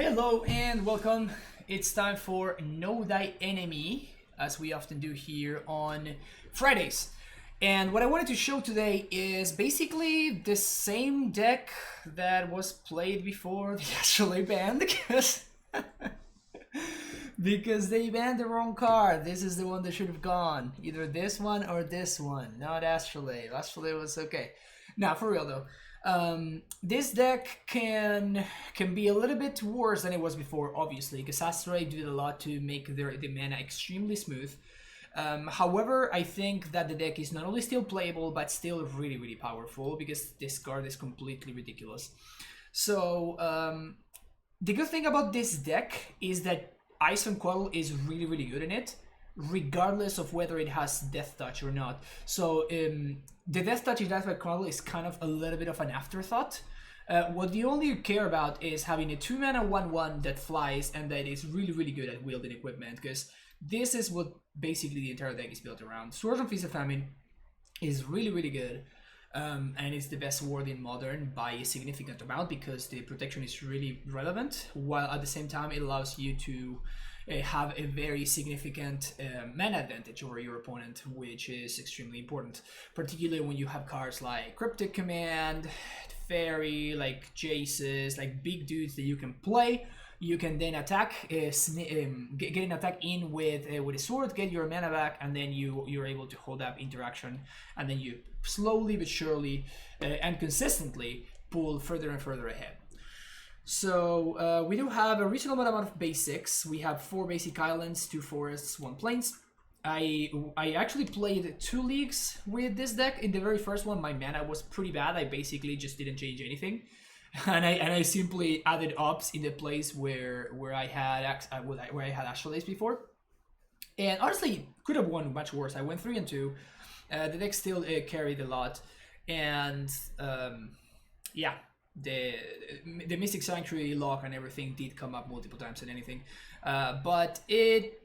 Hello and welcome. It's time for Know Thy Enemy, as we often do here on Fridays. And what I wanted to show today is basically the same deck that was played before the Astrolabe banned, because they banned the wrong card. This is the one that should have gone. Either this one or this one, not Astrolabe. Astrolabe was okay. Now, for real though. This deck can be a little bit worse than it was before, obviously, because Astrolabe did a lot to make the mana extremely smooth. However, I think that the deck is not only still playable, but still really powerful, because this card is completely ridiculous. So, the good thing about this deck is that Ice and Quell is really good in it, regardless of whether it has Death Touch or not. So the Death Touch in Death by Quell is kind of a little bit of an afterthought. What you only care about is having a 2-mana 1/1 that flies and that is really good at wielding equipment, because this is what basically the entire deck is built around. Swords of Feast of Famine is really good, and it's the best ward in Modern by a significant amount, because the protection is really relevant, while at the same time it allows you to have a very significant mana advantage over your opponent, which is extremely important, particularly when you have cards like Cryptic Command, Fairy, like Jaces, like big dudes that you can play. You can then attack, get an attack in with a sword, get your mana back, and then you're able to hold up interaction, and then you slowly but surely and consistently pull further and further ahead. So we do have a reasonable amount of basics. We have 4 basic islands, 2 forests, 1 plains. I actually played 2 leagues with this deck. In the very first one, my mana was pretty bad. I basically just didn't change anything, and I simply added ops in the place where I had Astrolabes before. And honestly, could have won much worse. I went 3 and 2. The deck still carried a lot, and yeah. The Mystic Sanctuary lock and everything did come up multiple times and anything, but it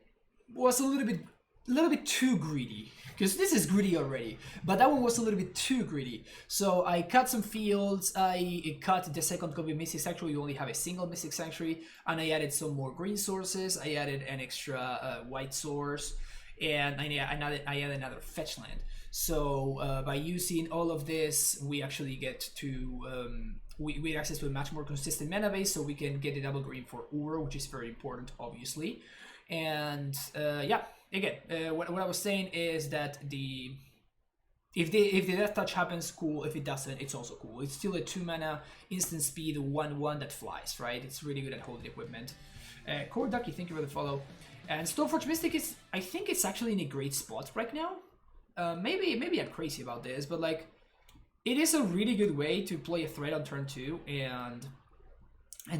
was a little bit too greedy, because this is greedy already, but that one was a little bit too greedy. So I cut some fields, I cut the second copy of Mystic Sanctuary. You only have a single Mystic Sanctuary, and I added some more green sources. I added an extra white source, and I added another fetch land. So by using all of this, we actually get to we get access to a much more consistent mana base, so we can get a double green for Ur, which is very important, obviously. And yeah, again, what I was saying is that if the Death Touch happens, cool. If it doesn't, it's also cool. It's still a 2-mana instant speed 1/1 that flies, right? It's really good at holding equipment. Core Ducky, thank you for the follow. And Stoneforge Mystic is, I think it's actually in a great spot right now. Maybe I'm crazy about this, but like, it is a really good way to play a threat on turn 2 and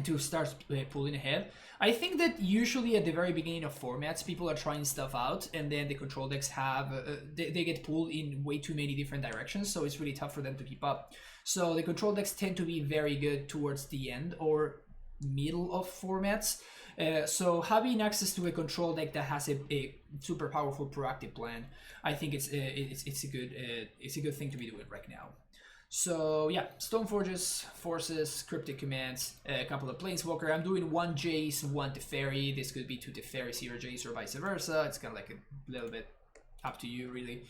to start pulling ahead. I think that usually at the very beginning of formats, people are trying stuff out, and then the control decks have they get pulled in way too many different directions, so it's really tough for them to keep up. So the control decks tend to be very good towards the end or middle of formats. So having access to a control deck that has a super powerful proactive plan, I think it's a good thing to be doing right now. So yeah, Stoneforges, Forces, Cryptic Commands, a couple of Planeswalker. I'm doing 1 Jace, 1 Teferi. This could be 2 Teferis here, Jace, or vice versa. It's kind of like a little bit up to you, really.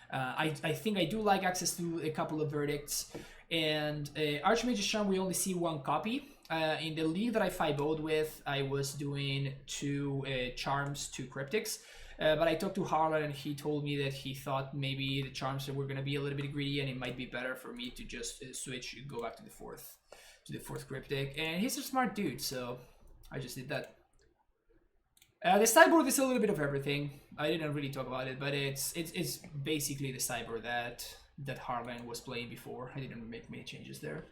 I think I do like access to a couple of Verdicts. And Archmage's Charm, we only see 1 copy. In the league that I 5-0'd with, I was doing 2 Charms, 2 Cryptics. But I talked to Harlan, and he told me that he thought maybe the Charms were going to be a little bit greedy, and it might be better for me to just switch and go back to the fourth Cryptic. And he's a smart dude, so I just did that. The sideboard is a little bit of everything. I didn't really talk about it, but it's basically the sideboard that Harlan was playing before. I didn't make many changes there.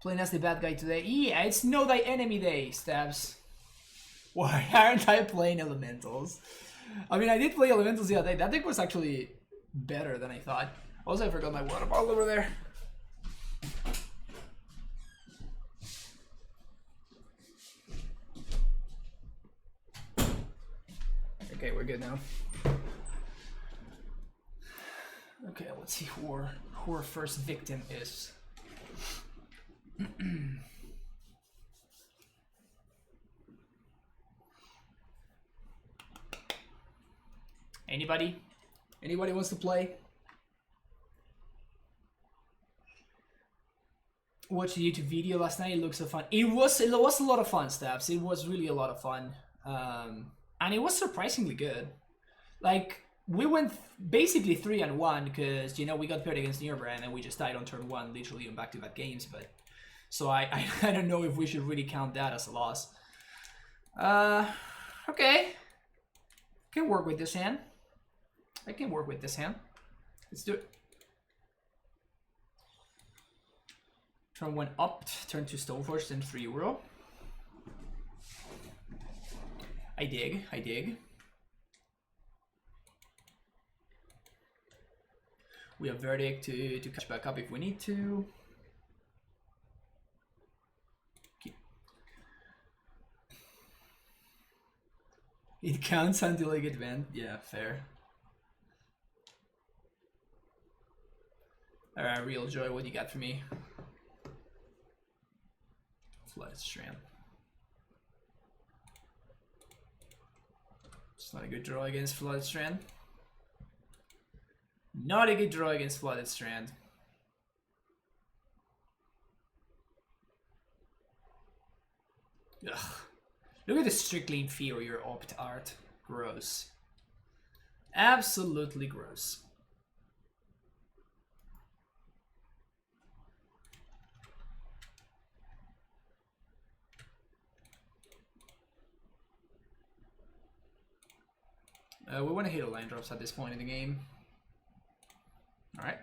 Playing as the bad guy today. Yeah, it's Know Thy Enemy Day, Stabs. Why aren't I playing Elementals? I mean, I did play Elementals the other day. That deck was actually better than I thought. Also, I forgot my water bottle over there. Okay, we're good now. Okay, let's see who our first victim is. Anybody? Anybody wants to play? Watched the YouTube video last night. It looked so fun. It was a lot of fun, Stabs. It was really a lot of fun, and it was surprisingly good. Like we went basically 3-1 because you know we got paired against Nearbrand and we just died on turn 1, literally on back-to-back games. But so I don't know if we should really count that as a loss. Okay, can work with this hand. I can work with this hand. Let's do it. Turn 1 up, turn 2 Stoneforge, then 3 Euro. I dig, I dig. We have Verdict to catch back up if we need to. Okay. It counts until I get banned. Yeah, fair. Alright, Real Joy, what do you got for me? Flooded Strand. It's not a good draw against Flooded Strand. Not a good draw against Flooded Strand. Ugh. Look at the strictly inferior opt art. Gross. Absolutely gross. We want to hit a line drops at this point in the game. Alright.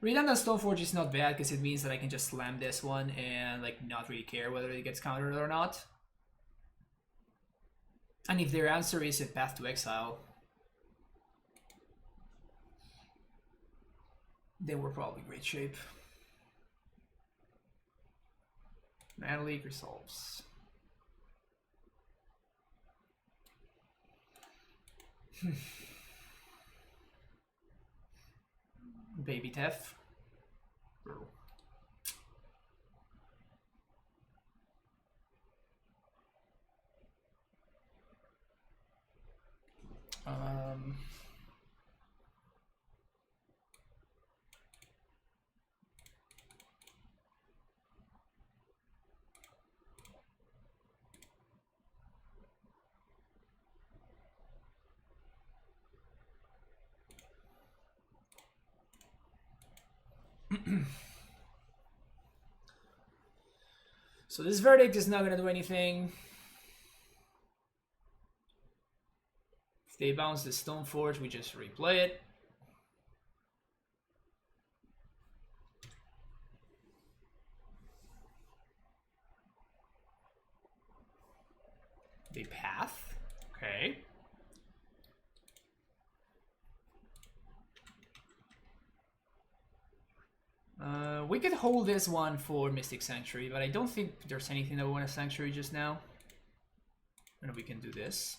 Redundant Stoneforge is not bad because it means that I can just slam this one and like not really care whether it gets countered or not. And if their answer is a Path to Exile, then we're probably in great shape. Mana Leak resolves. Baby Tef. Gruul. So this Verdict is not going to do anything. If they bounce the Stoneforge, we just replay it. They path. Okay. We could hold this one for Mystic Sanctuary, but I don't think there's anything that we want to Sanctuary just now. And we can do this.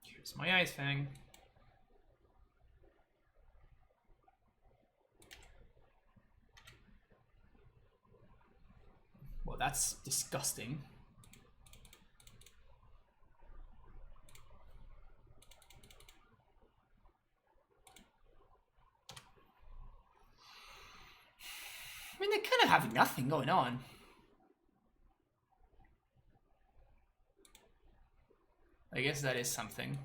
Here's my Ice Fang. Well, that's disgusting. I mean, they kind of have nothing going on. I guess that is something.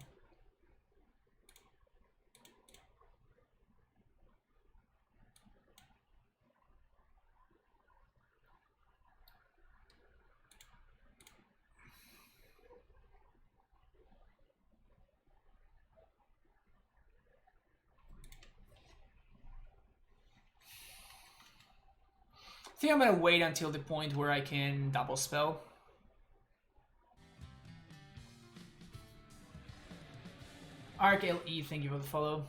I think I'm gonna wait until the point where I can double spell. Arc LE, thank you for the follow.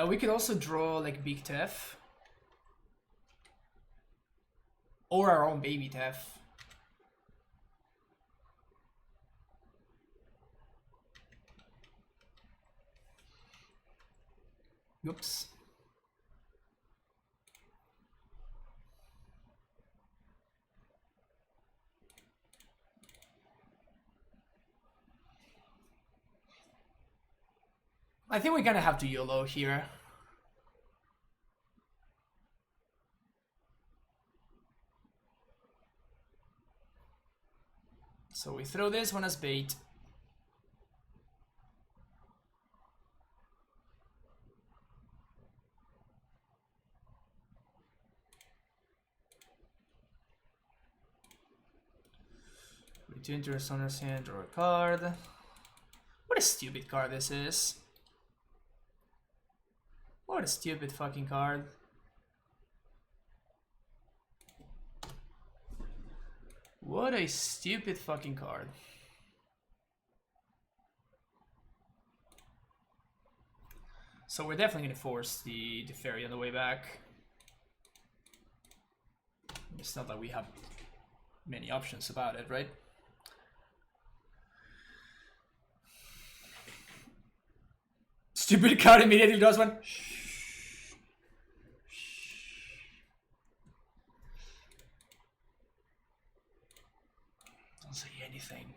We could also draw like Big Tef. Or our own Baby Tef. Oops. I think we're gonna have to YOLO here. So we throw this one as bait. Return to your owner's hand, draw a card. What a stupid card this is. What a stupid fucking card. What a stupid fucking card. So we're definitely gonna force the fairy on the way back. It's not that we have many options about it, right? Stupid card immediately does one. Don't say anything.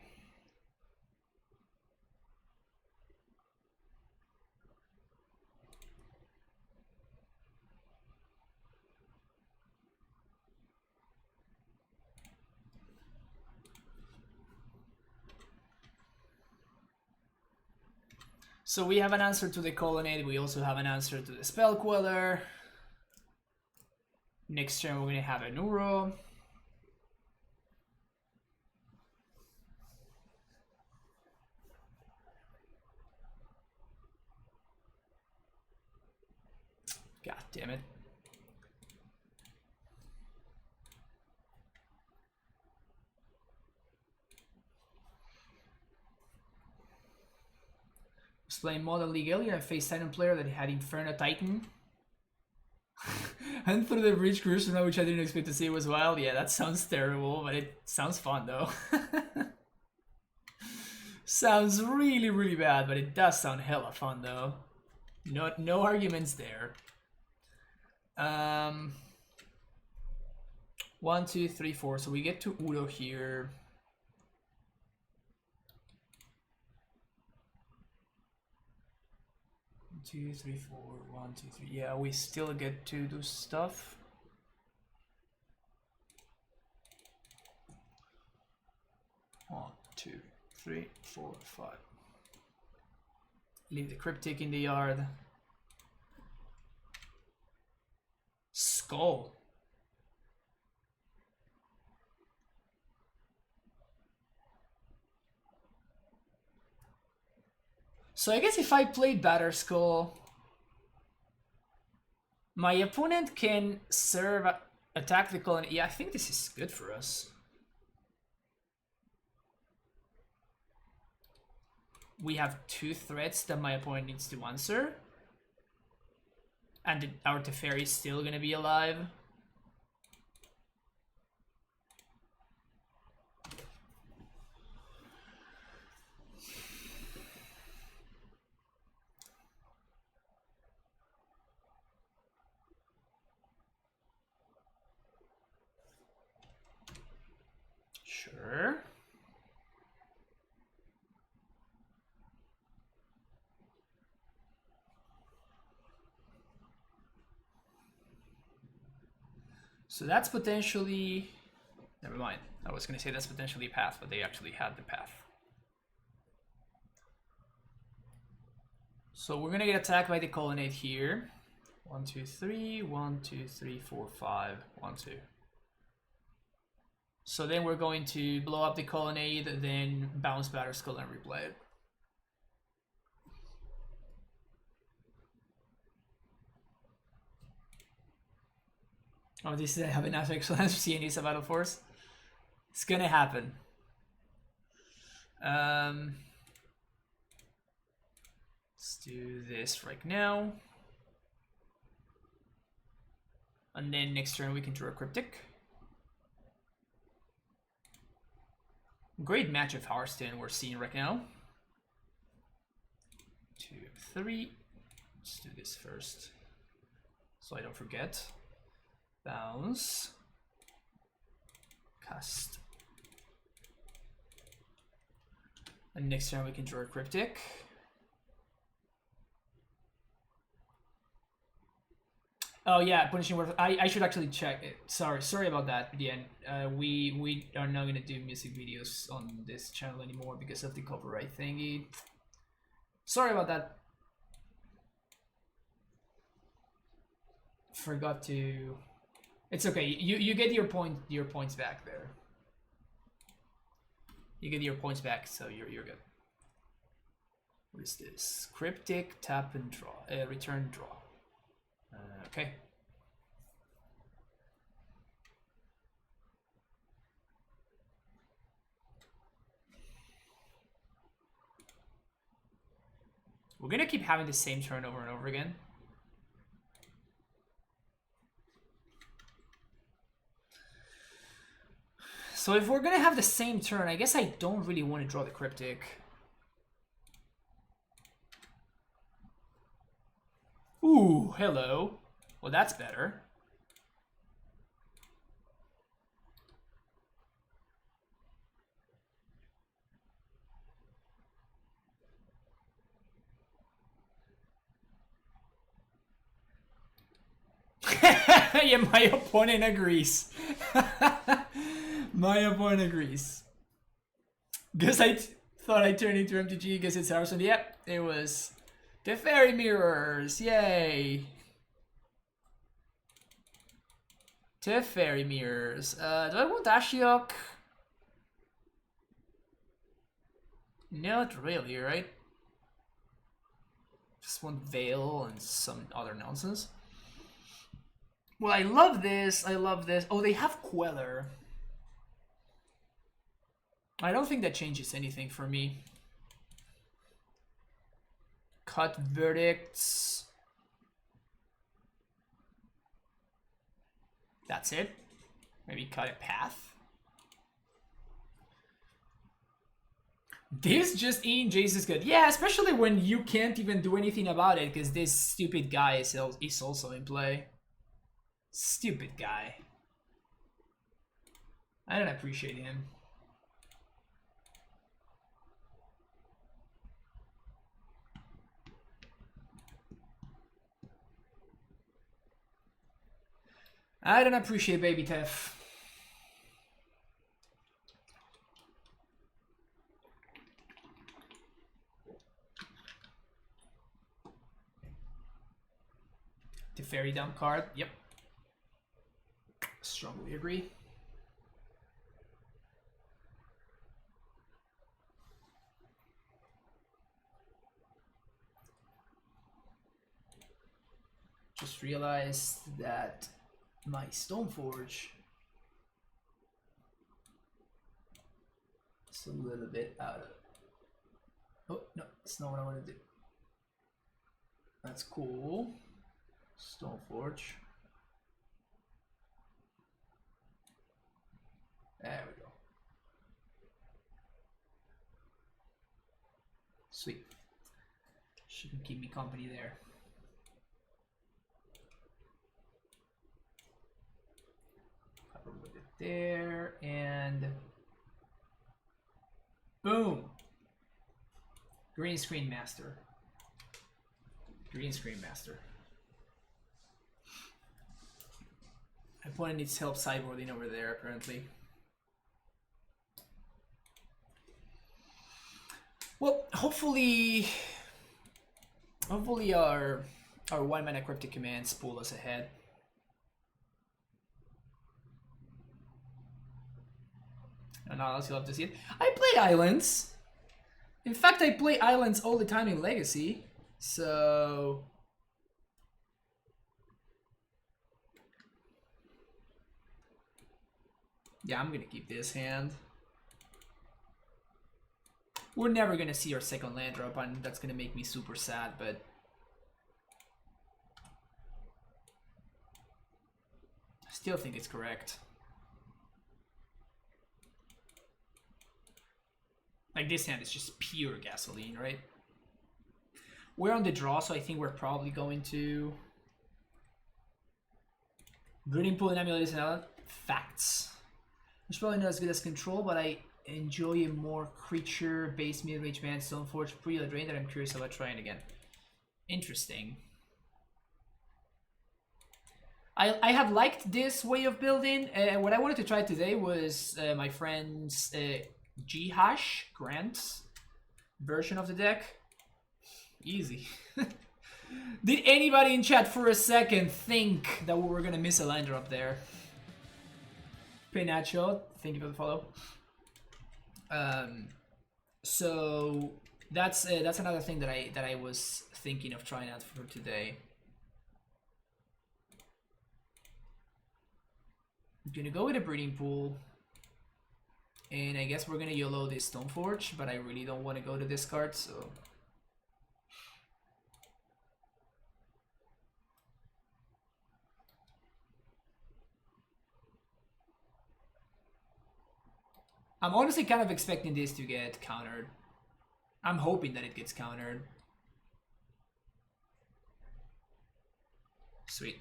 So we have an answer to the Colonnade, we also have an answer to the Spell Queller. Next turn we're gonna have a Neuro. God damn it. Was playing Modern League earlier, I faced Titan player that had Inferno Titan. And through the Bridge Cruise, which I didn't expect to see was wild. Yeah, that sounds terrible, but it sounds fun though. Sounds really, really bad, but it does sound hella fun though. No arguments there. 1, 2, 3, 4. So we get to Udo here. Two, three, four, 1, 2, 3. Yeah, we still get to do stuff. One, 2, 3, 4, 5. Leave the cryptic in the yard. Skull. So I guess if I played Batter Skull, my opponent can serve attack the colony. Yeah, I think this is good for us. We have 2 threats that my opponent needs to answer. And our Teferi is still gonna be alive. Sure. So that's potentially... Never mind. I was going to say that's potentially a path, but they actually had the path. So we're going to get attacked by the Colonnade here. 1, 2, 3. 1, 2, 3, 4, 5. 1, 2. So then we're going to blow up the Colonnade, then bounce Batter Skull and replay it. Oh, this is I have enough excellence for CNE's Battle Force. It's gonna happen. Let's do this right now. And then next turn we can draw a Cryptic. Great match of Hearthstone we're seeing right now. 2, 3. Let's do this first, so I don't forget. Bounce. Cast. And next turn we can draw a Cryptic. Oh yeah, punishing word. I should actually check it. Sorry about that, Diane. We are not gonna do music videos on this channel anymore because of the copyright thingy. Sorry about that. Forgot to. It's okay. You get your points back there. You get your points back, so you're good. What is this? Cryptic, tap and draw. Return draw. Okay. We're gonna keep having the same turn over and over again. So if we're gonna have the same turn, I guess I don't really want to draw the cryptic. Ooh, hello. Well, that's better. Yeah, my opponent agrees. My opponent agrees. Guess I thought I turned into MTG, guess it's Harrison. Yep, it was the fairy mirrors. Yay. The fairy mirrors. Do I want Ashiok? Not really, right? Just want Veil and some other nonsense. Well, I love this. I love this. Oh, they have Queller. I don't think that changes anything for me. Cut verdicts. That's it. Maybe cut a path. This just eating Jace is good. Yeah, especially when you can't even do anything about it because this stupid guy is also in play. Stupid guy. I don't appreciate him. I don't appreciate Baby Tef. The fairy dump card, yep. Strongly agree. Just realized that my Stoneforge is a little bit out of. Oh no, that's not what I want to do. That's cool. Stoneforge. There we go. Sweet. She can keep me company there. Cover with it there, and boom. Green Screen Master. Green Screen Master. My opponent needs help sideboarding over there, apparently. Well, hopefully our one mana cryptic commands pull us ahead. And now else you'll have to see it. I play islands. In fact, I play islands all the time in Legacy. So yeah, I'm gonna keep this hand. We're never gonna see our second land drop, and that's gonna make me super sad, but I still think it's correct. Like, this hand is just pure gasoline, right? We're on the draw, so I think we're probably going to Breeding Pool and Amulet is another. Facts. It's probably not as good as Control, but I enjoy a more creature-based mid-range man, Stoneforge, pre drain that I'm curious about trying again. Interesting. I have liked this way of building. What I wanted to try today was my friend's G-Hash Grant's version of the deck. Easy. Did anybody in chat for a second think that we were gonna miss a line drop there? Penacho, thank you for the follow. So that's another thing that I was thinking of trying out for today. I'm gonna go with a breeding pool, and I guess we're gonna YOLO this Stoneforge, but I really don't want to go to discard, so. I'm honestly kind of expecting this to get countered. I'm hoping that it gets countered. Sweet.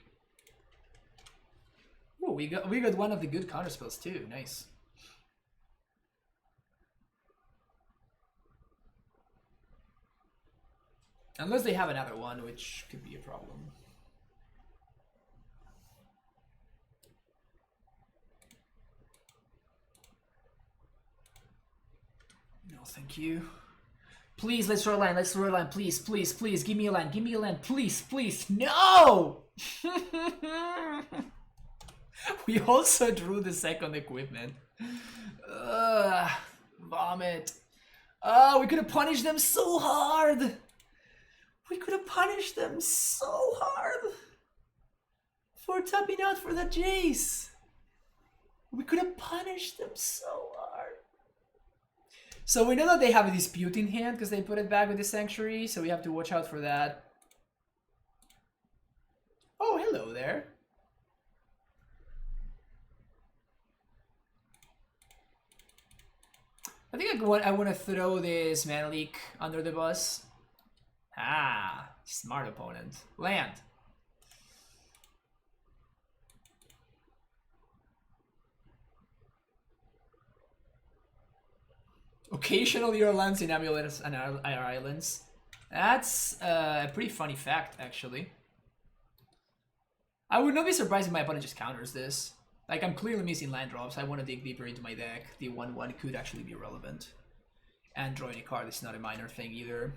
Ooh, we got one of the good counter spells too. Nice. Unless they have another one, which could be a problem. No, thank you. Please, let's throw a line. Let's throw a line. Please, please, please. Give me a line. Give me a line. Please, please. No! We also drew the second equipment. Vomit. Oh, we could have punished them so hard. We could have punished them so hard for tapping out for that Jace. We could have punished them so hard. So we know that they have a dispute in hand because they put it back with the Sanctuary, so we have to watch out for that. Oh, hello there. I think I want to throw this Mana Leak under the bus. Ah, smart opponent. Land. Occasionally your lands in amulets and our islands. That's a pretty funny fact, actually. I would not be surprised if my opponent just counters this. Like, I'm clearly missing land drops. I want to dig deeper into my deck. The 1/1 could actually be relevant. And drawing a card is not a minor thing either.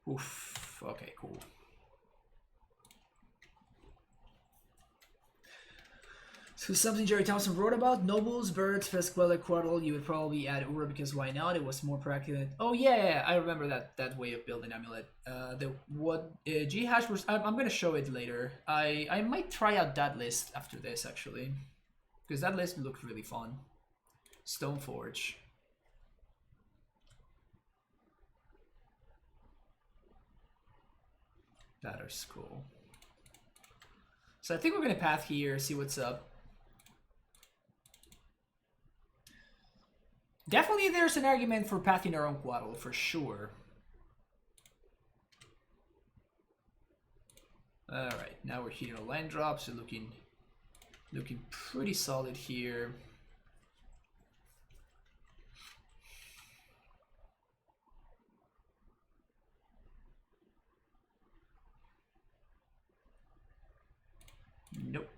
Oof. Okay, cool. So something Jerry Thompson wrote about: Nobles, Birds, Fesquella, Quaddle. You would probably add Ura because why not? It was more practical. Oh yeah, I remember that way of building amulet. G hash was. I'm gonna show it later. I might try out that list after this actually, because that list looked really fun. Stoneforge. That is cool. So I think we're gonna path here, see what's up. Definitely there's an argument for pathing our own Quaddle, for sure. Alright, now we're hitting our land drops, so looking pretty solid here. Nope.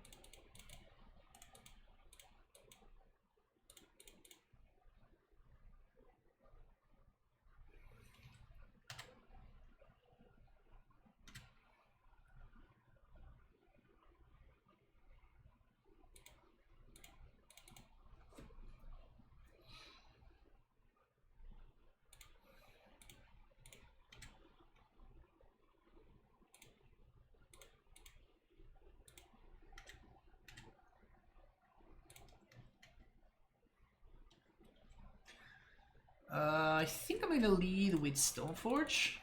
I think I'm gonna lead with Stoneforge.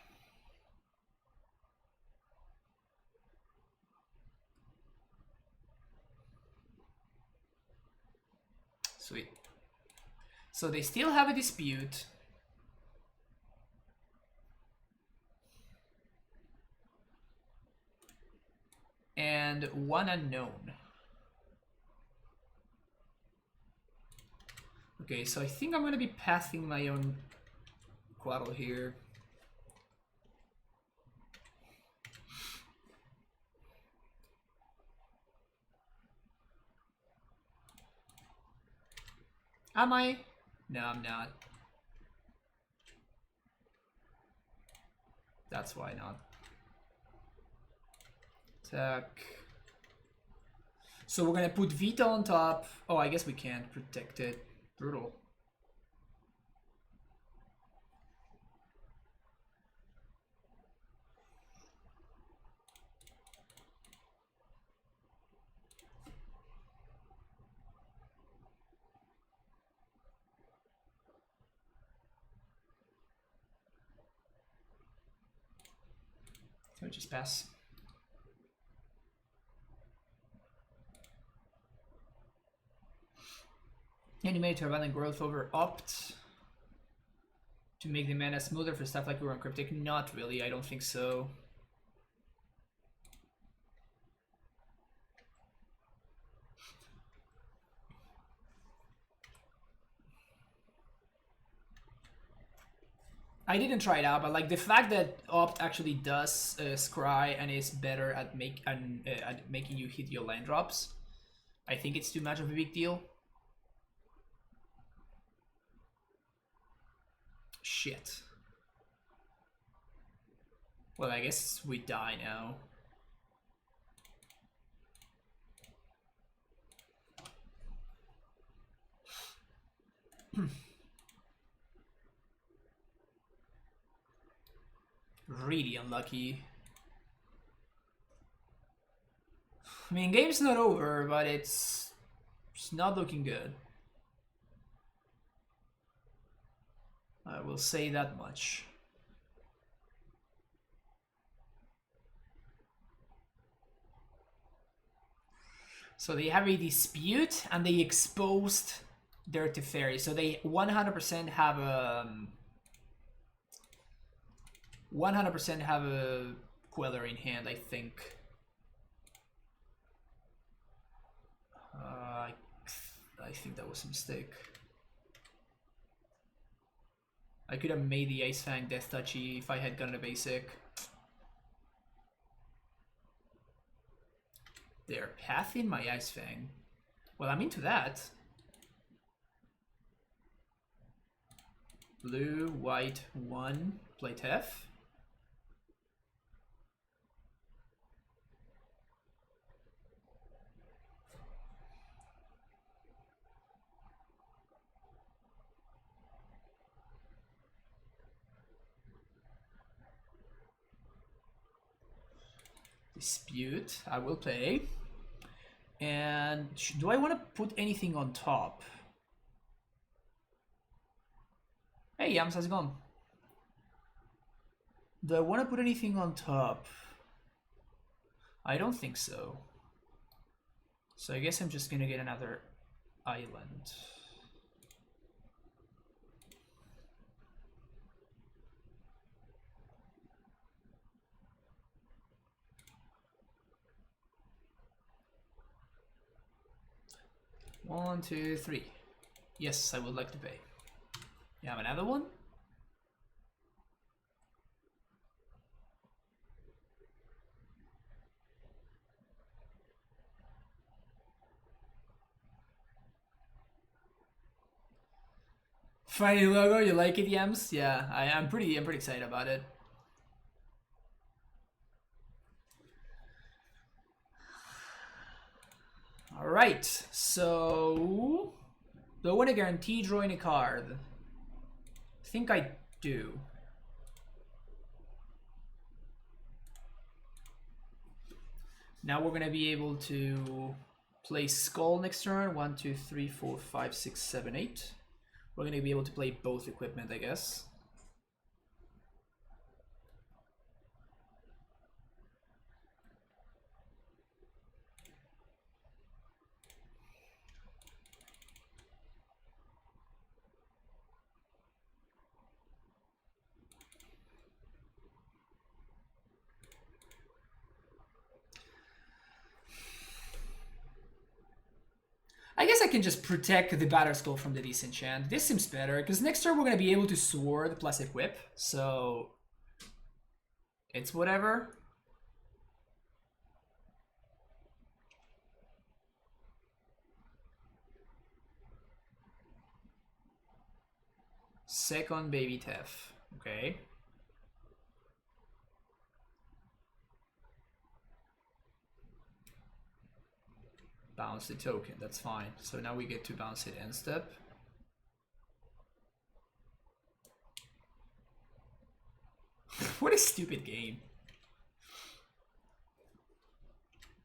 Sweet. So they still have a dispute. And one unknown. Okay, so I think I'm gonna be pathing my own Quaddle here. Am I? No, I'm not. That's why not. Attack. So we're gonna put Vita on top. Oh, I guess we can't protect it. Brutal. So just pass. Animate to abandon growth over opt to make the mana smoother for stuff like we were on Cryptic. Not really, I don't think so. I didn't try it out, but like the fact that opt actually does scry and is better at making you hit your land drops, I think it's too much of a big deal. Shit. Well, I guess we die now. Really unlucky. I mean, game's not over, but it's not looking good. I will say that much. So they have a dispute and they exposed their Teferi. So they 100% have a 100% have a Queller in hand, I think. I think that was a mistake. I could have made the Ice Fang Death Touchy if I had gotten a basic. They're pathing my Ice Fang. Well, I'm into that. Blue, white, 1, play Tef. Dispute, I will play. And do I want to put anything on top? Hey, Yams, how's it going? Do I want to put anything on top? I don't think so. So I guess I'm just gonna get another island. One, two, three. Yes, I would like to pay. You have another one? Funny logo, you like it, Yams? Yeah, I'm pretty excited about it. Alright, so do I want to guarantee drawing a card? I think I do. Now we're gonna be able to play Skull next turn. 1, 2, 3, 4, 5, 6, 7, 8. We're gonna be able to play both equipment, I guess. I guess I can just protect the Battle Skull from the disenchant. This seems better, because next turn we're going to be able to sword plus equip, so it's whatever. Second baby Tef. Okay. Bounce the token, that's fine. So now we get to bounce it end step. What a stupid game.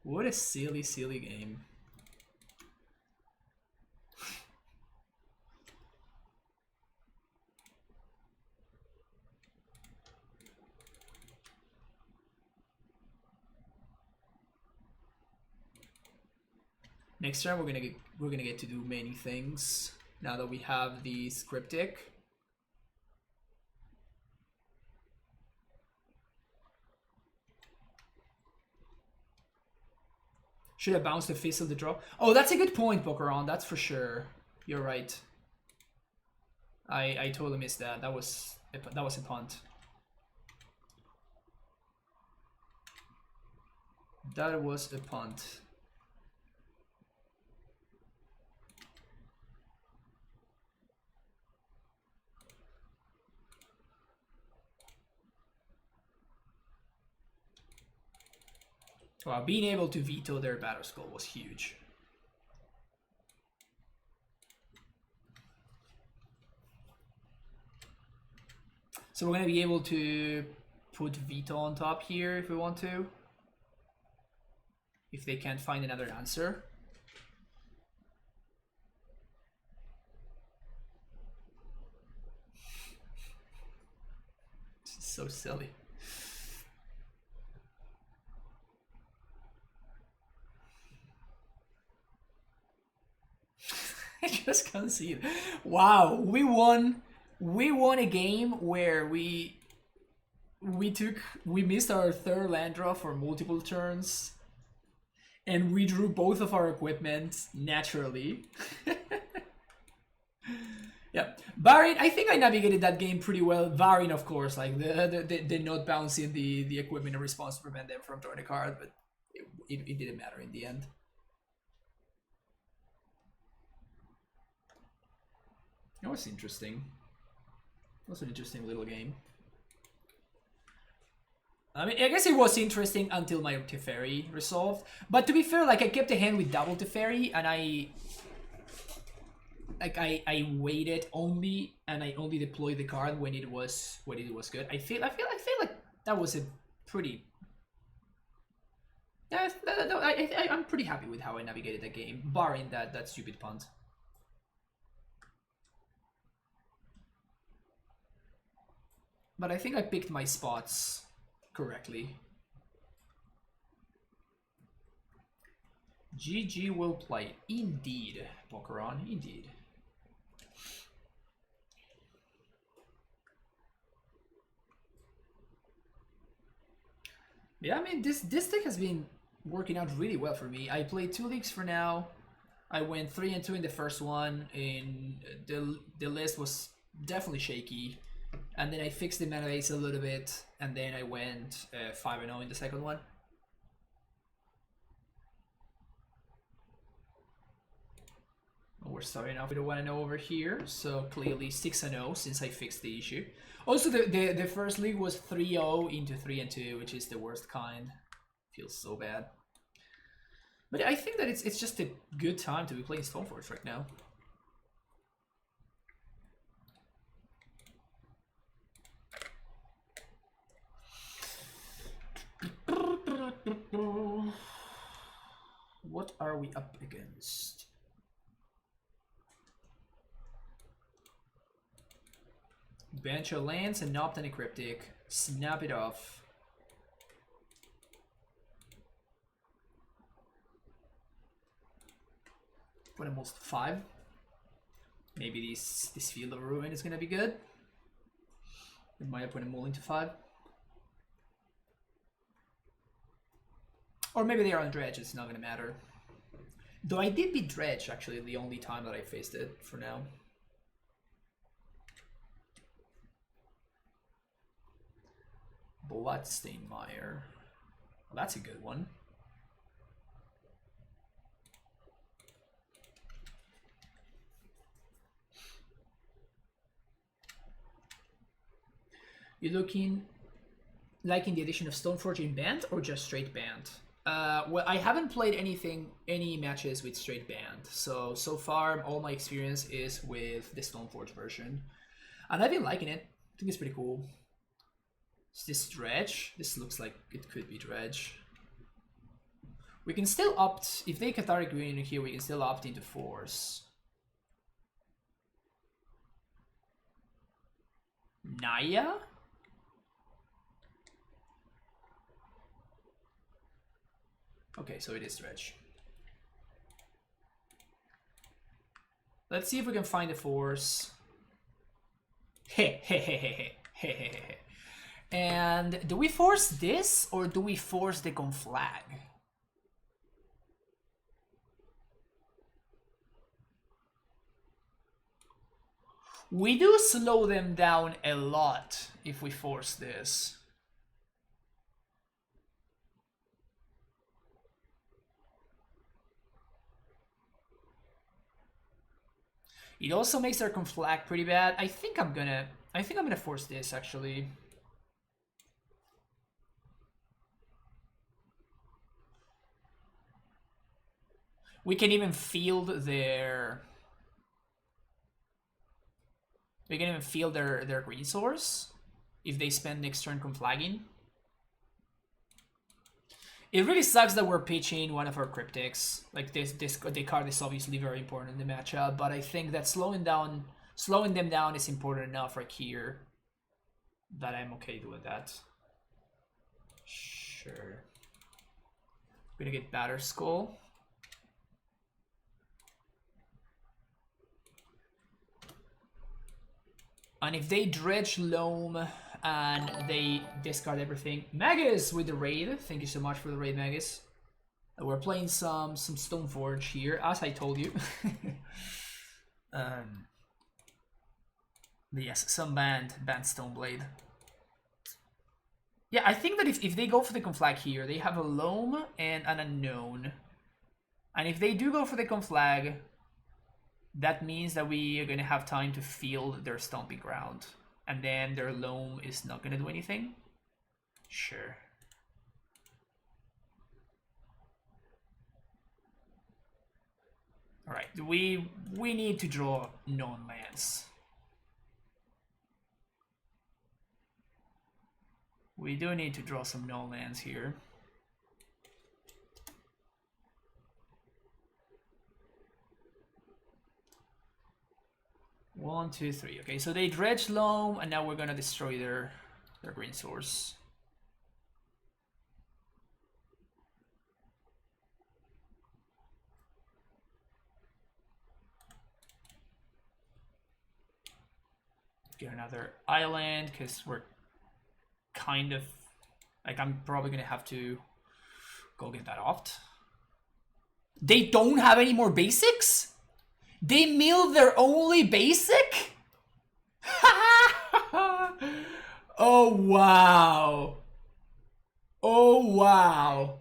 What a silly, silly game. Next turn we're gonna get to do many things now that we have the Cryptic. Should have bounced the Fizzle the draw. Oh, that's a good point, Bocaron. That's for sure. You're right. I totally missed that. That was a punt. That was a punt. Wow, being able to veto their Battle Skull was huge. So we're going to be able to put veto on top here if we want to. If they can't find another answer. This is so silly. I just can't see it. Wow, we won a game where we missed our third land draw for multiple turns, and we drew both of our equipment naturally. Yeah, Varin, I think I navigated that game pretty well. Varin, of course, like the not bouncing the equipment in response to prevent them from drawing a card, but it didn't matter in the end. That was interesting. That was an interesting little game. I mean, I guess it was interesting until my Teferi resolved. But to be fair, like I kept a hand with double Teferi, and I waited only, and I only deployed the card when it was good. I feel like that was a pretty. Yeah, I'm pretty happy with how I navigated that game, barring that stupid punt. But I think I picked my spots correctly. GG will play. Indeed, Bocaron, indeed. Yeah, I mean, this deck has been working out really well for me. I played 2 leagues for now. I went 3-2 in the first one, and the list was definitely shaky. And then I fixed the mana base a little bit, and then I went 5-0 in the second one. We're starting off with a 1-0 over here, so clearly 6-0 since I fixed the issue. Also, the first league was 3-0 into 3-2, which is the worst kind. Feels so bad. But I think that it's just a good time to be playing Stoneforge right now. What are we up against? Bench your lands and opt any cryptic. Snap it off. Put almost 5. Maybe this Field of Ruin is gonna be good. We might put a Mull into 5. Or maybe they are on Dredge, it's not gonna matter. Though I did beat Dredge actually the only time that I faced it for now. Bloodstainmire. Well, that's a good one. You looking liking the addition of Stoneforge in band or just straight band? Well, I haven't played any matches with straight band, so far all my experience is with the Stoneforge version, and I've been liking it. I think it's pretty cool. Is this Dredge? This looks like it could be Dredge. We can still opt, if they Cathartic Green here, we can still opt into Force. Naya? Okay, so it is Dredge. Let's see if we can find the Force. Hey, hey, hey, hey, hey, hey, hey, hey. And do we force this or do we force the conflag? We do slow them down a lot if we force this. It also makes their conflag pretty bad. I think I'm gonna force this actually. We can even field their their resource if they spend next turn conflagging. It really sucks that we're pitching one of our cryptics. Like the card is obviously very important in the matchup, but I think that slowing them down is important enough right here that I'm okay with that. Sure. We're gonna get Batter Skull. And if they Dredge Loam and they discard everything. Magus with the raid. Thank you so much for the raid, Magus. We're playing some Stoneforge here, as I told you. Yes, some banned Stoneblade. Yeah, I think that if they go for the conflag here, they have a Loam and an Unknown. And if they do go for the conflag, that means that we are going to have time to field their Stomping Ground. And then their Loam is not going to do anything? Sure. Alright, we need to draw non-lands. We do need to draw some non-lands here. One, two, three. Okay, so they Dredge Loam, and now we're gonna destroy their green source. Get another island, because we're kind of like, I'm probably gonna have to go get that opt. They don't have any more basics? They mill their only basic? Oh wow. Oh wow.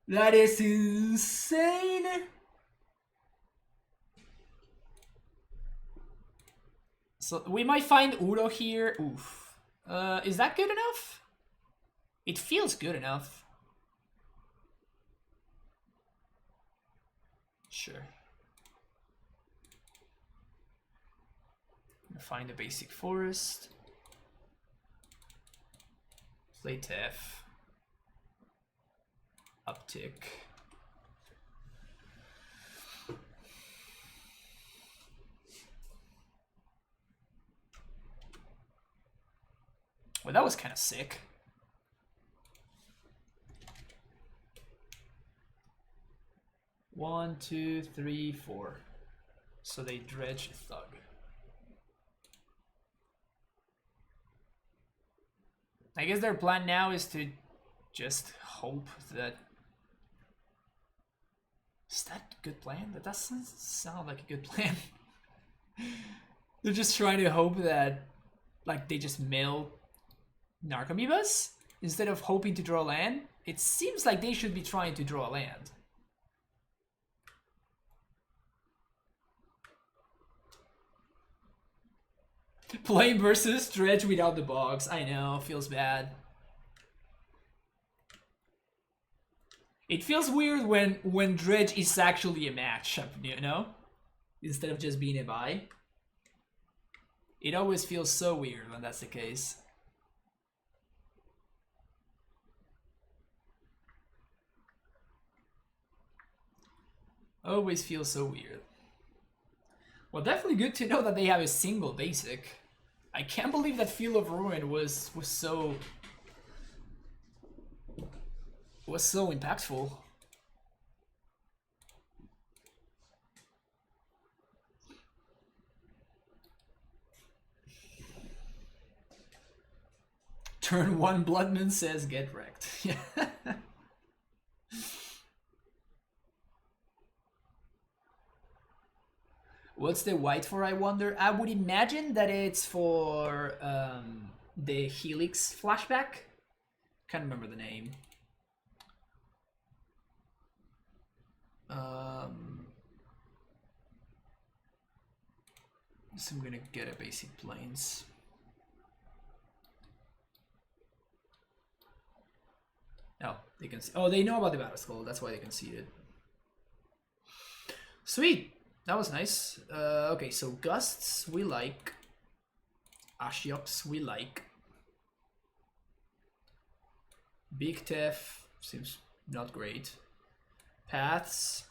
That is insane. So we might find Uro here. Oof. Is that good enough? It feels good enough. Sure. Find a basic forest. Play Tef. Uptick. Well, that was kind of sick. One, two, three, four. So they Dredge Thug. I guess their plan now is to just hope that... Is that a good plan? That doesn't sound like a good plan. They're just trying to hope that, like, they just mill Narcomoebas instead of hoping to draw land. It seems like they should be trying to draw land. Playing versus Dredge without the box. I know, feels bad. It feels weird when Dredge is actually a match, you know? Instead of just being a buy. It always feels so weird when that's the case. Always feels so weird. Well, definitely good to know that they have a single basic. I can't believe that Field of Ruin was so impactful. Turn 1 Bloodman says get wrecked. Yeah. What's the white for, I wonder? I would imagine that it's for the Helix flashback. Can't remember the name. So I'm gonna get a basic planes. Oh, they can see. Oh, they know about the Battle Skull. That's why they can see it. Sweet. That was nice. Okay, so Gusts we like. Ashioks we like. Big Tef seems not great. Paths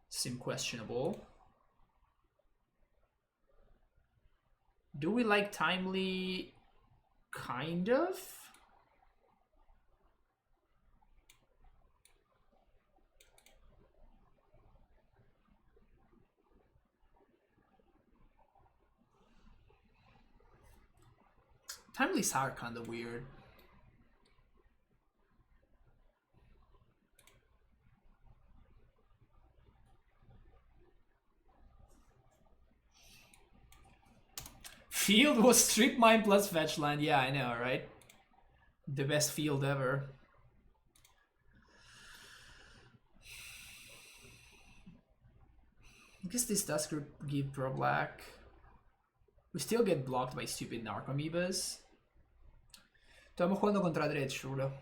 seem questionable. Do we like Timely? Kind of. Timely's are kind of weird. Field was Strip Mine plus Fetch Land. Yeah, I know, right? The best field ever. I guess this does give pro black. We still get blocked by stupid Narcomoebas. Estamos jugando contra Dredge, bro.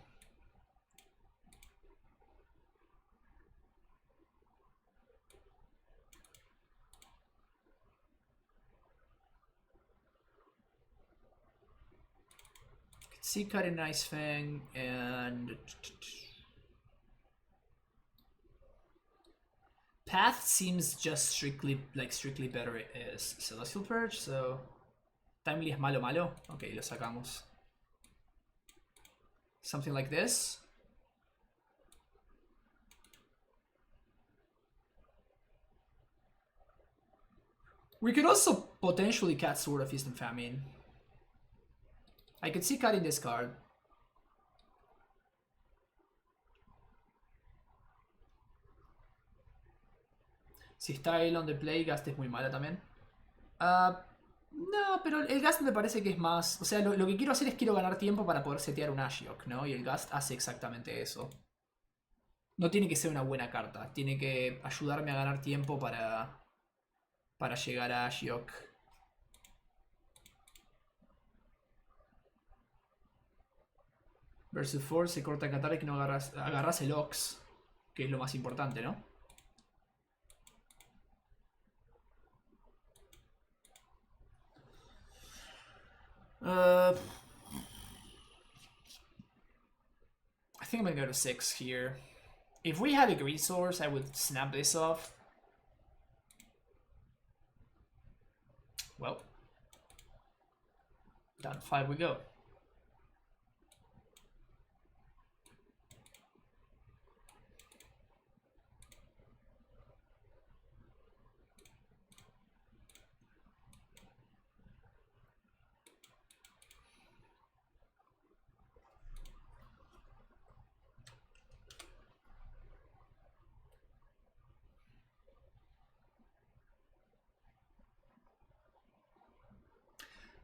See, cut a nice Fang and Path seems just strictly better as Celestial Purge, so Timely es malo. Ok, lo sacamos. Something like this. We could also potentially cut Sword of Feast and Famine. I could see cutting this card. Si está él on the play, Gast es muy mala también. No, pero el Gast me parece que es más... O sea, lo que quiero hacer es quiero ganar tiempo para poder setear un Ashiok, ¿no? Y el Gast hace exactamente eso. No tiene que ser una buena carta. Tiene que ayudarme a ganar tiempo para llegar a Ashiok. Versus Force, se corta Qatar y que no agarras el Ox, que es lo más importante, ¿no? I think I'm gonna go to 6 here. If we had a green source, I would snap this off. Well, down 5 we go.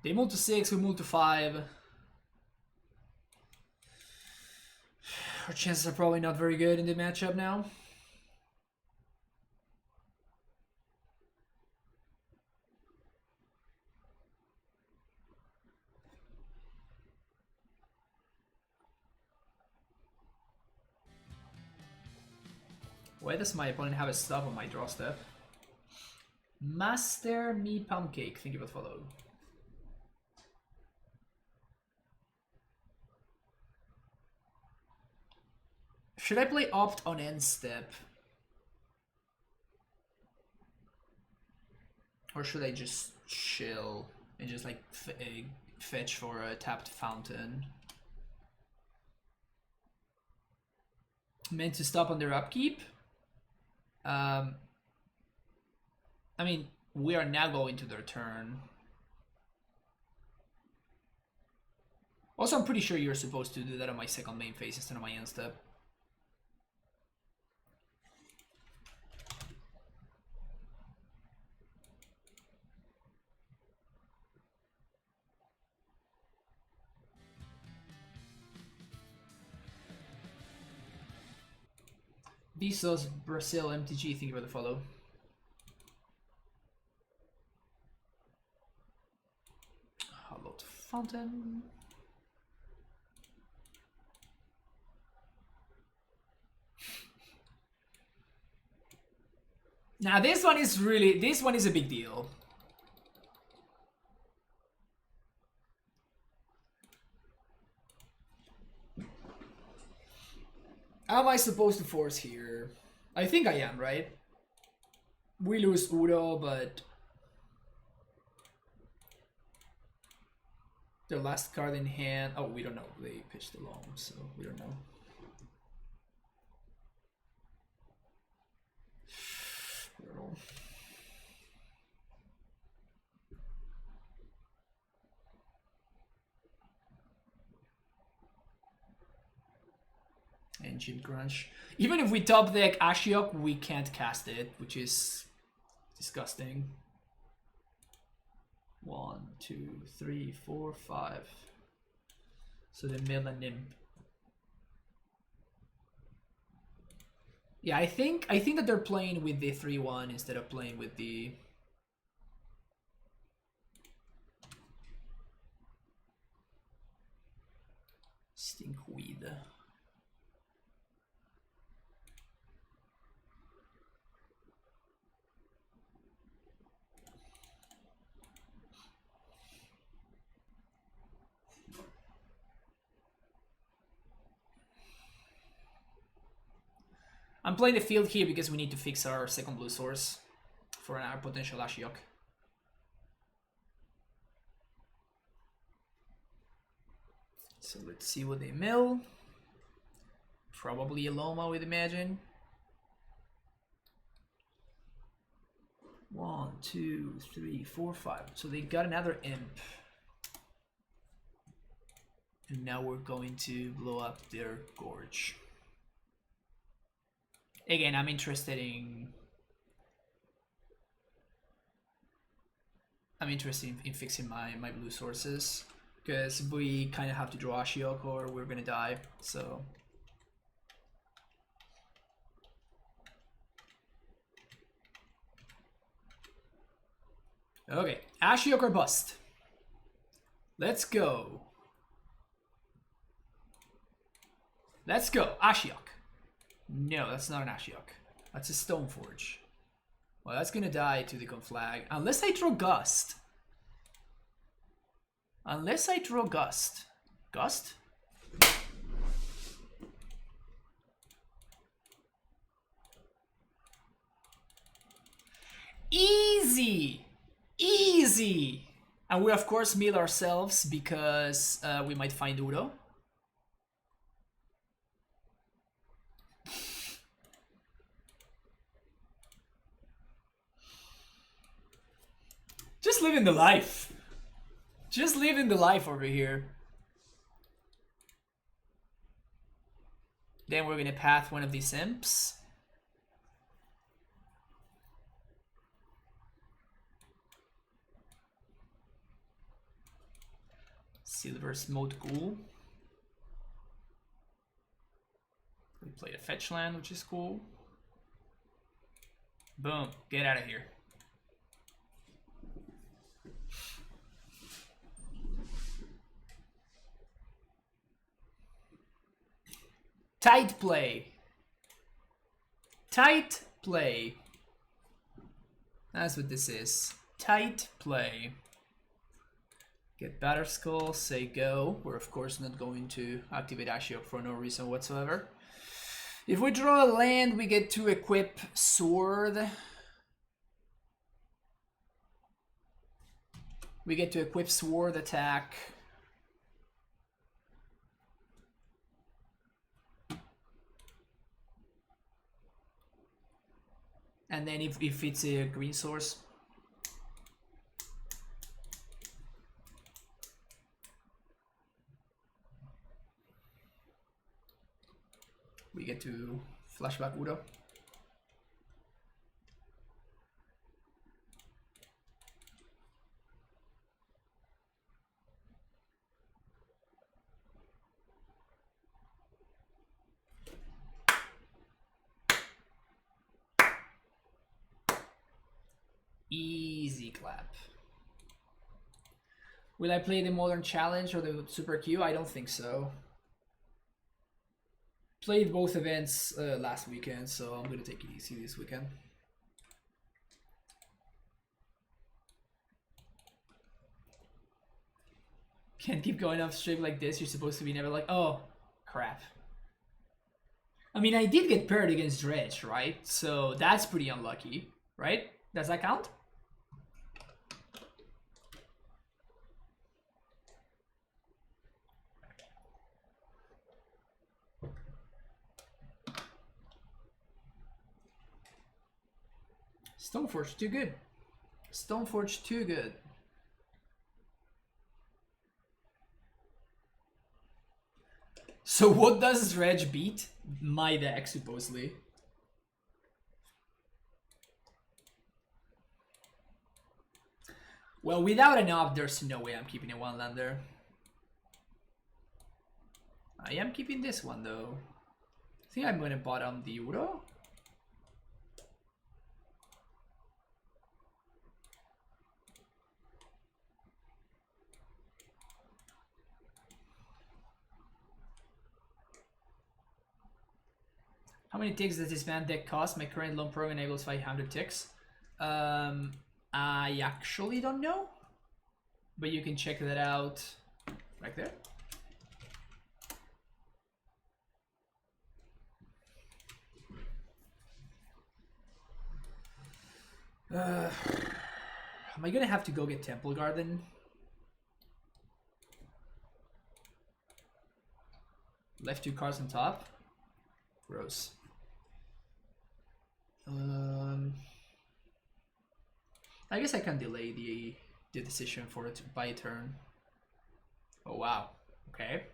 They move to 6, we move to 5. Our chances are probably not very good in the matchup now. Why does my opponent have a stuff on my draw step? Master Me Pancake, thank you for the follow. Should I play Opt on end step? Or should I just chill and just like fetch for a tapped fountain? Meant to stop on their upkeep? I mean, we are now going to their turn. Also, I'm pretty sure you're supposed to do that on my second main phase instead of my end step. Visos Brazil MTG, thank you for the follow. Hallowed Fountain. Now this one is a big deal. Am I supposed to force here? I think I am, right? We lose Udo, but the last card in hand. Oh, we don't know. They pitched along, so we don't know. I don't know. Ancient Crunch. Even if we top deck Ashiok, we can't cast it, which is disgusting. 1, 2, 3, 4, 5. So they mill a Nymph. Yeah, I think that they're playing with the 3-1 instead of playing with the Stinkweed. I'm playing the field here because we need to fix our second blue source for our potential Ashiok. So let's see what they mill. Probably a Loma, we'd imagine. 1, 2, 3, 4, 5. So they got another imp. And now we're going to blow up their gorge. Again, I'm interested in fixing my blue sources, because we kind of have to draw Ashiok or we're gonna die. So okay, Ashiok or bust. Let's go. Let's go, Ashiok. No, that's not an Ashiok. That's a Stoneforge. Well, that's gonna die to the Conflag. Unless I draw Gust. Unless I draw Gust. Gust? Easy! Easy! And we of course mill ourselves because we might find Udo. Just living the life. Just living the life over here. Then we're gonna path one of these imps. Silver Smote Gruul. We played a fetch land, which is cool. Boom, get out of here. Tight play. Tight play. That's what this is. Tight play. Get Batter Skull, say go. We're of course not going to activate Ashiok for no reason whatsoever. If we draw a land, we get to equip Sword. We get to equip Sword attack. And then if it's a green source. We get to flashback Udo. Easy clap. Will I play the Modern Challenge or the Super Q? I don't think so. Played both events last weekend, so I'm gonna take it easy this weekend. Can't keep going off stream like this. You're supposed to be never like, oh, crap. I mean, I did get paired against Dredge, right? So that's pretty unlucky, right? Does that count? Stoneforge, too good. Stoneforge, too good. So what does Dredge beat? My deck, supposedly. Well, without an op, there's no way I'm keeping a one-lander. I am keeping this one, though. I think I'm going to bottom the Uro. How many ticks does this man deck cost? My current loan program enables 500 ticks. I actually don't know, but you can check that out right there. Am I gonna have to go get Temple Garden? Left 2 cards on top. Gross. I guess I can delay the decision for it by a turn. Oh wow. Okay.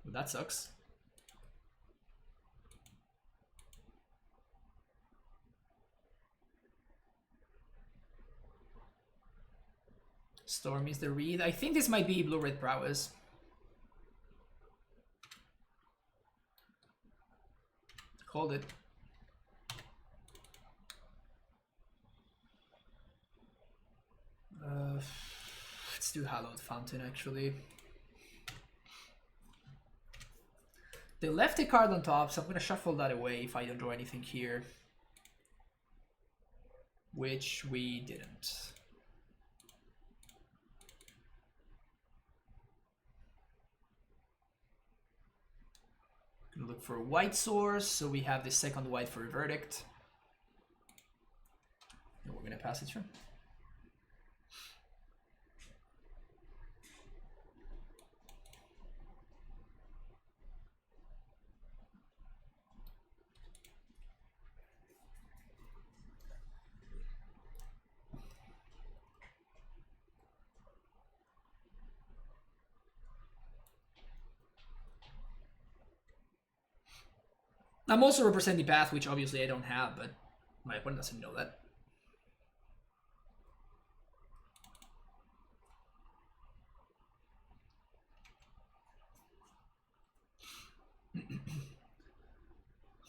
Well, that sucks. Storm is the read. I think this might be Blue-Red Prowess. Called it. Let's do Hallowed Fountain, actually. They left a card on top, so I'm going to shuffle that away if I don't draw anything here. Which we didn't. Gonna look for a white source, so we have the second white for a verdict. And we're gonna pass it through. I'm also representing path, which obviously I don't have, but my opponent doesn't know that.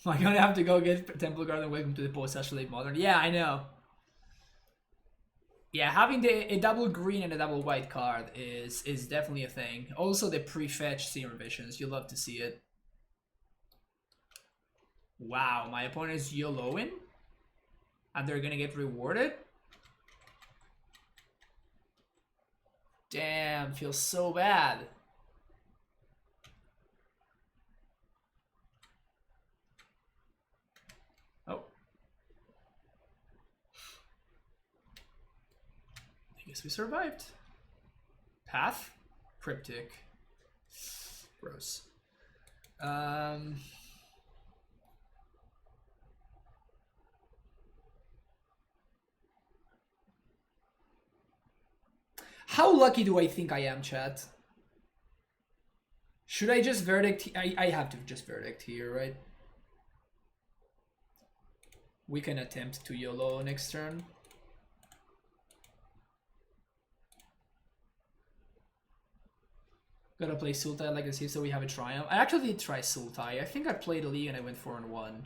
I'm gonna have to go get Temple Garden. Welcome to the post-Astrolabe Modern. Yeah, I know. Yeah, having a double green and a double white card is definitely a thing. Also, the pre-fetch Seer Visions. You love to see it. Wow, my opponent is YOLOing? And they're gonna get rewarded? Damn, feels so bad. Oh. I guess we survived. Path? Cryptic. Gross. How lucky do I think I am, chat? Should I just verdict? I have to just verdict here, right? We can attempt to YOLO next turn. Gotta play Sultai like this so we have a triumph. I actually did try Sultai. I think I played a league and I went 4-1.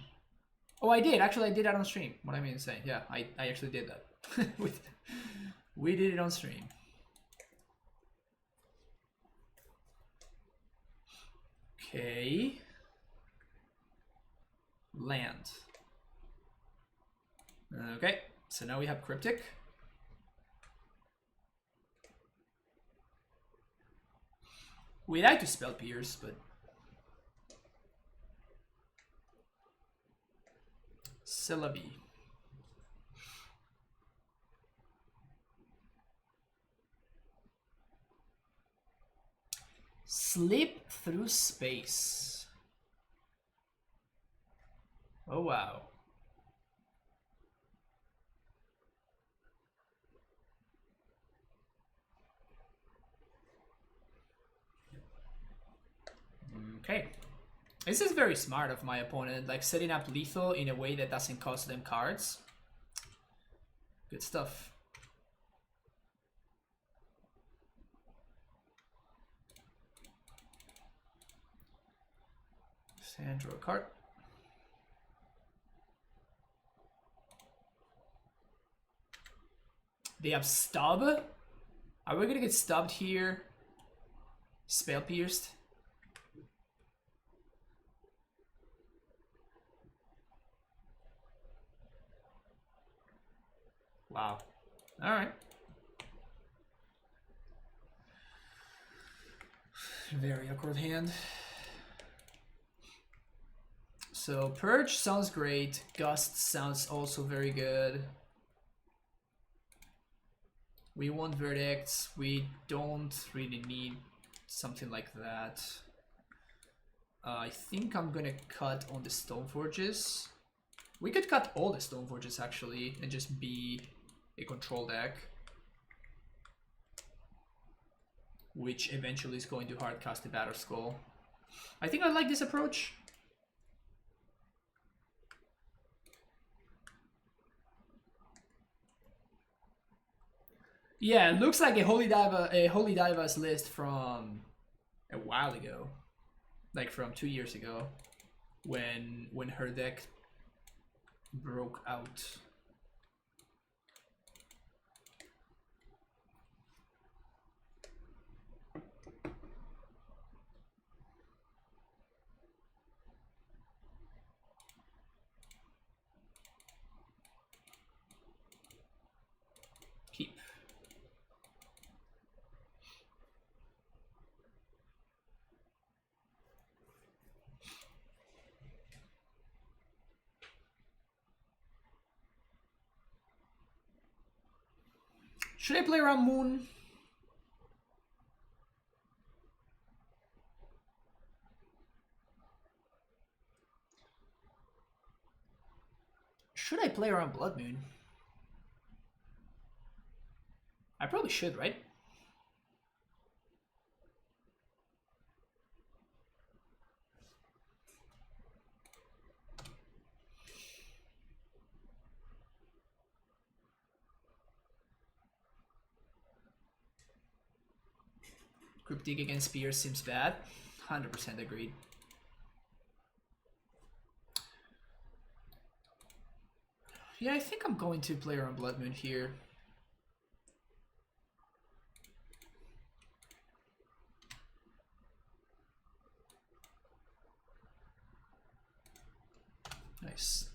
Oh, I did. Actually, I did that on stream. What I mean to say. Yeah, I actually did that. we did it on stream. Okay. Land. Okay, so now we have Cryptic. We like to spell Pierce, but Syllabi. Slip through space. Oh wow. Okay. This is very smart of my opponent, like setting up lethal in a way that doesn't cost them cards. Good stuff. And draw a card. They have stub. Are we gonna get stubbed here? Spell pierced. Wow. All right. Very awkward hand. So Purge sounds great. Gust sounds also very good. We want verdicts. We don't really need something like that. I think I'm gonna cut on the Stoneforges. We could cut all the Stoneforges actually and just be a control deck, which eventually is going to hardcast the Battle Skull. I think I like this approach. Yeah, it looks like a Holy Diva's list from a while ago, like from 2 years ago, when her deck broke out. Keep. Should I play around Moon? Should I play around Blood Moon? I probably should, right? Cryptic against Spears seems bad. 100% agreed. Yeah, I think I'm going to play around Blood Moon here. Nice.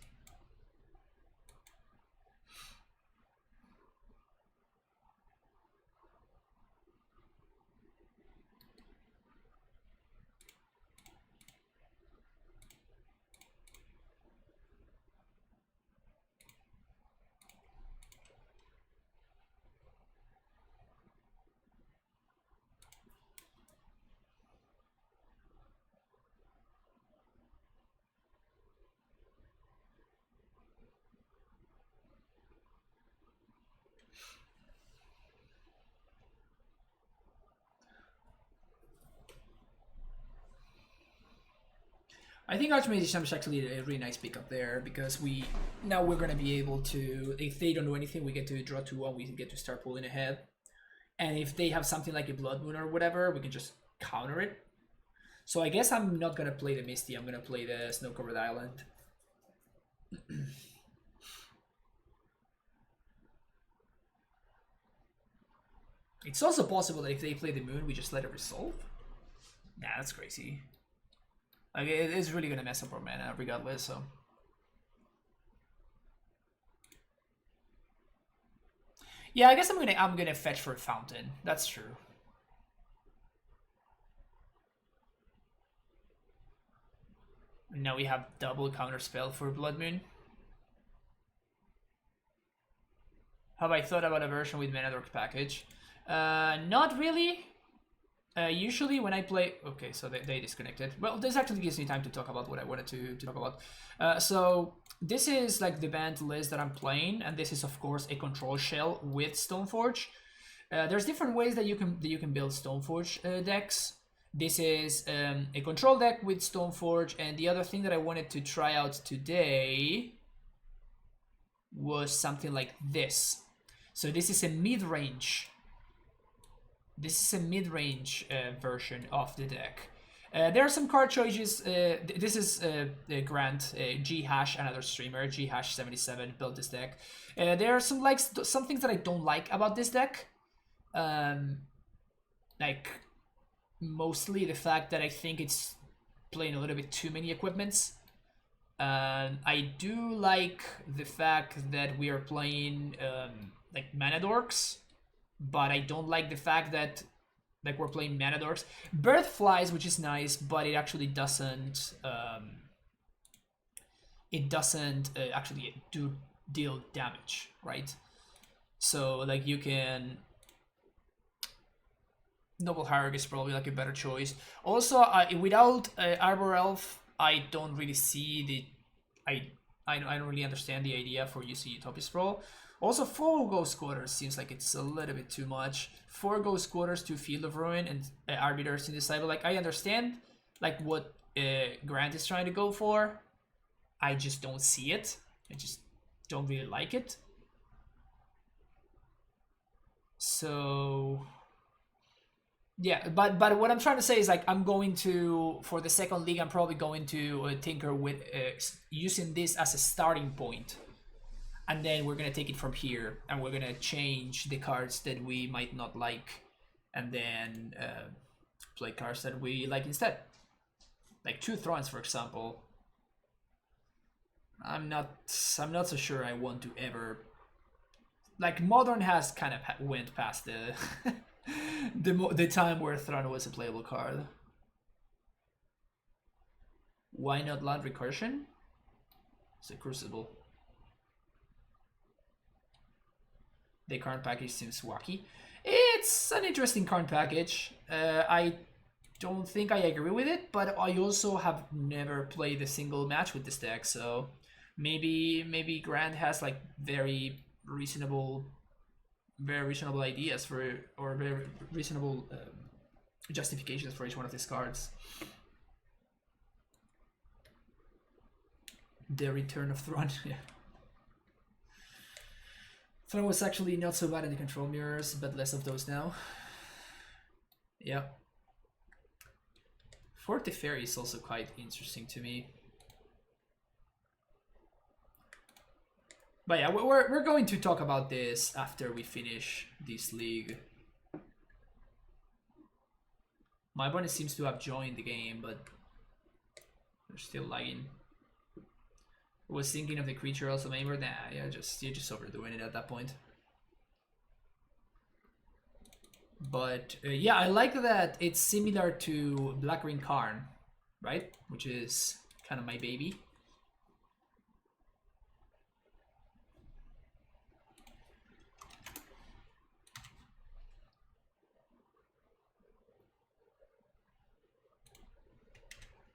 I think Archmage is actually a really nice pickup there because we're gonna be able to, if they don't do anything, we get to draw 2-1, we get to start pulling ahead. And if they have something like a Blood Moon or whatever, we can just counter it. So I guess I'm not gonna play the Misty, I'm gonna play the Snow-Covered Island. It's also possible that if they play the Moon, we just let it resolve. Nah, that's crazy. Like, it's really gonna mess up our mana regardless, so. Yeah, I guess I'm gonna fetch for a Fountain. That's true. Now we have double counter spell for Blood Moon. Have I thought about a version with Mana Dork package? Not really. Usually when I play... Okay, so they disconnected. Well, this actually gives me time to talk about what I wanted to talk about. So this is like the band list that I'm playing, and this is of course a control shell with Stoneforge. There's different ways that you can build Stoneforge decks. This is a control deck with Stoneforge, and the other thing that I wanted to try out today was something like this. So this is a mid-range. This is a mid-range version of the deck. There are some card choices. This is Grant, G-Hash, another streamer, G-Hash77 built this deck. There are some things that I don't like about this deck. Like mostly the fact that I think it's playing a little bit too many equipments. I do like the fact that we are playing like Mana Dorks, but I don't like the fact that like we're playing Mana Dorks. Bird flies, which is nice, but it actually doesn't actually deal damage, right? So like you can... Noble Hierarch is probably like a better choice. Also, without Arbor Elf, I don't really see the... I don't really understand the idea for using Utopia Sprawl. Also, 4 Ghost Quarters seems like it's a little bit too much. 4 Ghost Quarters, 2 Field of Ruin, and Arbiters in the side. But like, I understand like what Grant is trying to go for. I just don't see it. I just don't really like it. So... yeah, but what I'm trying to say is like I'm going to, for the second league, I'm probably going to tinker with using this as a starting point, and then we're gonna take it from here, and we're gonna change the cards that we might not like, and then play cards that we like instead, like 2 Thrones, for example. I'm not so sure I want to ever, like, Modern has kind of went past the. the time where Thrawn was a playable card. Why not Land Recursion? It's a Crucible. The card package seems wacky. It's an interesting card package. I don't think I agree with it, but I also have never played a single match with this deck, so maybe Grant has like very reasonable ideas for, or very reasonable justifications for each one of these cards. The Return of Thrawn. Yeah. Thrawn was actually not so bad in the control mirrors, but less of those now. Yeah. Fort Teferi is also quite interesting to me. But yeah, we're going to talk about this after we finish this league. My opponent seems to have joined the game, but they're still lagging. Was thinking of the creature also maybe, but nah, yeah, you're just overdoing it at that point. But yeah, I like that it's similar to Black-Green Karn, right? Which is kind of my baby.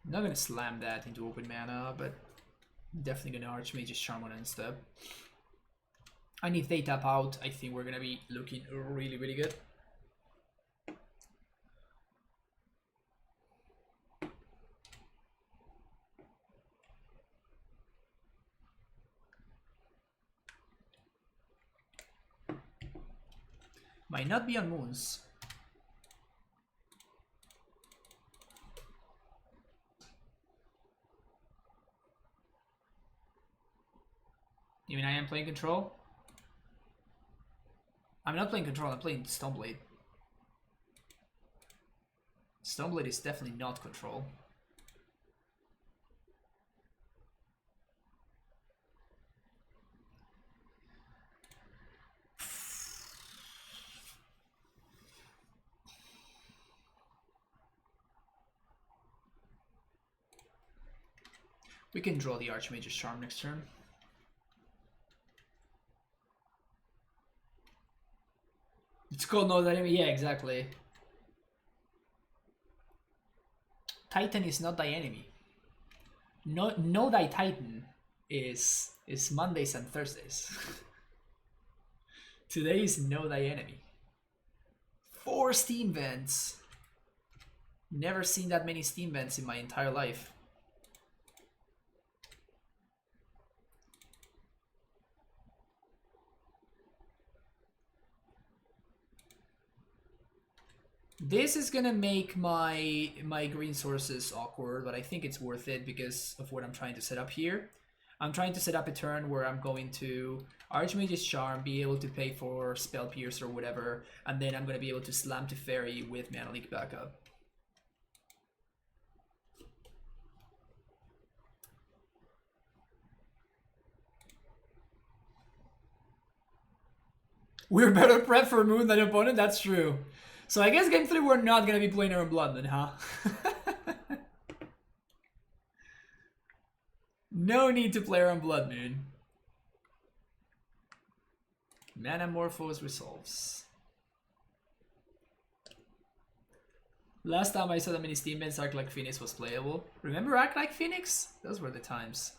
I'm not gonna slam that into open mana, but definitely gonna Archmage's Charm on instead. And if they tap out, I think we're gonna be looking really, really good. Might not be on Moons. You mean I am playing Control? I'm not playing Control, I'm playing Stoneblade. Stoneblade is definitely not Control. We can draw the Archmage's Charm next turn. It's called No Thy Enemy. Yeah, exactly. Titan is not thy enemy. No Thy Titan is Mondays and Thursdays. Today is Know Thy Enemy. 4 Steam Vents. Never seen that many Steam Vents in my entire life. This is gonna make my green sources awkward, but I think it's worth it because of what I'm trying to set up here. I'm trying to set up a turn where I'm going to Archmage's Charm, be able to pay for Spell Pierce or whatever, and then I'm gonna be able to slam to Fairy with Mana Leak backup. We're better prep for Moon than opponent, that's true. So I guess game 3 we're not gonna be playing Iron Blood then, huh? No need to play Iron Blood Moon. Manamorphose resolves. Last time I saw that many Steam Vents, Arc Like Phoenix was playable. Remember Arc Like Phoenix? Those were the times.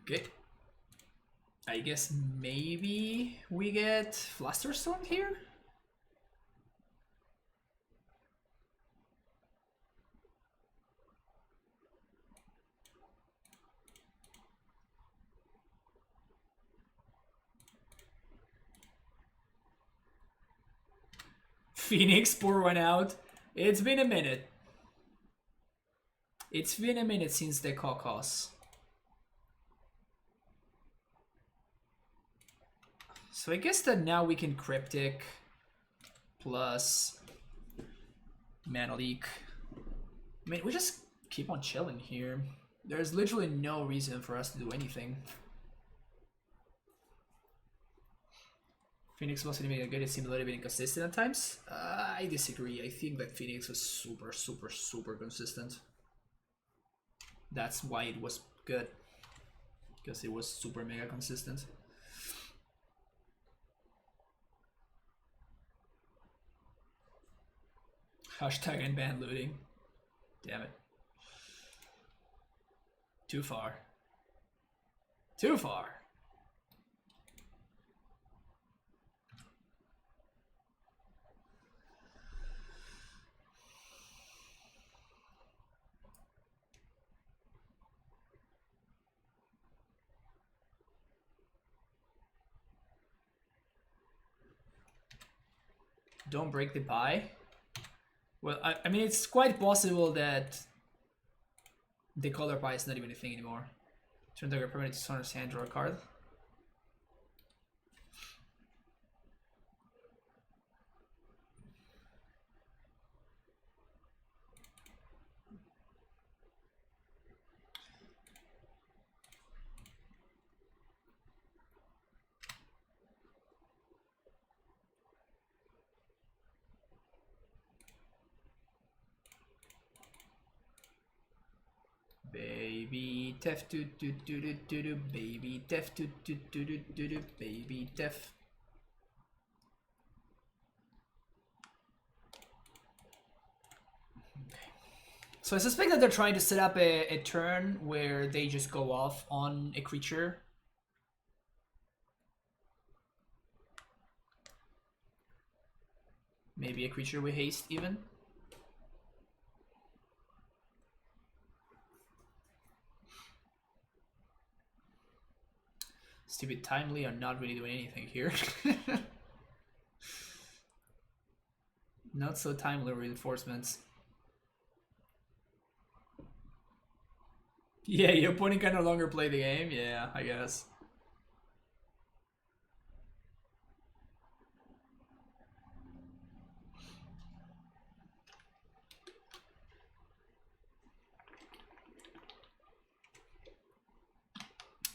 Okay. I guess maybe we get Flusterstorm here? Phoenix, pour one out. It's been a minute. It's been a minute since the caucus. So I guess that now we can Cryptic plus Mana Leak. I mean, we just keep on chilling here. There's literally no reason for us to do anything. Phoenix wasn't even good, it seemed a little bit inconsistent at times. I disagree. I think that Phoenix was super, super, super consistent. That's why it was good. Because it was super mega consistent. Hashtag and ban looting. Damn it. Too far. Too far. Don't break the pie. Well, I mean, it's quite possible that the color pie is not even a thing anymore. Turn target permanent to Sonor's hand, draw a card. Baby Tef do do do do do do. Baby Tef do do do do do do. Baby Tef. So I suspect that they're trying to set up a turn where they just go off on a creature. Maybe a creature with haste even. Stupid Timely are not really doing anything here. Not so timely reinforcements. Yeah, your opponent can no longer play the game. Yeah, I guess.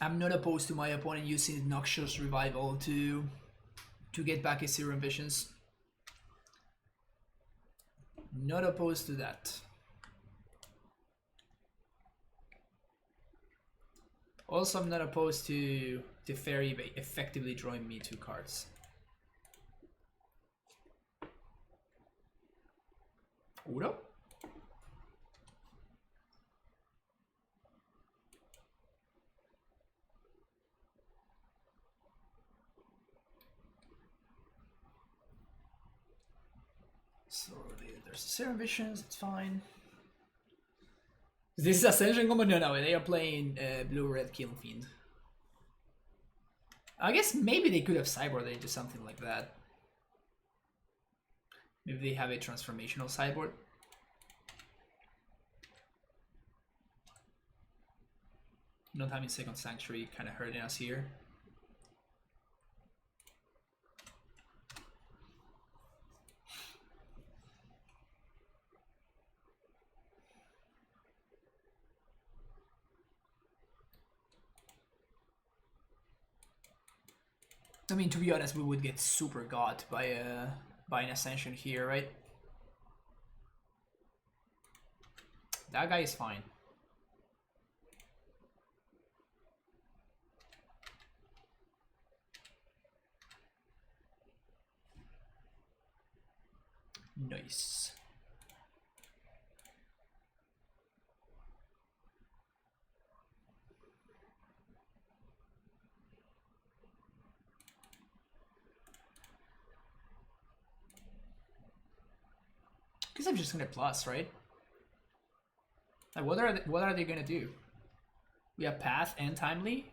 I'm not opposed to my opponent using Noxious Revival to get back his Serum Visions. Not opposed to that. Also, I'm not opposed to the Fairy effectively drawing me 2 cards. Udo? So there's Serum Visions, it's fine. This is Ascension combo? No, they are playing Blue-Red Kiln Fiend. I guess maybe they could have sideboarded into something like that. Maybe they have a transformational sideboard. Not having Second Sanctuary kind of hurting us here. I mean, to be honest, we would get super got by an Ascension here, right? That guy is fine. Nice. Guess I'm just gonna plus, right? Like, what are they gonna do? We have Path and Timely.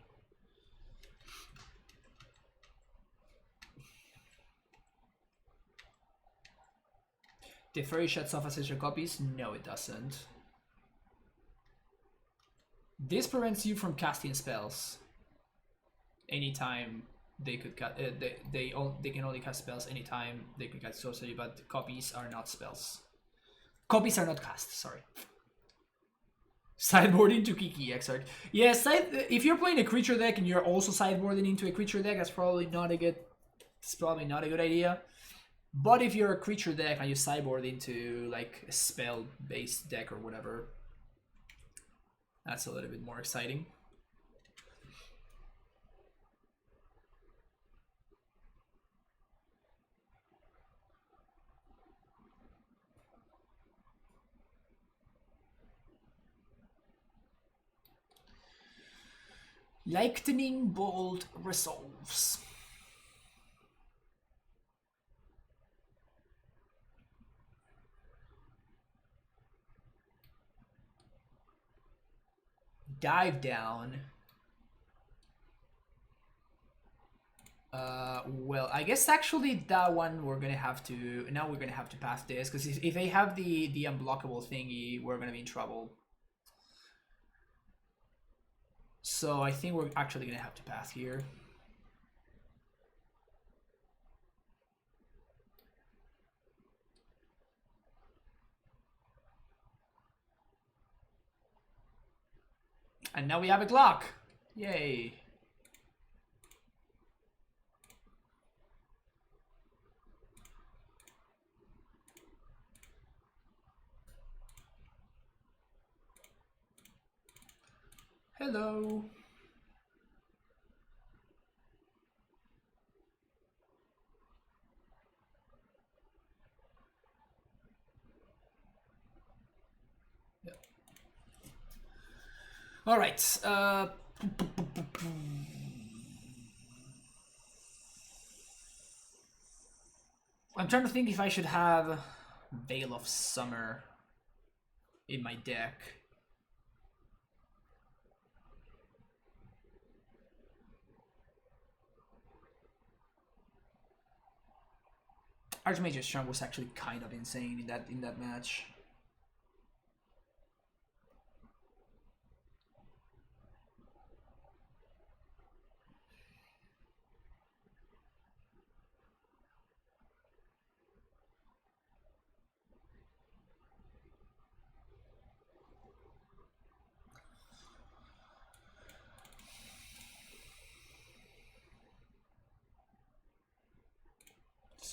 The Fairy shuts off Ancestral Copies? No, it doesn't. This prevents you from casting spells. Anytime they could they can only cast spells anytime they could cast sorcery, but copies are not spells. Copies are not cast, sorry. Sideboard into Kiki Exarch. Yeah, if you're playing a creature deck and you're also sideboarding into a creature deck, that's probably not a good idea. But if you're a creature deck and you sideboard into like a spell-based deck or whatever, that's a little bit more exciting. Lightning Bolt resolves. Dive down. Well, I guess actually that one we're gonna have to pass this, because if they have the unblockable thingy, we're gonna be in trouble. So I think we're actually gonna have to pass here. And now we have a clock. Yay. Hello. Yeah. All right. I'm trying to think if I should have Veil of Summer in my deck. Archmage's Charm was actually kind of insane in that match.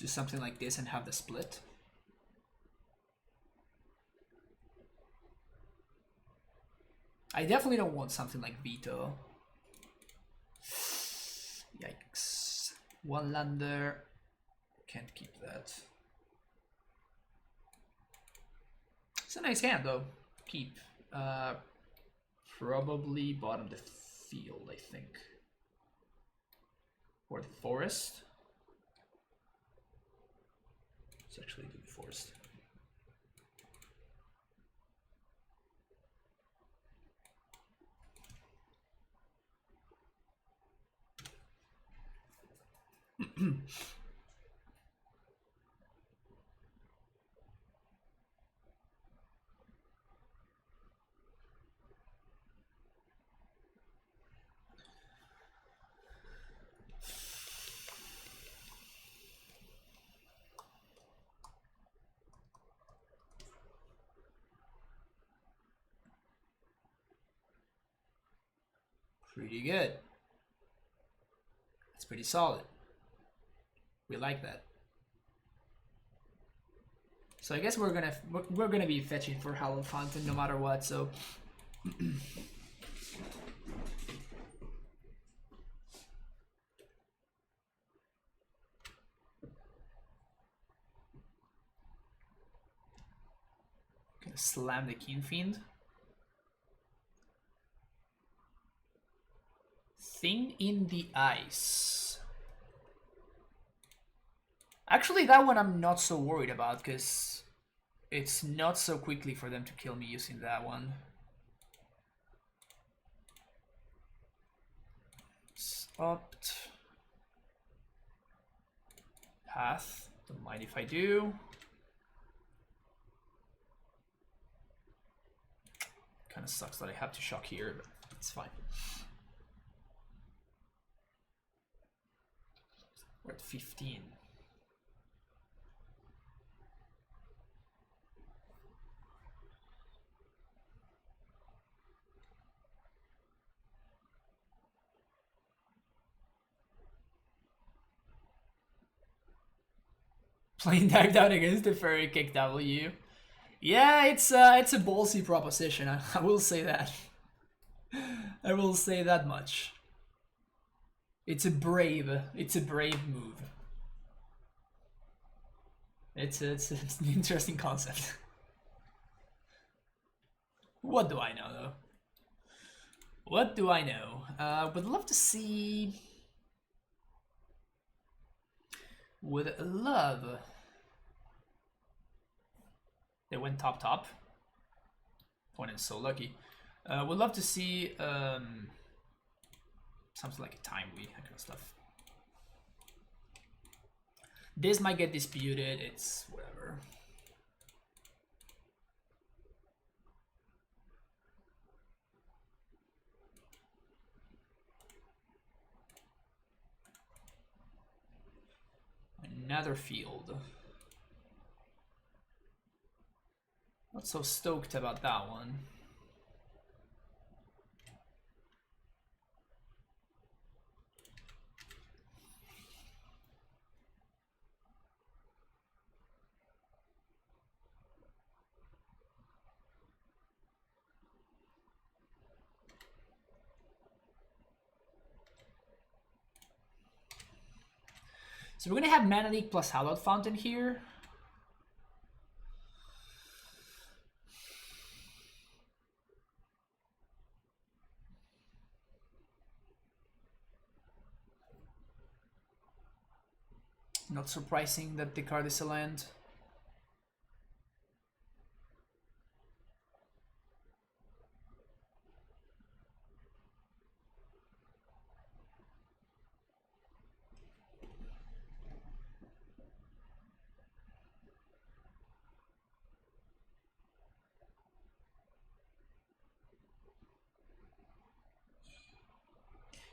Let's do something like this and have the split. I definitely don't want something like Veto. Yikes. One lander. Can't keep that. It's a nice hand though. Keep. Probably bottom the field, I think. Or the forest. Let's actually do the forest. Pretty good. That's pretty solid. We like that. So I guess we're gonna be fetching for Hallowed Fountain no matter what. So gonna slam the Keen Fiend. Thing in the Ice. Actually, that one I'm not so worried about because it's not so quickly for them to kill me using that one. Opt. Path. Don't mind if I do. Kind of sucks that I have to shock here, but it's fine. We're at 15. Playing dive down against the fairy kick W. Yeah, it's a ballsy proposition. I will say that. I will say that much. It's a brave move. It's an interesting concept. What do I know though? What do I know? Would love to see. Would love. They went top. Opponent's so lucky. Would love to see something like a timely, that kind of stuff. This might get disputed. It's whatever. Another field. Not so stoked about that one. So we're gonna have Mana Leak plus Hallowed Fountain here. Not surprising that the card is a land.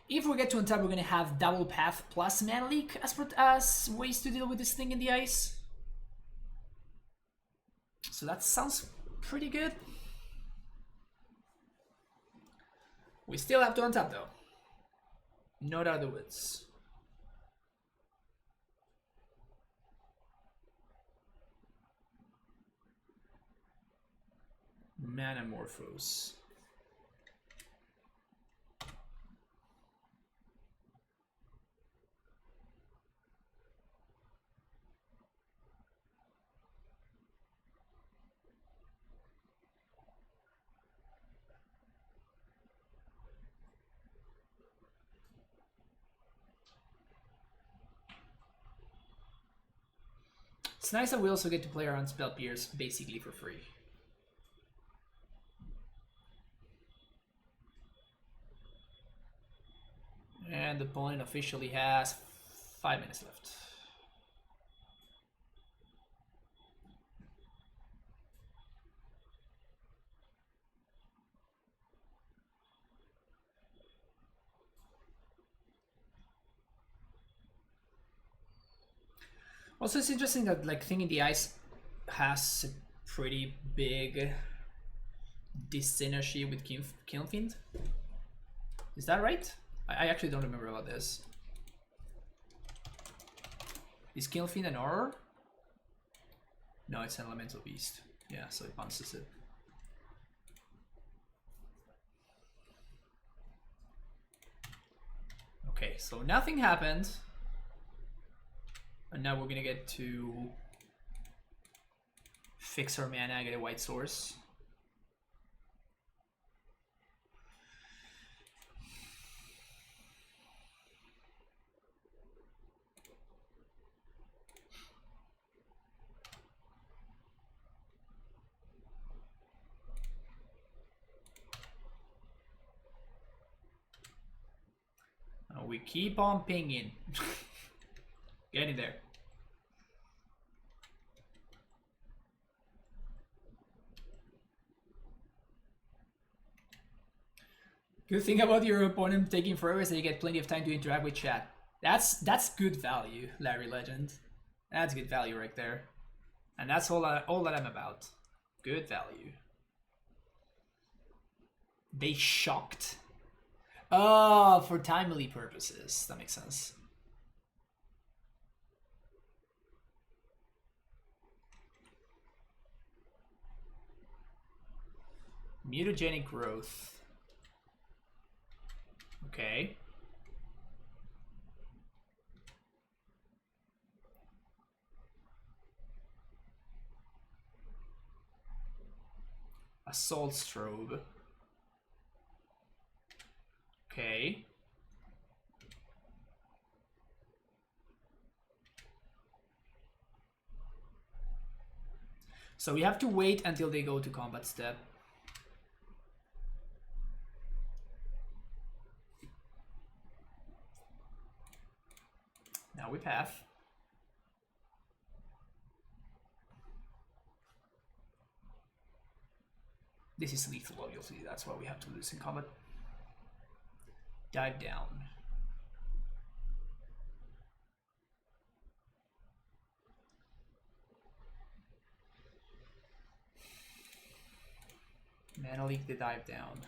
If we get to untap, we're gonna have Double Path plus Mana Leak as ways to deal with this thing in the ice. So that sounds pretty good. We still have to untap though. Not out of the woods. Manamorphose. It's nice that we also get to play around Spell Pierce basically for free. And the opponent officially has 5 minutes left. Also, it's interesting that like Thing in the Ice has a pretty big dissynergy with Kilnfiend. Is that right? I actually don't remember about this. Is Kilnfiend an horror? No, it's an elemental beast. Yeah, so it bounces it. Okay, so nothing happened. And now we're gonna get to fix our mana, get a white source. We keep on pinging. Get in there. Good thing about your opponent taking forever is that you get plenty of time to interact with chat. That's good value, Larry Legend. That's good value right there. And that's all that I'm about. Good value. They shocked. Oh, for timely purposes. That makes sense. Mutagenic growth. Okay. Assault strobe. Okay. So we have to wait until they go to combat step. Now we path. This is lethal, obviously. That's why we have to lose in combat. Dive down. Mana Leak the dive down.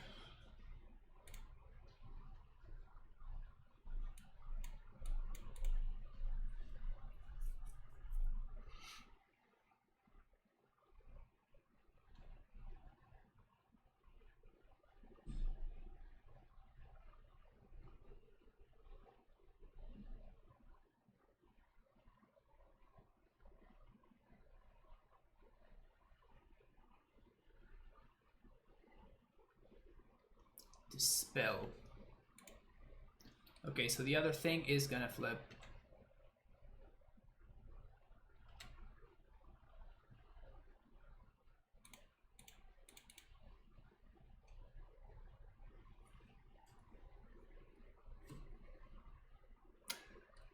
Dispel. Okay, so the other thing is gonna flip.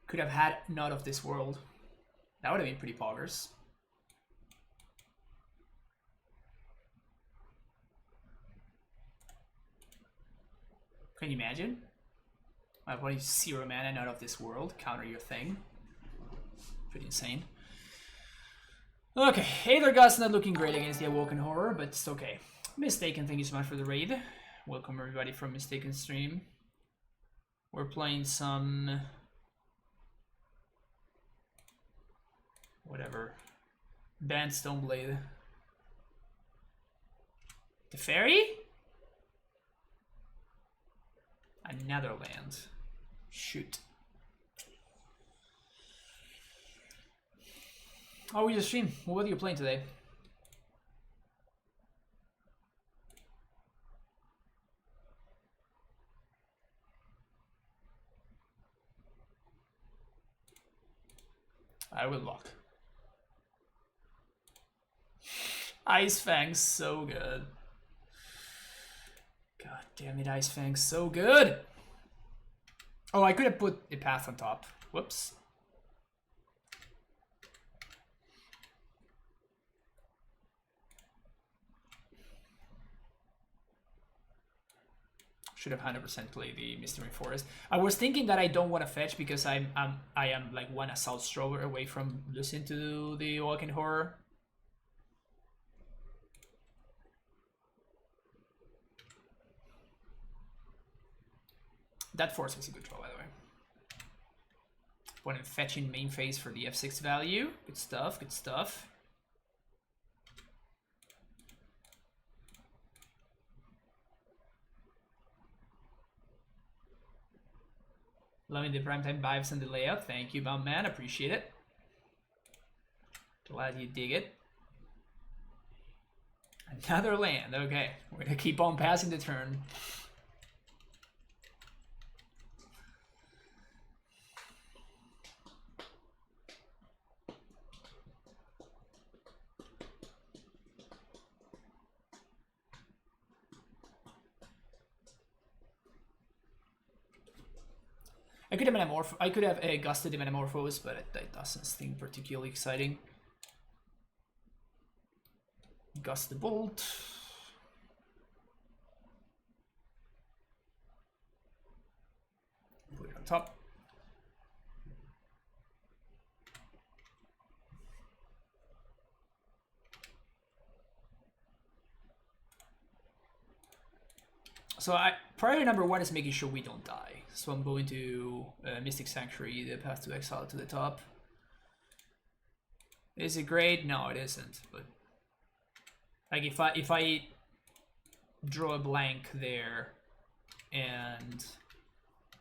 Could have had Not of This World. That would have been pretty poggers. Can you imagine? My opponent is 0 mana, Not of This World, counter your thing. Pretty insane. Okay, Aether God's not looking great against the Awoken Horror, but it's okay. Mistaken, thank you so much for the raid. Welcome everybody from Mistaken Stream. We're playing some... whatever. Banned Stoneblade. The Fairy? Another land. Shoot. How was your stream? What are you playing today? I will lock. Ice Fang's so good. God damn it, Ice Fang's so good! Oh, I could have put a path on top. Whoops. Should have 100% played the Mystery Forest. I was thinking that I don't want to fetch because I am like one Assault Strober away from losing to the Awoken Horror. That force was a good draw, by the way. When I'm fetching main phase for the F6 value. Good stuff, good stuff. Loving the primetime vibes and the layout. Thank you, Bound Man. Appreciate it. Glad you dig it. Another land. Okay. We're going to keep on passing the turn. I could have gusted the Metamorphose, but it doesn't seem particularly exciting. Gust the Bolt. Put it on top. So priority number 1 is making sure we don't die. So I'm going to Mystic Sanctuary, the Path to Exile to the top. Is it great? No, it isn't. But like if I draw a blank there, and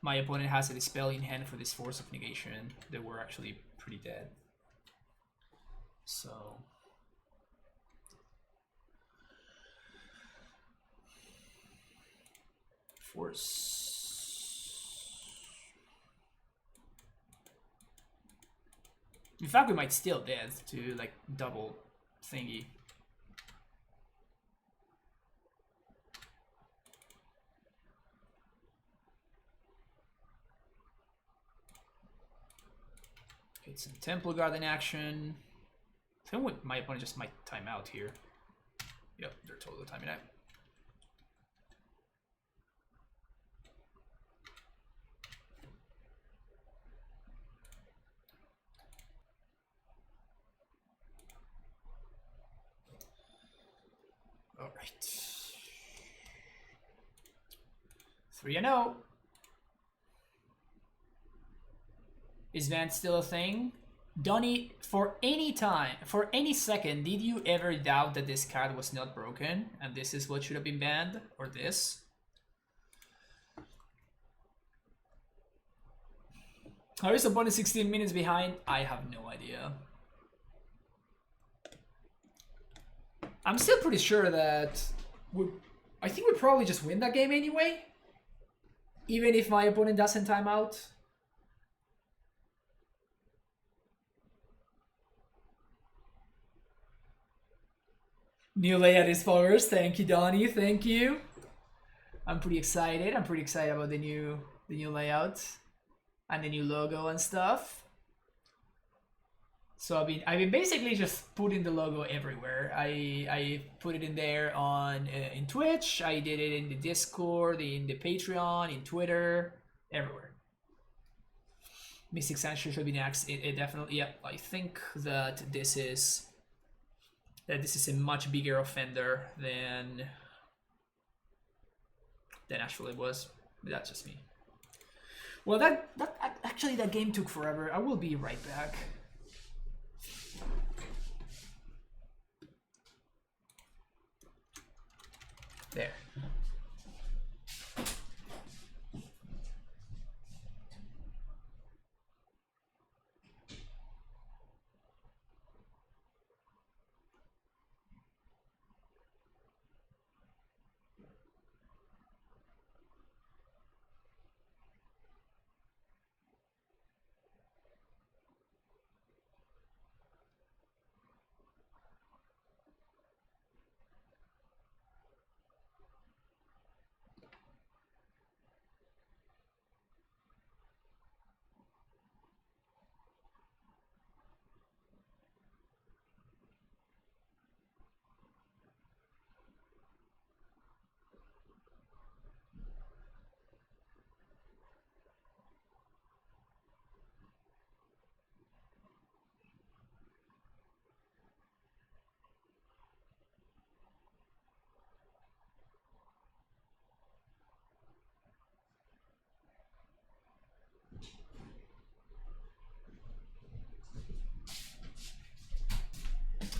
my opponent has a Dispel in hand for this Force of Negation, then we're actually pretty dead. So. Force. In fact, we might steal death to like double thingy. Get some Temple Guard in action. I think my opponent just might time out here. Yep, they're totally timing out. All right. 3-0. Is Vance still a thing? Donnie, for any time, for any second, did you ever doubt that this card was not broken and this is what should have been banned? Or this? How is opponent 16 minutes behind? I have no idea. I'm still pretty sure that I think we probably just win that game anyway. Even if my opponent doesn't time out. New layout is followers. Thank you, Donnie. Thank you. I'm pretty excited. I'm pretty excited about the new layout and the new logo and stuff. So I've been basically just putting the logo everywhere. I put it in there on in Twitch. I did it in the Discord, in the Patreon, in Twitter, everywhere. Mystic Sanctuary should be next. It definitely, yeah. I think that this is a much bigger offender than Astrolabe was. But that's just me. Well, that actually that game took forever. I will be right back. There.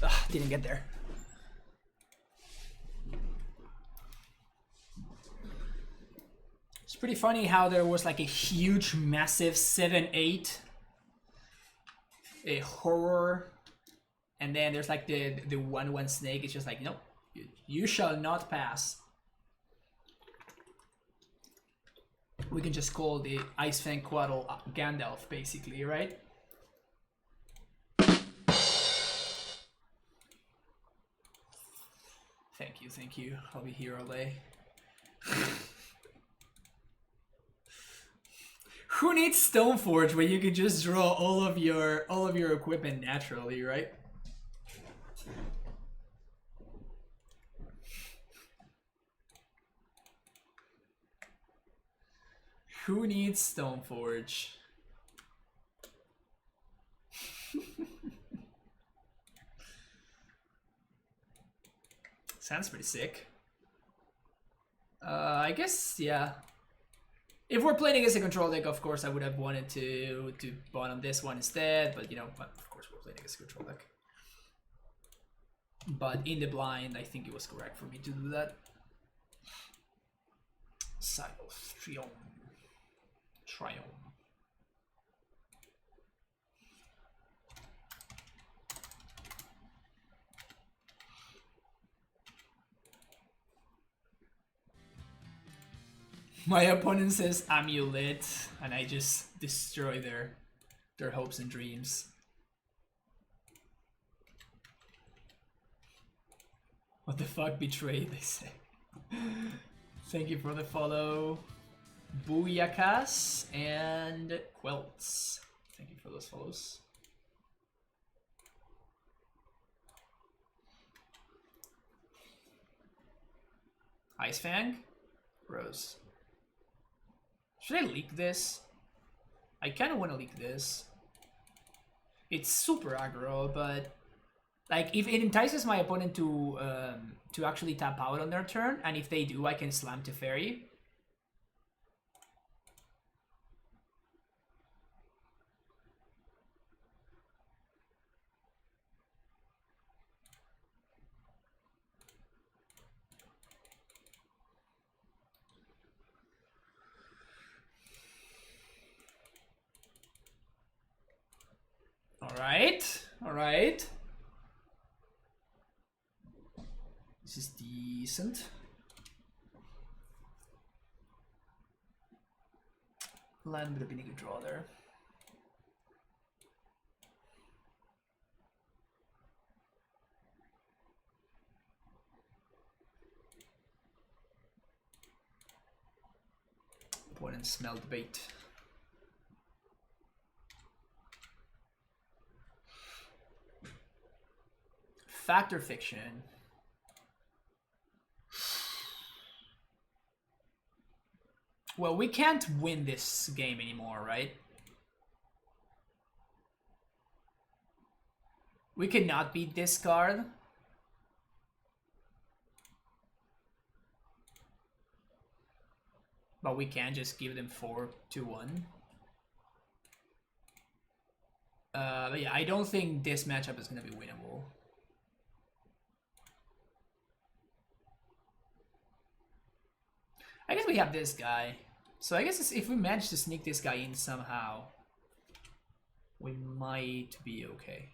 Ugh, didn't get there. It's pretty funny how there was like a huge, massive 7-8, a horror, and then there's like the 1/1 snake. It's just like, nope, you shall not pass. We can just call the Ice Fang Quaddle Gandalf, basically, right? Thank you. I'll be here all day. Who needs Stoneforge when you can just draw all of your equipment naturally, right? Who needs Stoneforge? Sounds pretty sick. I guess, yeah. If we're playing against a control deck, of course, I would have wanted to bottom this one instead, but you know, of course, we're playing against a control deck. But in the blind, I think it was correct for me to do that. Triumph. My opponent says amulet, and I just destroy their hopes and dreams. What the fuck, betrayed, they say. Thank you for the follow. Booyakas and Quelts. Thank you for those follows. Ice Fang? Rose. Should I leak this? I kind of want to leak this. It's super aggro, but like if it entices my opponent to actually tap out on their turn, and if they do, I can slam to fairy. All right. This is decent. Land would have been a good draw there. Opponent smelled bait. Fact or fiction? Well, we can't win this game anymore, right? We cannot beat this card. But we can just give them 4-1. But yeah, I don't think this matchup is going to be winnable. I guess we have this guy. So I guess if we manage to sneak this guy in somehow, we might be okay.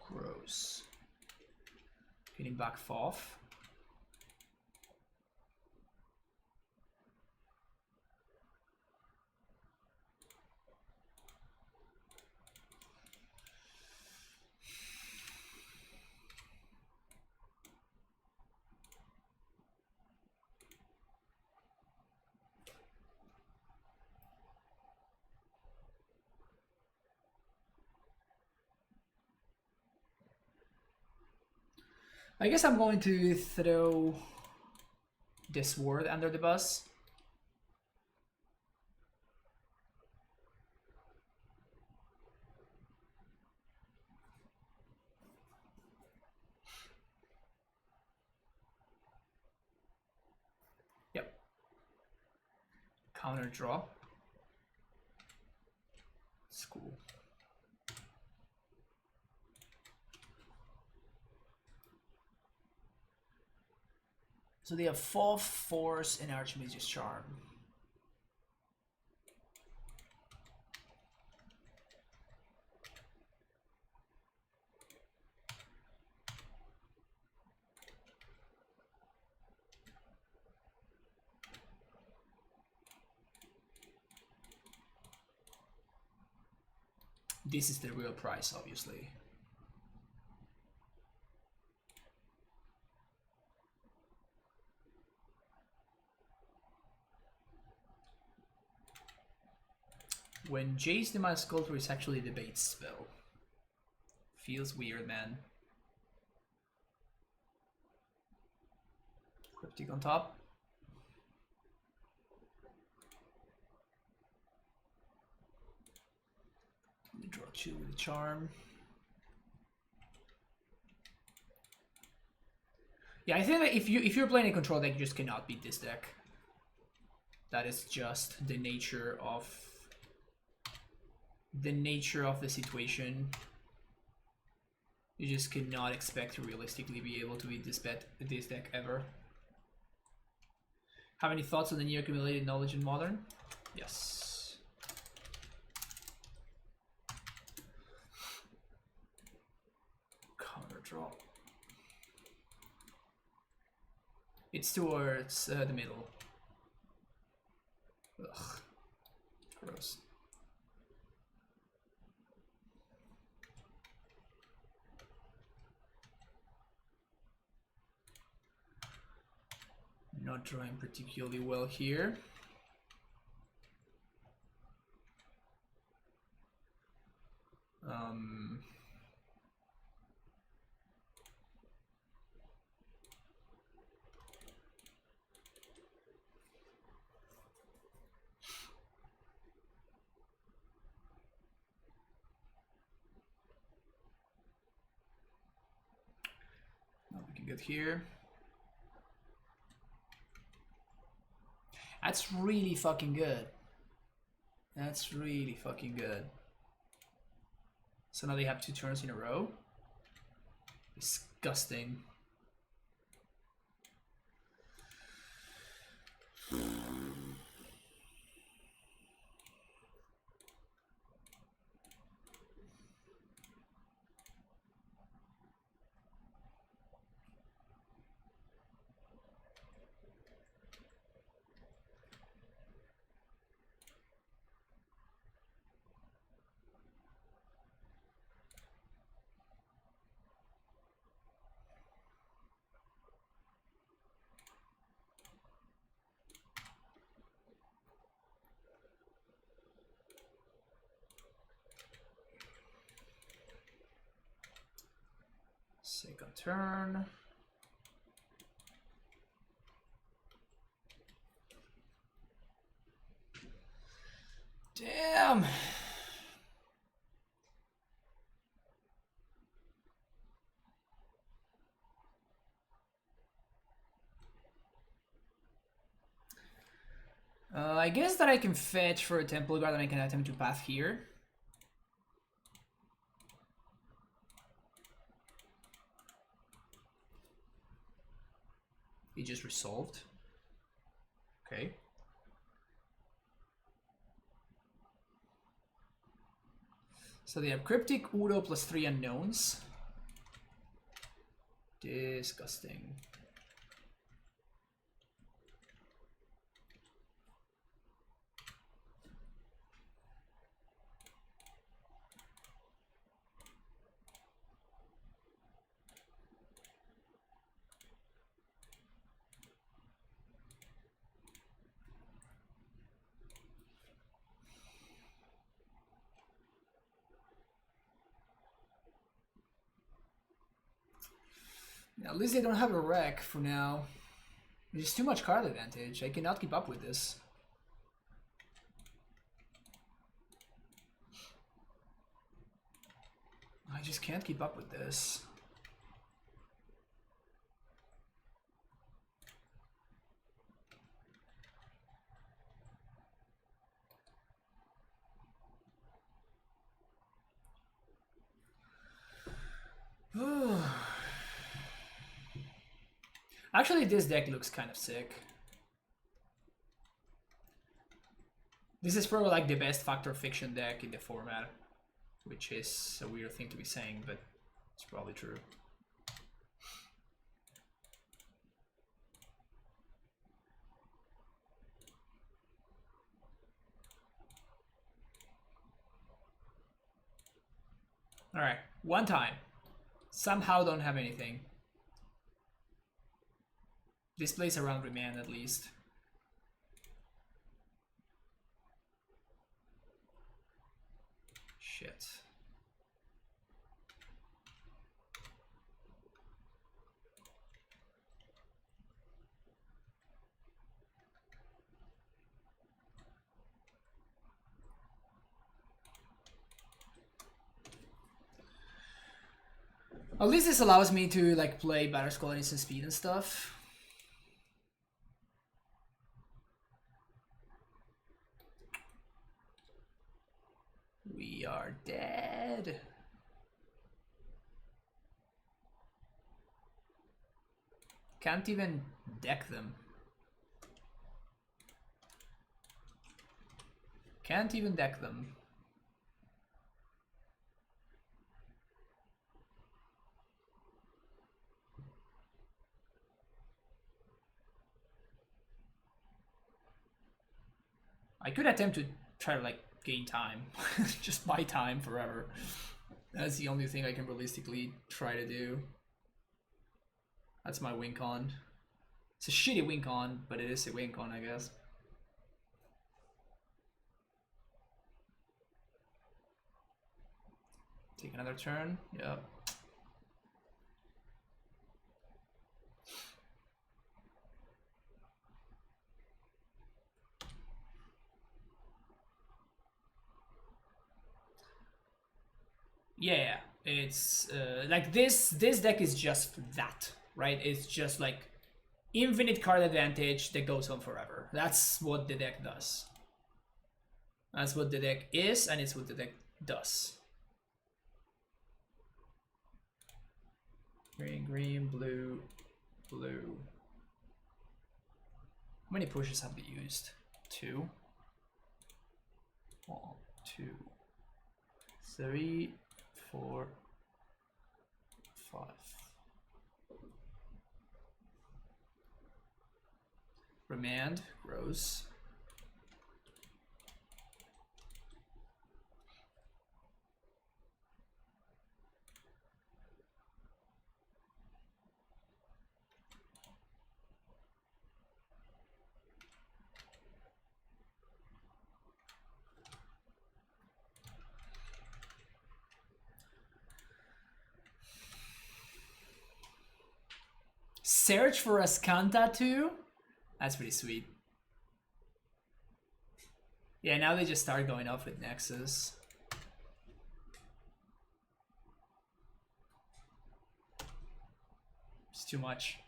Gross. Getting back Foff. I guess I'm going to throw this word under the bus. Yep. Counter draw. It's cool. So they have Foff, Force, and Archmage's Charm. This is the real price, obviously. When Jace the Mind Sculptor is actually the bait spell. Feels weird, man. Cryptic on top. Let me draw 2 with the charm. Yeah, I think that if you're playing a control deck, you just cannot beat this deck. That is just the nature of the situation. You just cannot expect to realistically be able to beat this deck ever. Have any thoughts on the new accumulated knowledge in Modern? Yes. Counter draw. It's towards the middle. Ugh. Gross. Not drawing particularly well here. Now we can get here. That's really fucking good. That's really fucking good. So now they have 2 turns in a row. Disgusting. Second turn. Damn. I guess that I can fetch for a Temple Guard and I can attempt to path here. He just resolved. Okay. So they have Cryptic, Udo plus 3 unknowns. Disgusting. At least they don't have a wreck for now. There's too much card advantage. I cannot keep up with this. I just can't keep up with this. Actually, this deck looks kind of sick. This is probably like the best Factor Fiction deck in the format, which is a weird thing to be saying, but it's probably true. Alright, one time. Somehow don't have anything. This plays around Remand at least. Shit. At least this allows me to like play Battle Skull and instant speed and stuff. We are dead. Can't even deck them. Can't even deck them. I could attempt to try to like gain time. Just buy time forever. That's the only thing I can realistically try to do. That's my win con. It's a shitty win con, but it is a win con, I guess. Take another turn. Yep. Yeah, it's like this deck is just that, right? It's just like infinite card advantage that goes on forever. That's what the deck does. That's what the deck is, and it's what the deck does. Green, green, blue, blue. How many pushes have we used? 2. 1, 2, 3, 4, 5. Remand grows. Search for Ascanta too? That's pretty sweet. Yeah, now they just start going off with Nexus. It's too much.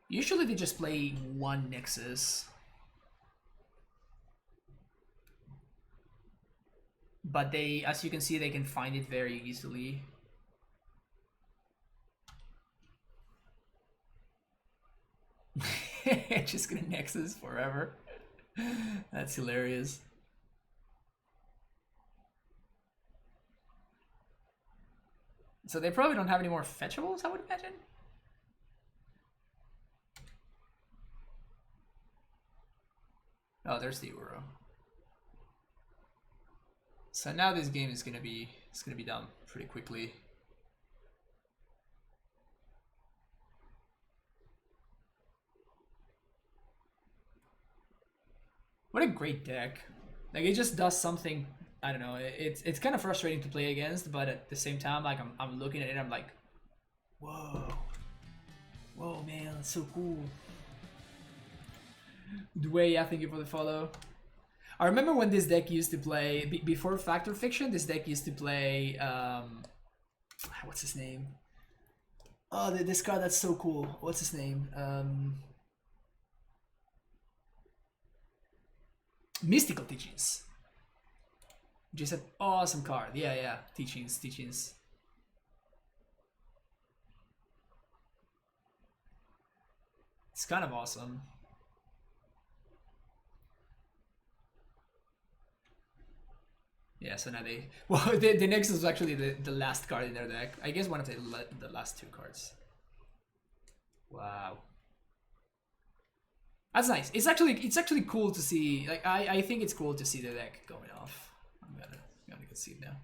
Usually they just play one Nexus. But they, as you can see, they can find it very easily. Just gonna Nexus forever. That's hilarious. So they probably don't have any more fetchables, I would imagine. Oh, there's the Uro. So now this game is gonna be done pretty quickly. What a great deck. Like, it just does something, I don't know, it's kind of frustrating to play against, but at the same time, like, I'm looking at it, I'm like, whoa. Whoa, man, that's so cool. Dway, thank you for the follow. I remember when this deck used to play, before Factor Fiction, this deck used to play, what's his name? Oh, this card that's so cool. What's his name? Mystical Teachings. Just an awesome card. Yeah, Teachings. It's kind of awesome. Yeah, so now they... Well, the Nexus was actually the last card in their deck. I guess one of the last two cards. Wow. That's nice. It's actually cool to see. Like, I think it's cool to see the deck going off. I'm gonna concede now.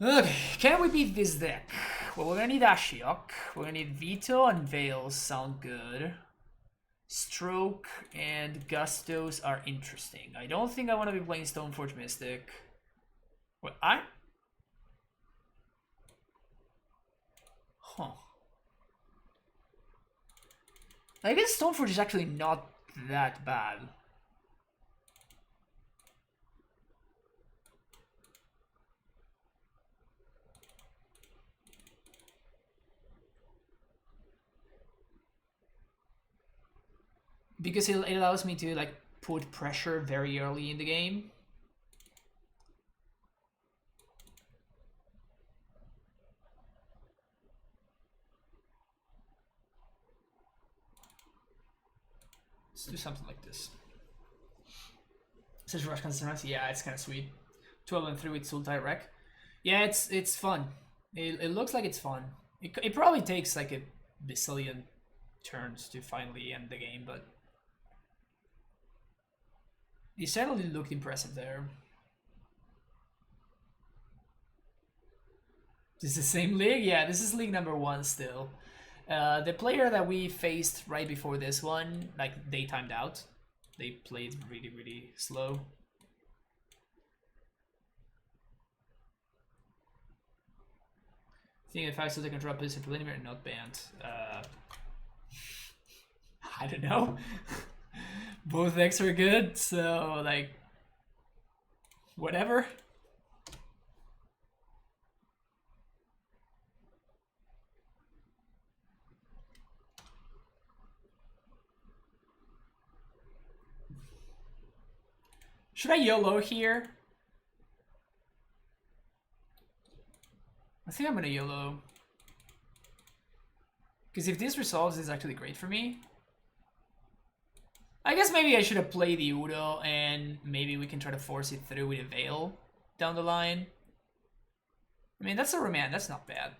Okay, can we beat this deck? Well, we're gonna need Ashiok. We're gonna need Veto and Veils. Sound good. Stroke and Gustos are interesting. I don't think I want to be playing Stoneforge Mystic. What, Huh. I guess Stoneforge is actually not that bad. Because it allows me to, like, put pressure very early in the game. Let's do something like this. Such rush consistency, yeah, it's kind of sweet. 12 and 3 with Sultai Rec. Yeah, it's fun. It looks like it's fun. It probably takes like a bazillion turns to finally end the game, but it certainly looked impressive there. This is the same league? Yeah, this is league number 1 still. The player that we faced right before this one, like, they timed out. They played really, really slow. I think the fact that they can drop this preliminary not banned. I don't know. Both decks are good, so, like, whatever. Should I YOLO here? I think I'm gonna YOLO. Because if this resolves, it's actually great for me. I guess maybe I should have played the Udo, and maybe we can try to force it through with a Veil down the line. I mean, that's a remand. That's not bad.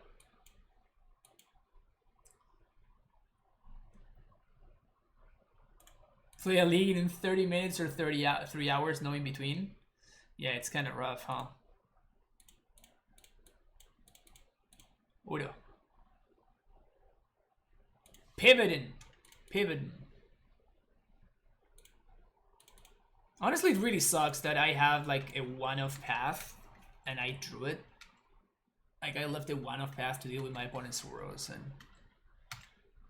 Play a league in 30 minutes or 3 hours, no in between. Yeah, it's kind of rough, huh? Udo. Pivoting. Honestly, it really sucks that I have like a one-off path and I drew it. Like I left a one-off path to deal with my opponent's Suros and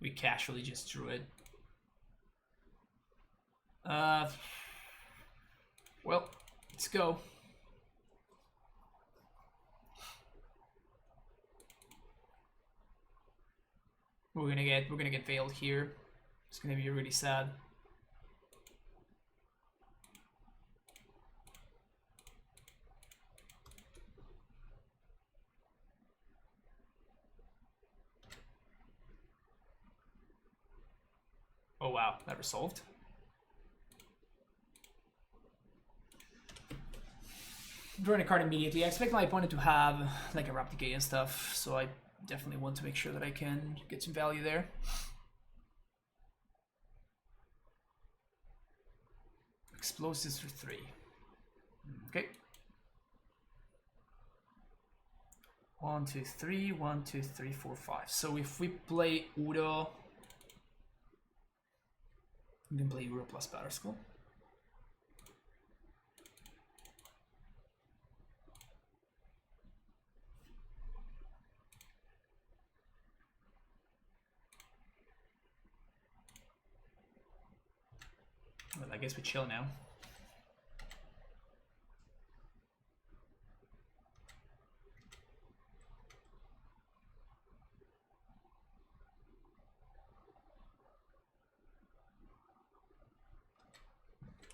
we casually just drew it. Well, let's go. We're gonna get veiled here. It's gonna be really sad. Oh wow, that resolved. Drawing a card immediately. I expect my opponent to have like a Replicate and stuff, so I definitely want to make sure that I can get some value there. Explosives for 3. Okay. 1, 2, 3, 1, 2, 3, 4, 5. So if we play Uro, we can play Uro plus Powder Skull. Well, I guess we chill now.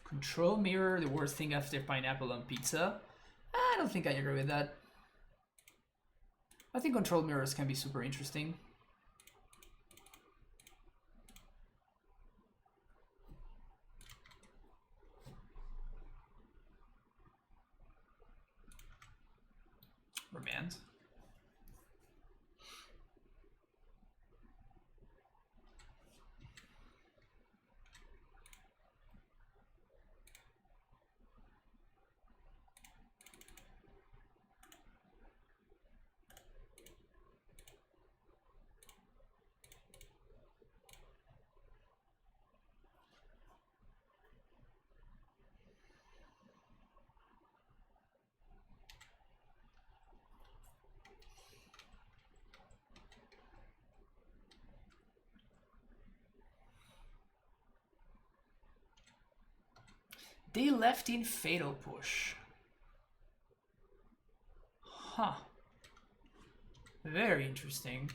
Control Mirror, the worst thing after pineapple on pizza. I don't think I agree with that. I think Control Mirrors can be super interesting. Remand. They left in Fatal Push. Huh. Very interesting.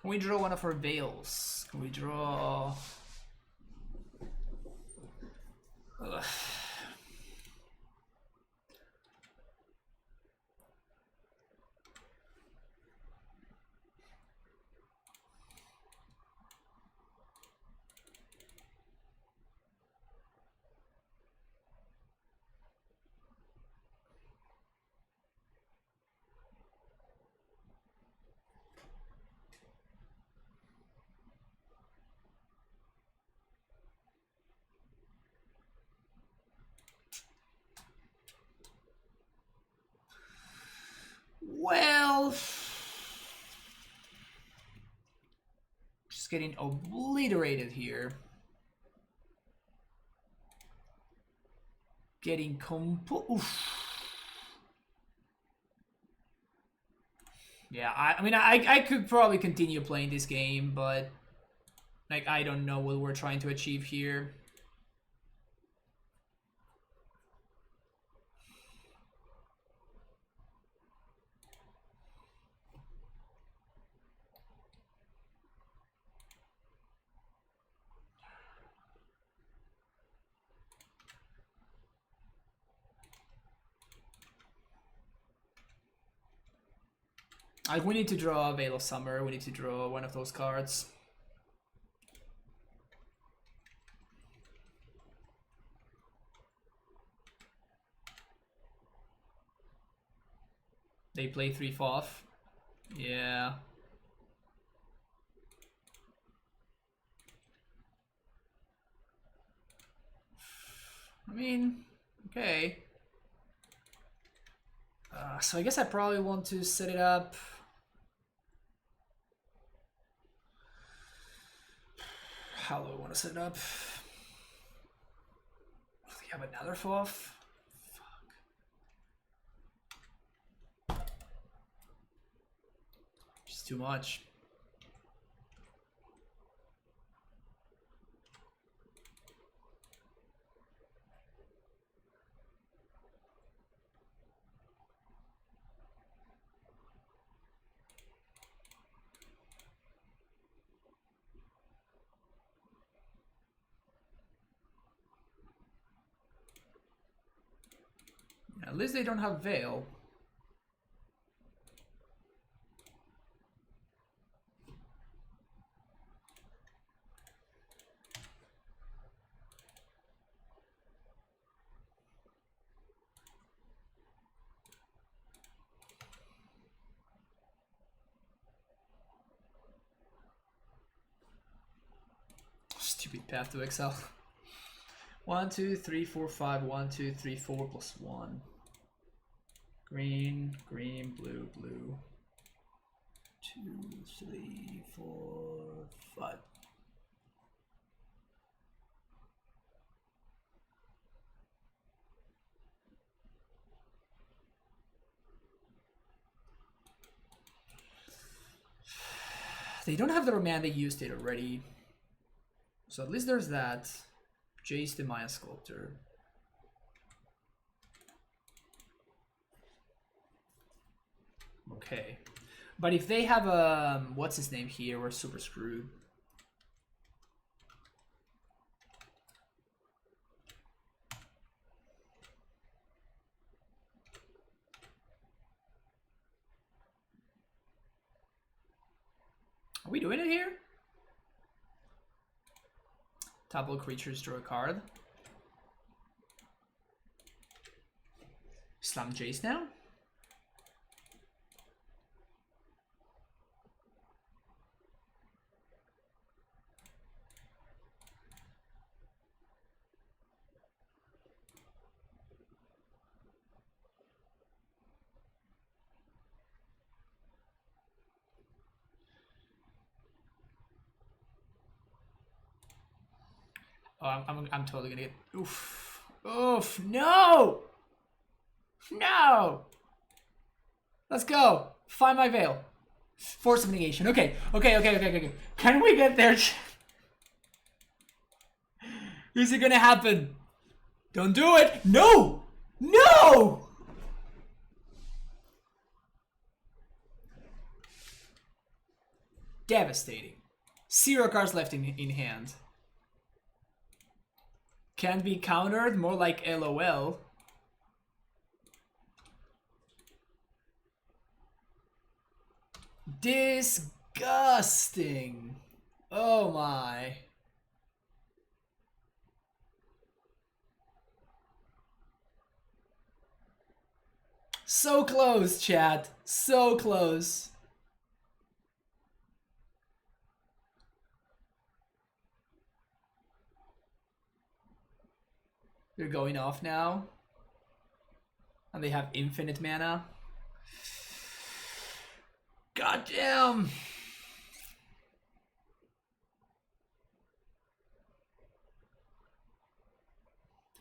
Can we draw one of our veils? Can we draw... Ugh. Well... Just getting obliterated here. Getting Yeah, I mean, I could probably continue playing this game, but... Like, I don't know what we're trying to achieve here. Like, we need to draw a Veil of Summer. We need to draw one of those cards. They play 3 off. Yeah. I mean, okay. So I guess I probably want to set it up. How do I want to set it up? We have another FOF. Fuck. Just too much. At least they don't have Veil. Stupid path to Excel. 1, 2, 3, 4, 5. 1, 2, 3, 4 plus 1. Green, green, blue, blue. 2, 3, 4, 5. They don't have the romantic use state already. So at least there's that. Jace the Maya Sculptor. Okay. But if they have a what's his name here, we're super screwed. Are we doing it here? Tableau creatures, draw a card. Slam Jace now. Oh, I'm totally gonna get oof. Oof, no! No! Let's go. Find my veil. Force of negation. Okay. Can we get there? Is it gonna happen? Don't do it! No! No! Devastating. 0 cards left in hand. Can't be countered, more like LOL. Disgusting. Oh my. So close, chat. So close. They're going off now. And they have infinite mana. God damn.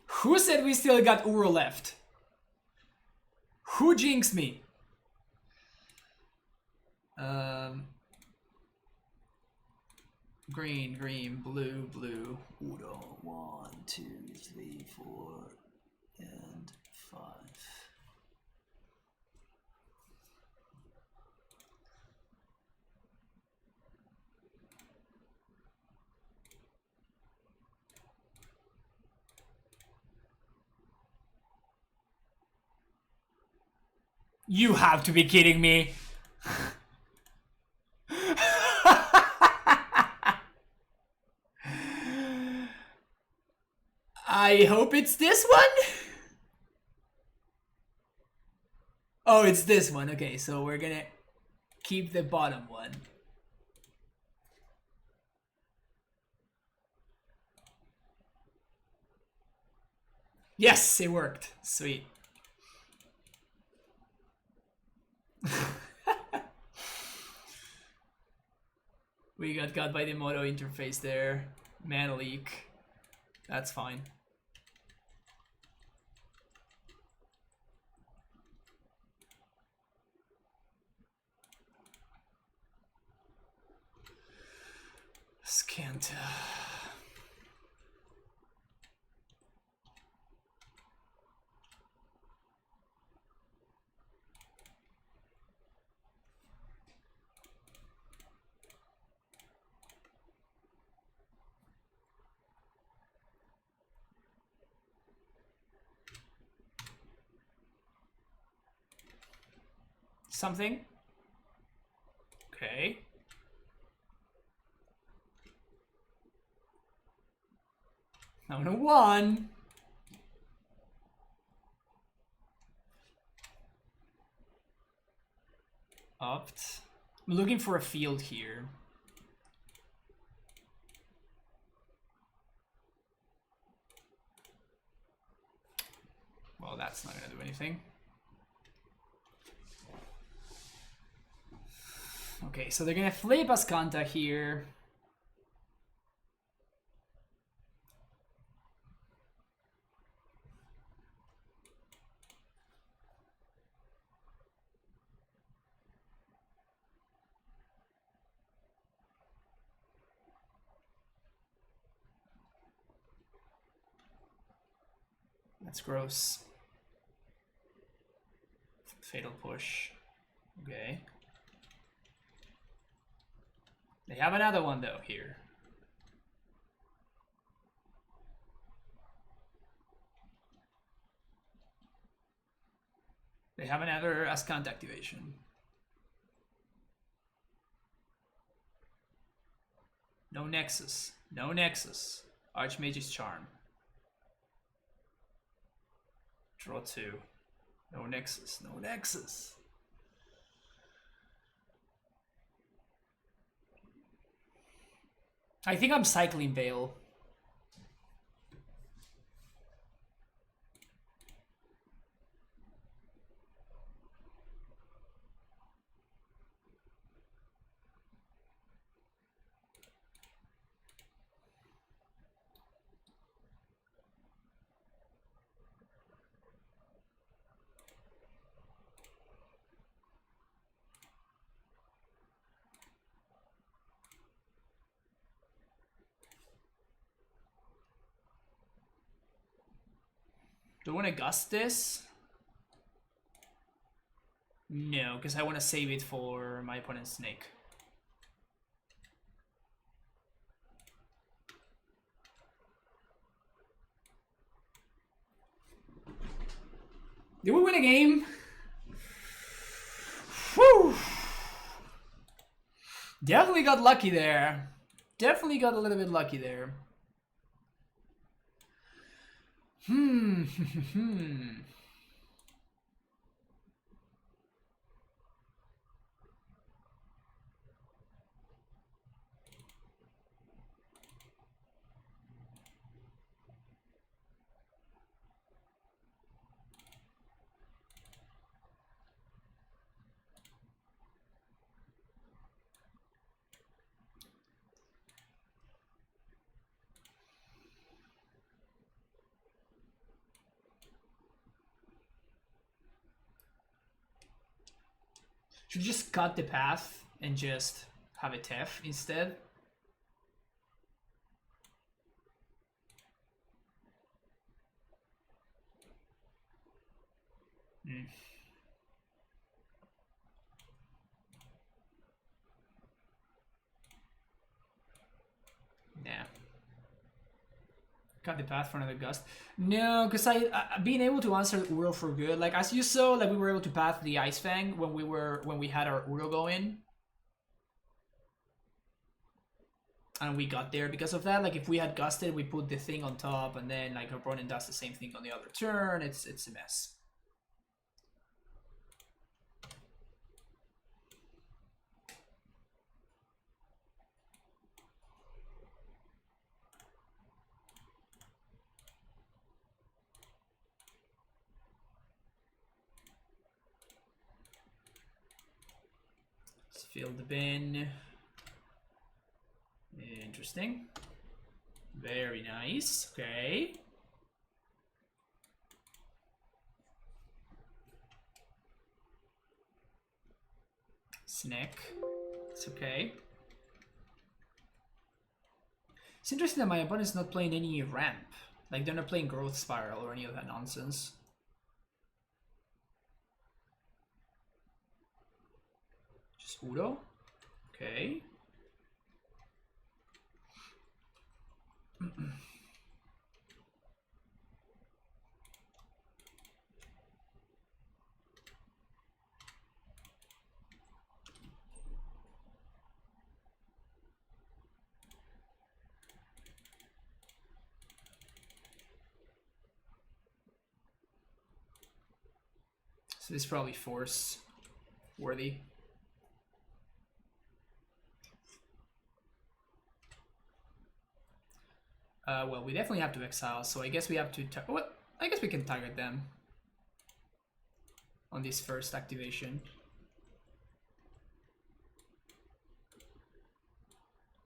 Who said we still got Uro left? Who jinxed me? Green, green, blue, blue. Udo. 1, 2, 3, 4, and 5. You have to be kidding me. I hope it's this one. Oh, it's this one. Okay, so we're gonna keep the bottom one. Yes, it worked. Sweet. We got by the moto interface there. Mana leak. That's fine. Scanta. Something. Okay. Number 1. Opt. I'm looking for a field here. Well, that's not gonna do anything. Okay, so they're gonna flip Ascanta here. That's gross. Fatal push. Okay. They have another one though here. They have another Ascant activation. No Nexus. No Nexus. Archmage's Charm. Draw 2. No Nexus. No Nexus. I think I'm cycling Veil. Do I want to gust this? No, because I want to save it for my opponent's snake. Did we win a game? Whew. Definitely got lucky there. Definitely got a little bit lucky there. Should we just cut the path and just have a Tef instead? Nah. Cut the path for another gust. No, because I being able to answer Uro for good. Like as you saw, like we were able to path the Ice Fang when we had our Uro going. And we got there because of that. Like if we had gusted, we put the thing on top, and then like our opponent does the same thing on the other turn. It's a mess. Let's fill the bin. Interesting. Very nice. Okay. Snack. It's okay. It's interesting that my opponent's not playing any ramp. Like, they're not playing growth spiral or any of that nonsense. Just Udo. Okay. So this is probably force worthy. Well, we definitely have to exile, so I guess we have to... What? I guess we can target them on this first activation.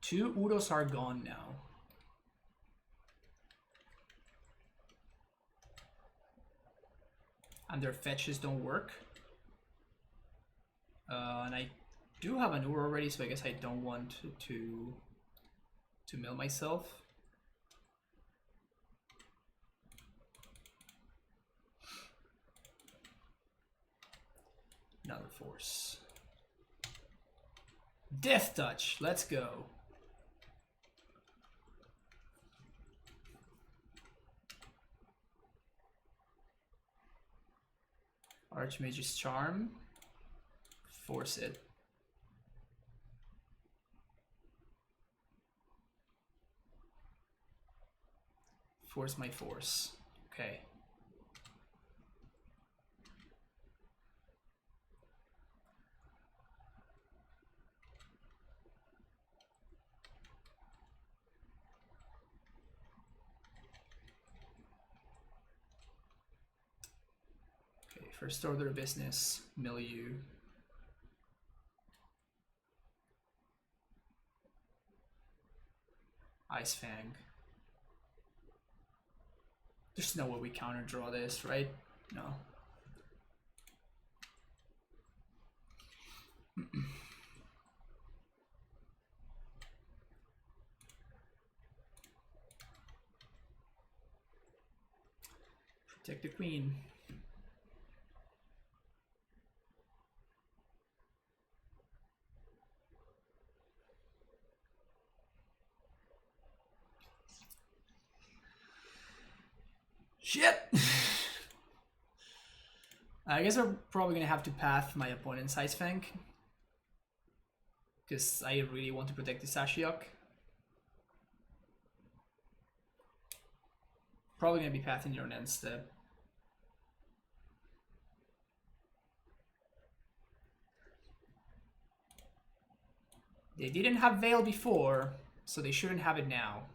2 Udos are gone now. And their fetches don't work. And I do have an Ur already, so I guess I don't want to mill myself. Another force. Death touch, let's go. Archmage's Charm. Force it. Force my force. Okay. First order of business, milieu. Ice Fang. There's no way we counter draw this, right? No. Protect the queen. Shit! I guess we're probably gonna have to path my opponent's Ice Fang. Because I really want to protect the Ashiok. Probably gonna be pathing your end step. They didn't have Veil before, so they shouldn't have it now.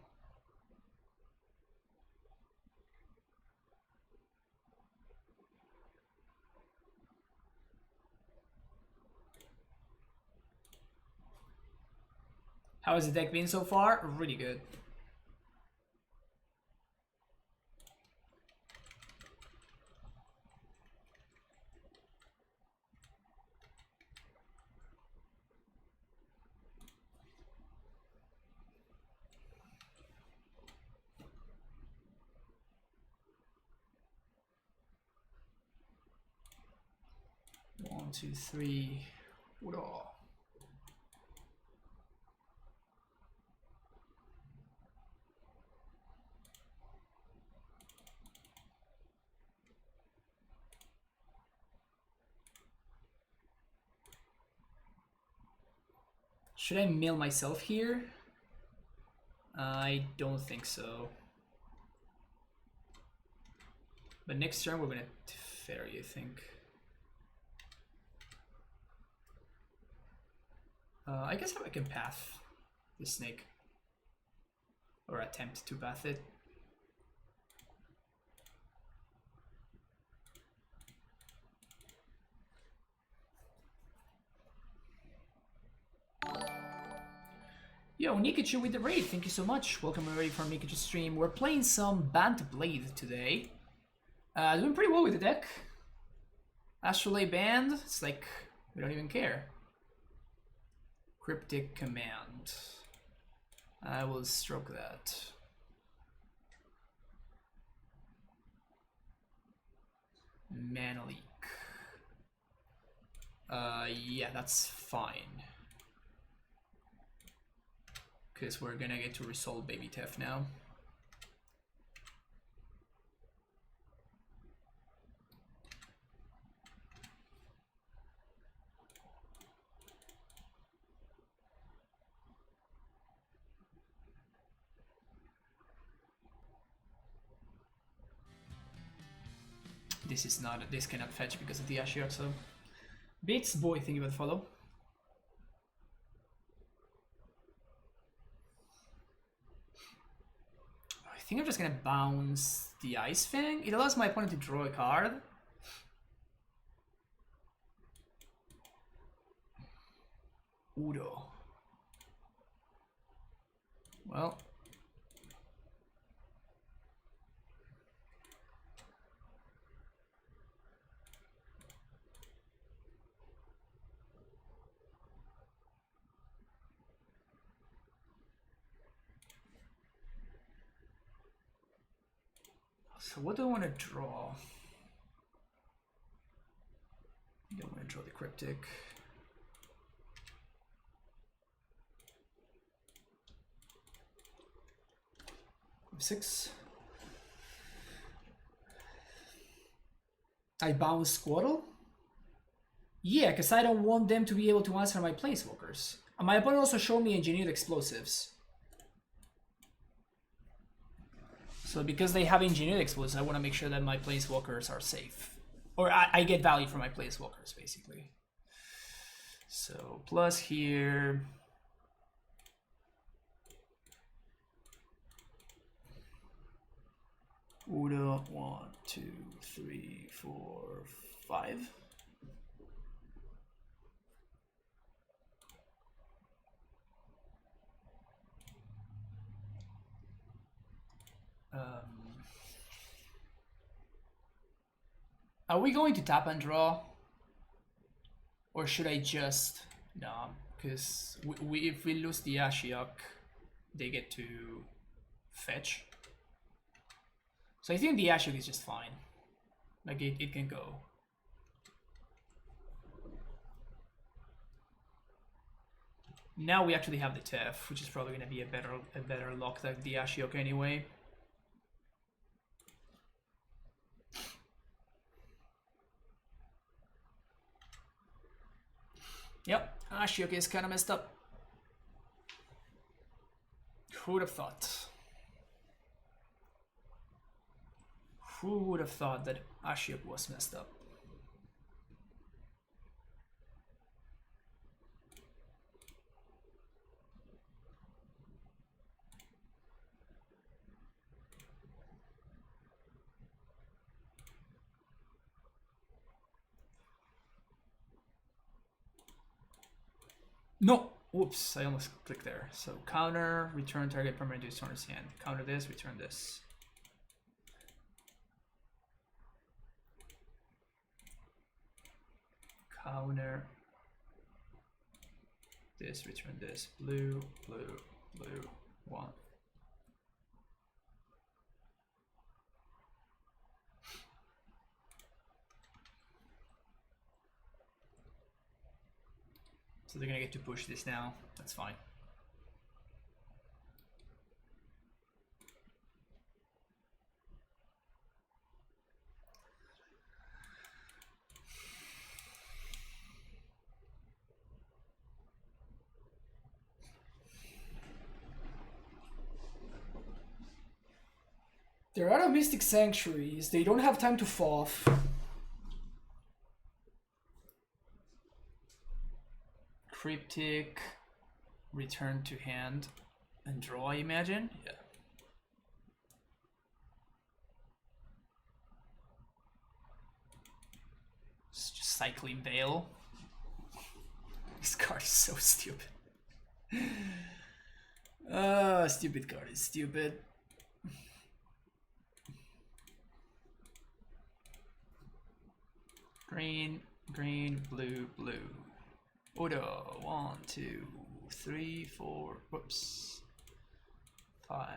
How has the deck been so far? Really good. One, two, three. Udo. Should I mill myself here? I don't think so. But next turn we're gonna Fairy, I think. I guess I can path this snake. Or attempt to path it. Yo, Nikachu with the raid, thank you so much. Welcome everybody from Nikachu's stream. We're playing some Bant Blade today. Doing pretty well with the deck. Astrolabe banned, it's like, we don't even care. Cryptic Command. I will stroke that. Mana Leak. Yeah, that's fine. Because we're gonna get to resolve Baby Tef now. This cannot fetch because of the Ashiok, so. Beats boy, thank you for the follow. I think I'm just gonna bounce the Ice Fang. It allows my opponent to draw a card. Udo. Well. So what do I want to draw? I don't want to draw the Cryptic. Six. I bounce Squaddle? Yeah, because I don't want them to be able to answer my Planeswalkers. And my opponent also showed me Engineered Explosives. So because they have Engineered Explosives, I want to make sure that my Planeswalkers are safe. Or I get value from my Planeswalkers, basically. So plus here... Udo, 1, 2, 3, 4, 5. Are we going to tap and draw? Or should I just... No, because if we lose the Ashiok, they get to fetch. So I think the Ashiok is just fine. Like it can go. Now we actually have the Tef, which is probably going to be a better lock than the Ashiok anyway. Yep, Ashiok is kind of messed up. Who would have thought? Who would have thought that Ashiok was messed up? No! Whoops, I almost clicked there. So counter, return target permanent to its owner's hand. Counter this, return this. Counter this, return this. Blue, blue, blue, 1. So they're gonna get to push this now. That's fine. They're out of Mystic Sanctuaries. They don't have time to FOF. Cryptic, return to hand, and draw, I imagine? Yeah. It's just cycling Veil. This card is so stupid. Stupid card is stupid. Green, green, blue, blue. Udo, 1, 2, 3, 4, whoops, 5.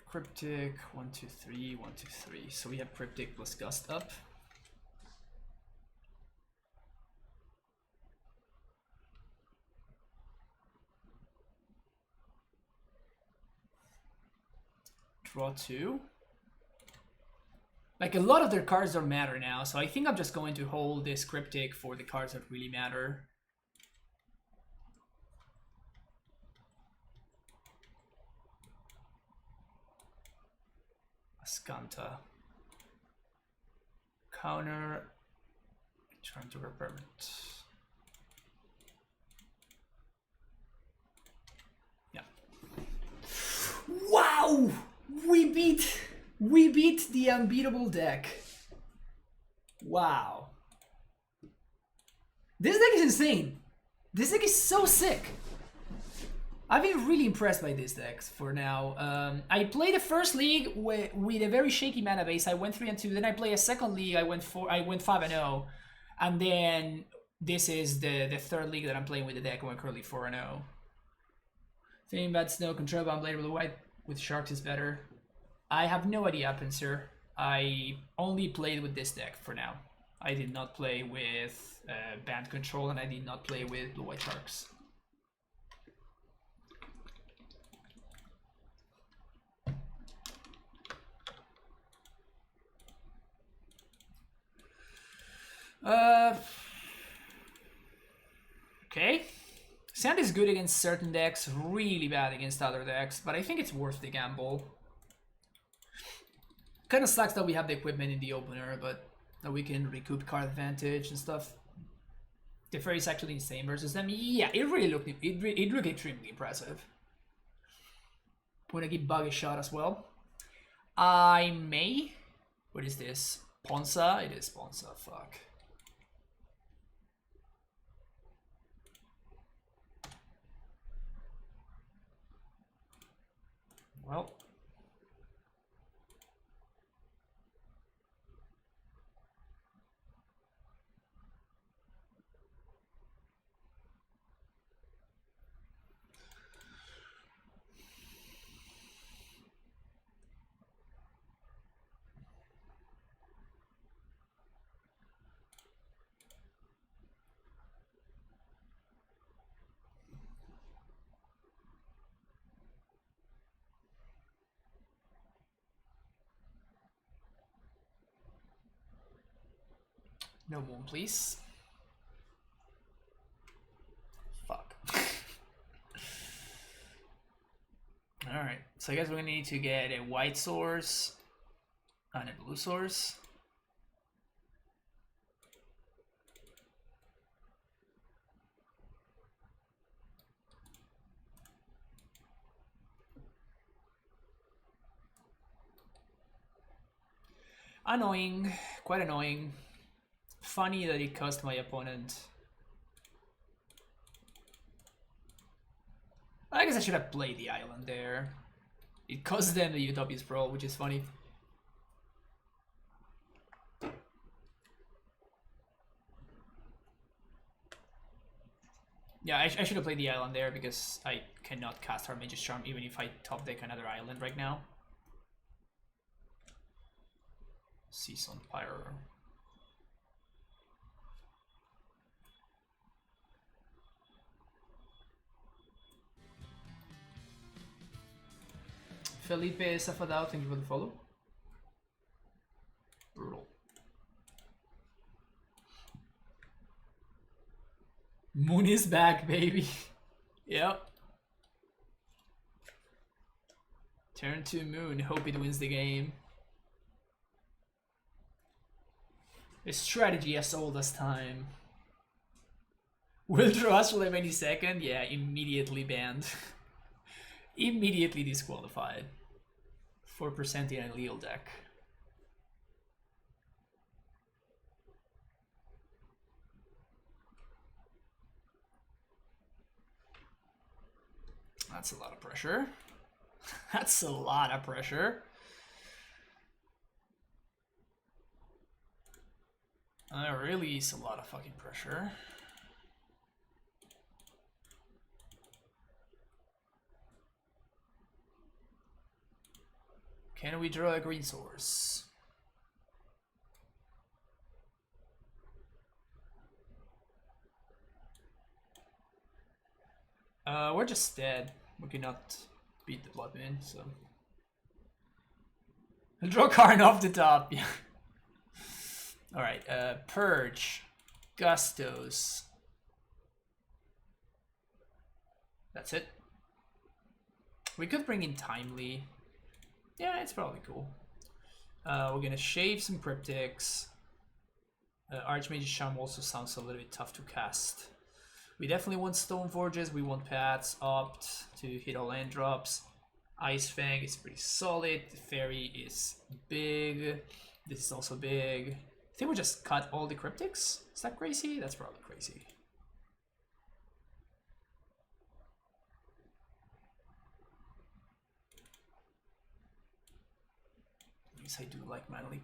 Cryptic, 1, 2, 3, 1, 2, 3. So we have Cryptic plus Gust up. Draw 2. Like, a lot of their cards don't matter now, so I think I'm just going to hold this Cryptic for the cards that really matter. Skanta. Counter. Return to permanent. Yeah. Wow! We beat the unbeatable deck. Wow. This deck is insane. This deck is so sick. I've been really impressed by this deck for now. I played the first league with a very shaky mana base. I went 3-2. Then I played a second league. I went 5-0, and then this is the third league that I'm playing with the deck. I went currently 4-0. Thinking about Snow Control, but I'm playing with white with Sharks is better. I have no idea, Pinsir. I only played with this deck for now. I did not play with Band Control, and I did not play with Blue White Sharks. Okay. Sand is good against certain decks, really bad against other decks, but I think it's worth the gamble. Kind of sucks that we have the equipment in the opener, but that we can recoup card advantage and stuff. The Fairy is actually insane versus them. Yeah, it really looked extremely impressive. Wanna give Bug a shot as well. I may. What is this? Ponza? It is Ponza. Fuck. Well. No moon, please. Fuck. Alright, so I guess we're gonna need to get a white source and a blue source. Annoying, quite annoying. Funny that it cost my opponent. I guess I should have played the island there. It cost them the Utopia Sprawl, which is funny. Yeah, I should have played the island there because I cannot cast Mage's Charm even if I top deck another island right now. Season Pyro. Felipe Safadao, thank you for the follow. Brutal. Moon is back, baby. Yep. Turn to Moon, hope it wins the game. A strategy as old as time. Will draw Astrolabe any second? Yeah, immediately banned. Immediately disqualified. 4% in a Leo deck. That's a lot of pressure. That's a lot of pressure. Really is a lot of fucking pressure. Can we draw a green source? We're just dead. We cannot beat the Blood Moon, so... I'll draw Karn off the top, yeah. Alright, Purge. Gustos. That's it. We could bring in Timely. Yeah, it's probably cool. We're gonna shave some Cryptics. Archmage's Charm also sounds a little bit tough to cast. We definitely want Stoneforges, we want Paths, Opt to hit all land drops. Ice Fang is pretty solid, the Fairy is big, this is also big. I think we just cut all the Cryptics? Is that crazy? That's probably crazy. At least I do like Mana Leak.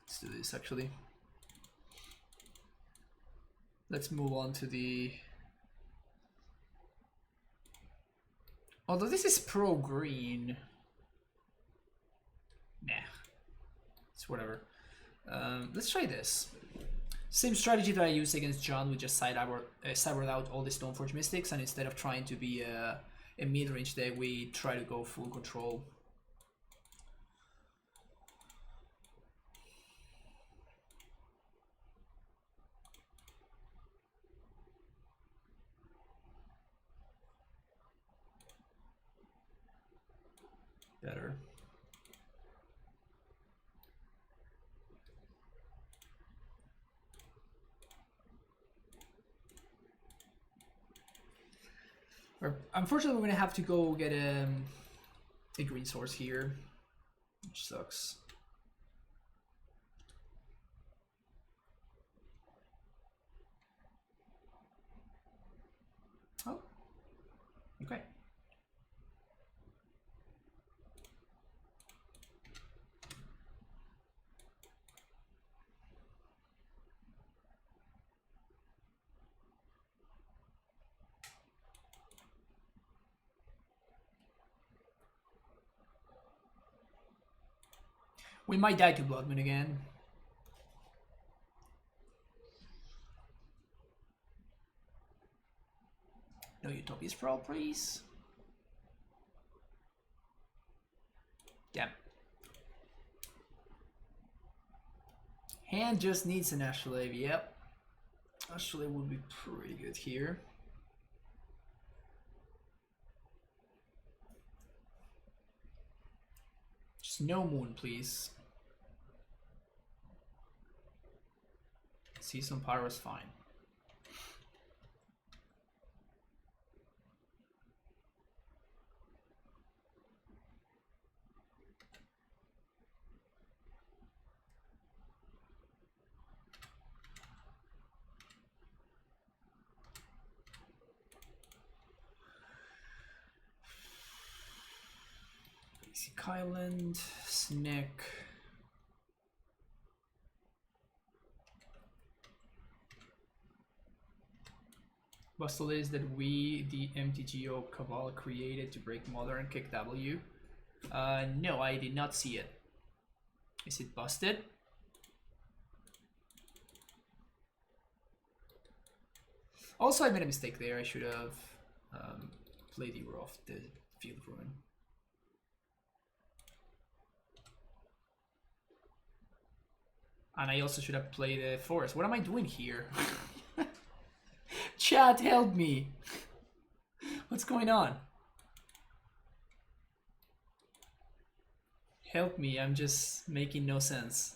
Let's do this actually. Let's move on to the... Although this is pro-green. Nah. It's whatever. Let's try this. Same strategy that I used against John, we just cybered out all the Stoneforge Mystics, and instead of trying to be a mid-range deck, we try to go full control. Better. Unfortunately, we're gonna have to go get a green source here, which sucks. Oh, okay. We might die to Blood Moon again. No Utopia Sprawl, please. Damn. Hand just needs an Astrolabe, yep. Astrolabe would be pretty good here. Just no Moon, please. Season Pyro is fine. Basic Island, Snick. Bustle is that we, the MTGO Cabal, created to break Mother and kick W. No, I did not see it. Is it busted? Also, I made a mistake there. I should have played you off the Field of Ruin. And I also should have played the Forest. What am I doing here? Chat, help me. What's going on? Help me, I'm just making no sense.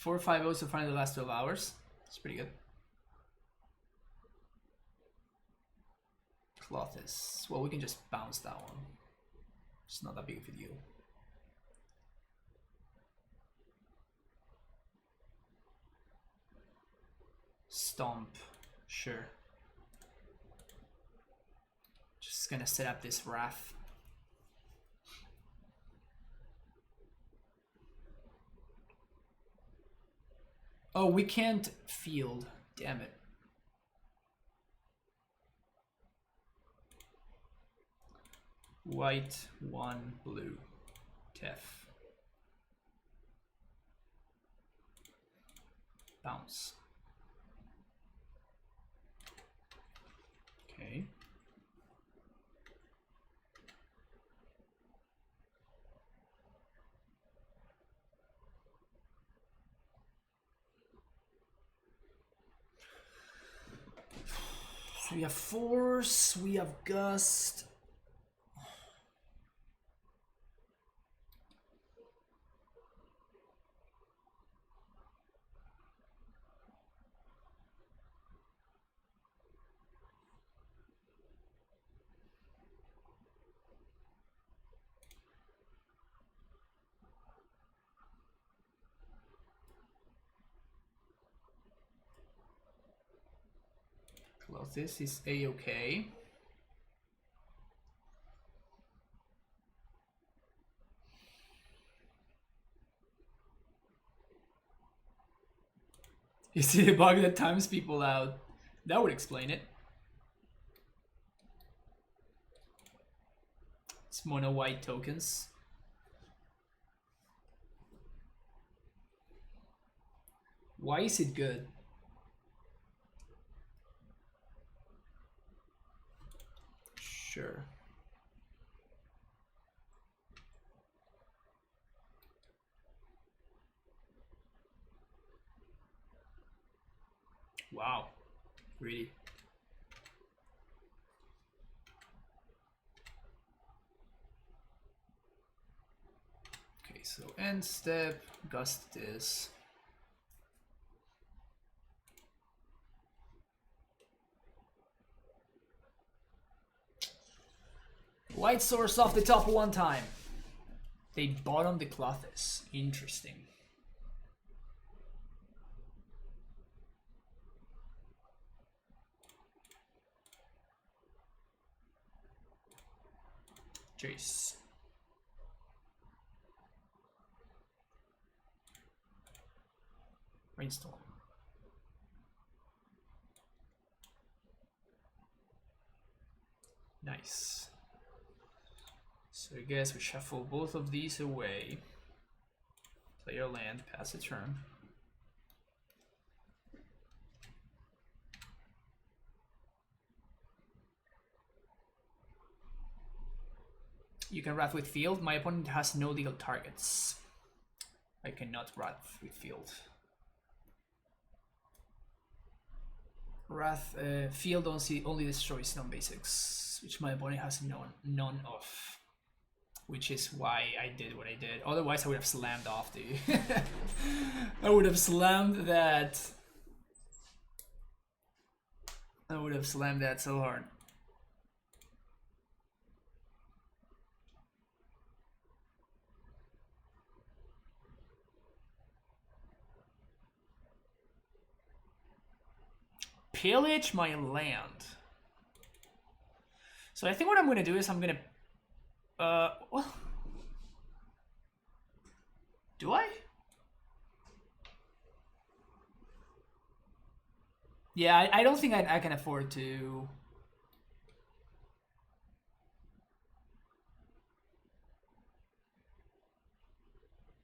4/5 so far in the last 12 hours. It's pretty good. Clothes. Well, we can just bounce that one. It's not that big of a deal. Stomp. Sure. Just gonna set up this Wrath. Oh, we can't field. Damn it. White, 1, blue. Tef. Bounce. Okay. So we have Force, we have Gust. Close this is A-okay. You see the bug that times people out. That would explain it. It's mono white tokens. Why is it good? Sure. Wow. Really? Okay, so end step, gust this. White source off the top one time. They bottom the Clothes. Interesting. Jace. Rainstorm. Nice. So I guess we shuffle both of these away. Play your land, pass a turn. You can Wrath with field. My opponent has no legal targets. I cannot Wrath with field. Wrath field only destroys non-basics, which my opponent has none of. Which is why I did what I did. Otherwise, I would have slammed off the. I would have slammed that. I would have slammed that so hard. Pillage my land. So I think what I'm gonna do is I'm gonna. Well, do I? Yeah, I don't think I can afford to.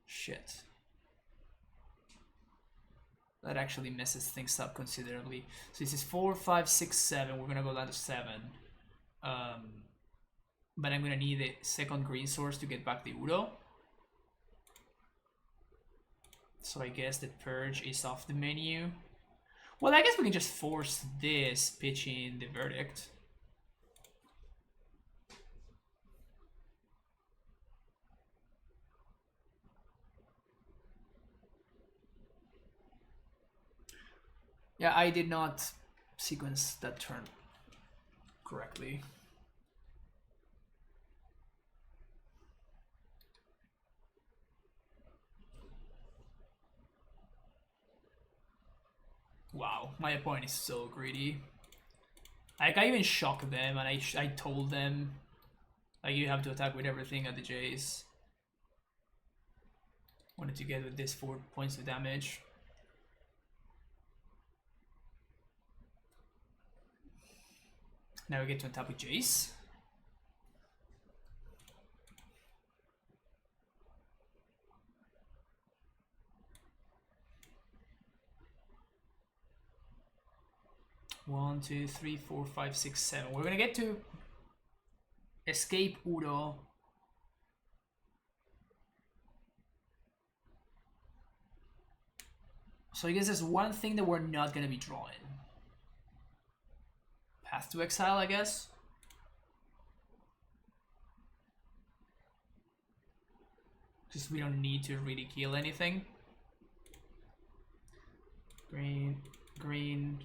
Shit. That actually messes things up considerably. So this is 4, 5, 6, 7. We're gonna go down to 7. But I'm gonna need a second green source to get back the Uro. So I guess the Purge is off the menu. Well, I guess we can just force this, pitch in the Verdict. Yeah, I did not sequence that turn correctly. Wow, my opponent is so greedy. Like, I even shocked them, and I told them, like, you have to attack with everything at the Jace. Wanted to get with this 4 points of damage. Now we get to attack with Jace. One, two, three, four, five, six, seven. We're gonna get to escape Udo. So I guess there's one thing that we're not gonna be drawing. Path to Exile, I guess. Because we don't need to really kill anything. Green, green,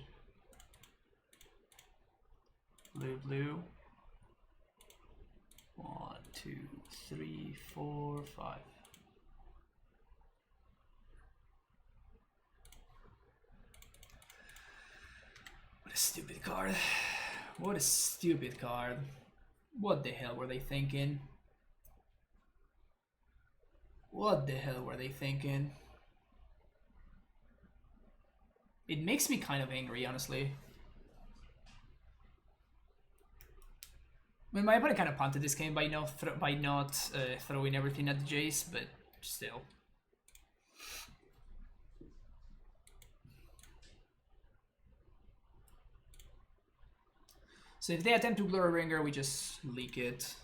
blue, blue. 1, 2, 3, 4, 5. What a stupid card. What a stupid card. What the hell were they thinking? What the hell were they thinking? It makes me kind of angry, honestly. I mean, my opponent kind of punted this game by not throwing everything at the Jace, but still. So if they attempt to blur a ringer, we just leak it.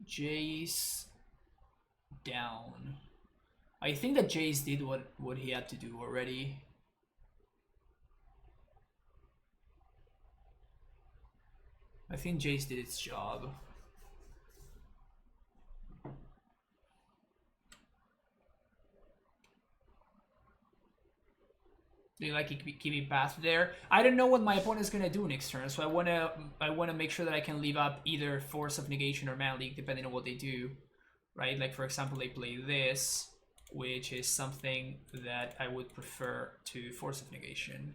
Jace down. I think that Jace did what he had to do already. I think Jace did its job. Do you like keeping path there? I don't know what my opponent is gonna do next turn, so I wanna make sure that I can leave up either Force of Negation or Mana Leak, depending on what they do, right? Like, for example, they play this, which is something that I would prefer to Force of Negation.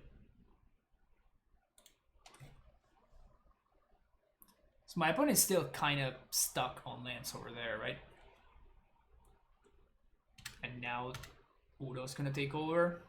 So my opponent is still kind of stuck on lands over there, right? And now Udo's gonna take over.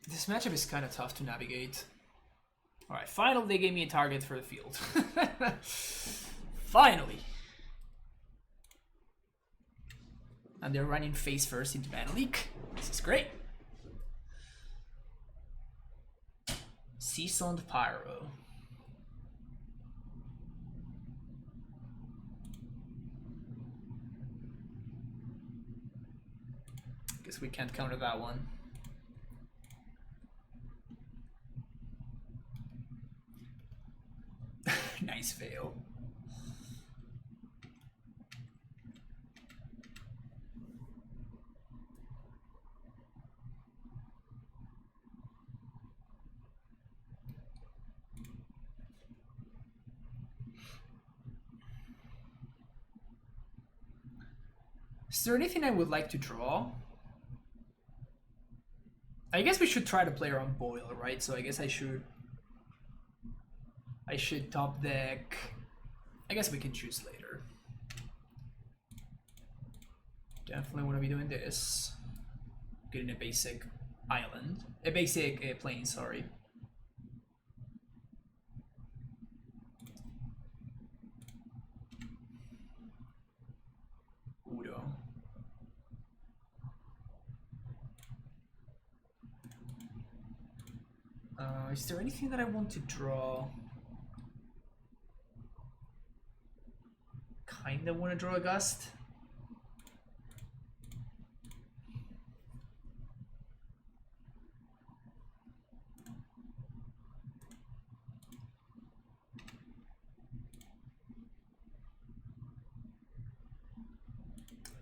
This matchup is kind of tough to navigate. Alright, finally they gave me a target for the field. Finally! And they're running face first into Mana Leak. This is great. Seasoned Pyro. Guess we can't counter that one. Nice fail. Is there anything I would like to draw? I guess we should try to play around Boil, right? So I guess I should top deck. I guess we can choose later. Definitely want to be doing this. Getting a basic island. A basic plane, sorry. Udo. Is there anything that I want to draw? Kinda want to draw a gust.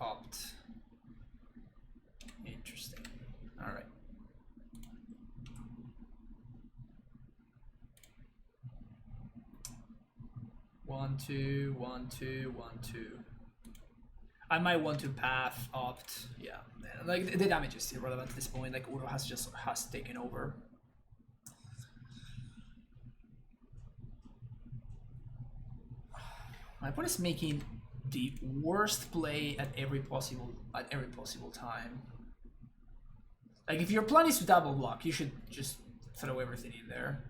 Opt. Interesting. All right. One, two, one, two, one, two. I might want to path opt. Yeah, like the damage is irrelevant at this point. Like Uro has taken over. My opponent is making the worst play at every possible time. Like if your plan is to double block, you should just throw everything in there.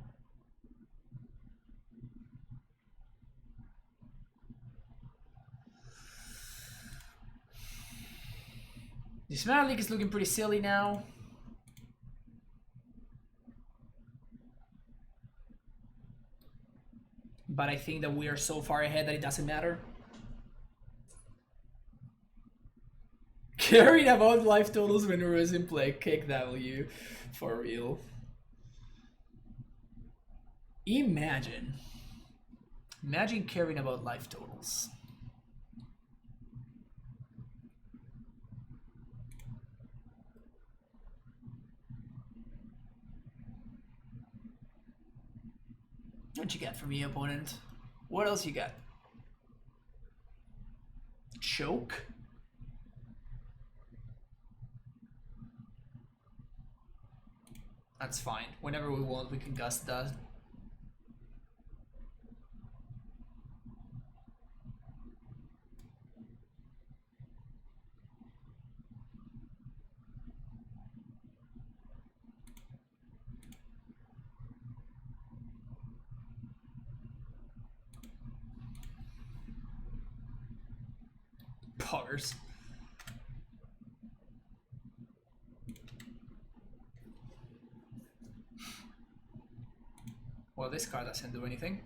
This mana leak is looking pretty silly now. But I think that we are so far ahead that it doesn't matter. Caring about life totals when Uro is in play, kick W, for real. Imagine caring about life totals. What you got from me, opponent? What else you got? Choke? That's fine. Whenever we want, we can gust that. Poggers. Well, this card doesn't do anything.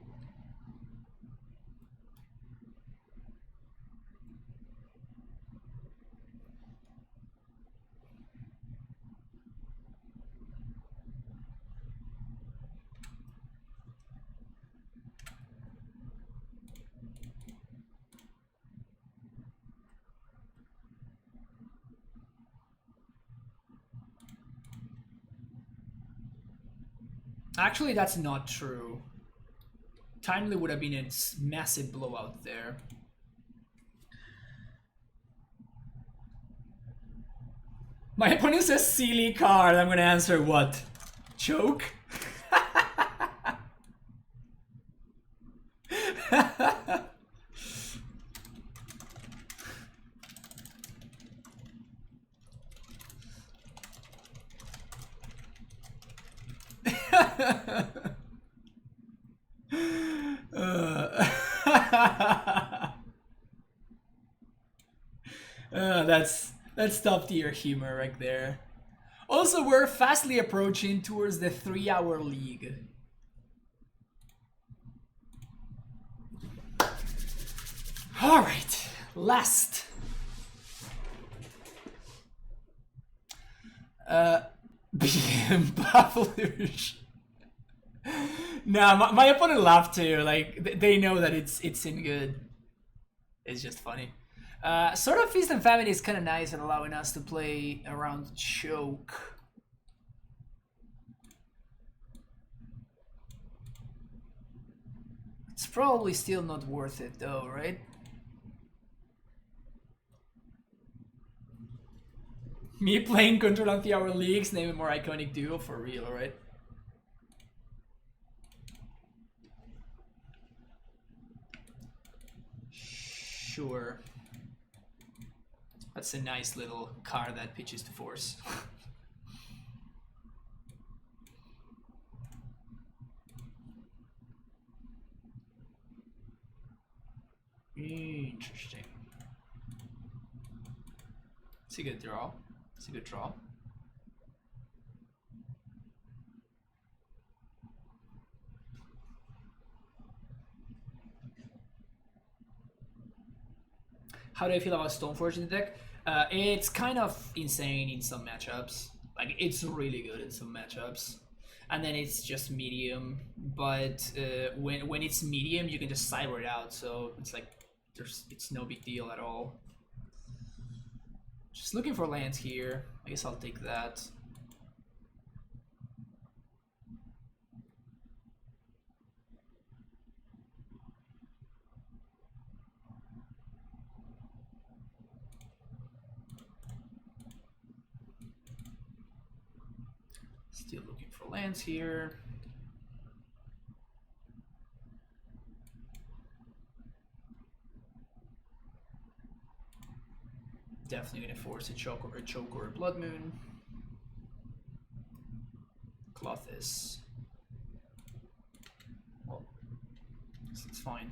Actually, that's not true. Timely would have been a massive blowout there. My opponent says silly card. I'm gonna answer what? Choke? That's top tier humor right there. Also, we're fastly approaching towards the 3-hour league. All right, last. Baffluge. Nah, my opponent laughed too. Like they know that it's in good. It's just funny. Sort of Feast and Famine is kind of nice at allowing us to play around choke. It's probably still not worth it though, right? Me playing Control on 3-hour leagues, name a more iconic duo for real, right? Sure. That's a nice little car that pitches to force. Interesting. It's a good draw. It's a good draw. How do I feel about Stoneforge in the deck? It's kind of insane in some matchups. Like, it's really good in some matchups. And then it's just medium. But when it's medium, you can just cyber it out. So it's like, it's no big deal at all. Just looking for lands here. I guess I'll take that. Still looking for lands here. Definitely gonna force a choke or a blood moon. Clothis. Well, it's fine.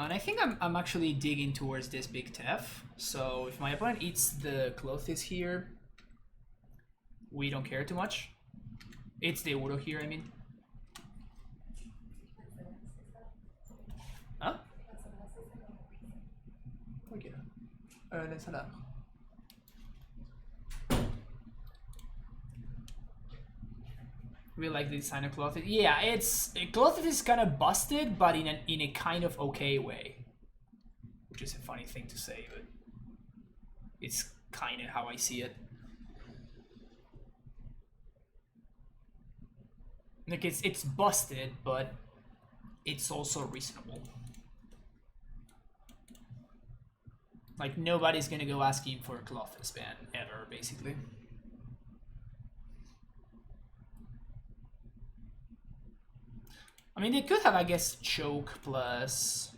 And I think I'm actually digging towards this big Tef. So if my opponent eats the Clothis here, we don't care too much. It's the Uro here, I mean. Huh? Okay. L'ensalade. Really like the design of Clothis. Yeah, Clothis is kind of busted, but in a kind of okay way, which is a funny thing to say, but it's kind of how I see it. Like it's busted, but it's also reasonable. Like nobody's gonna go asking for a Clothis ban ever, basically. I mean, they could have, I guess, choke plus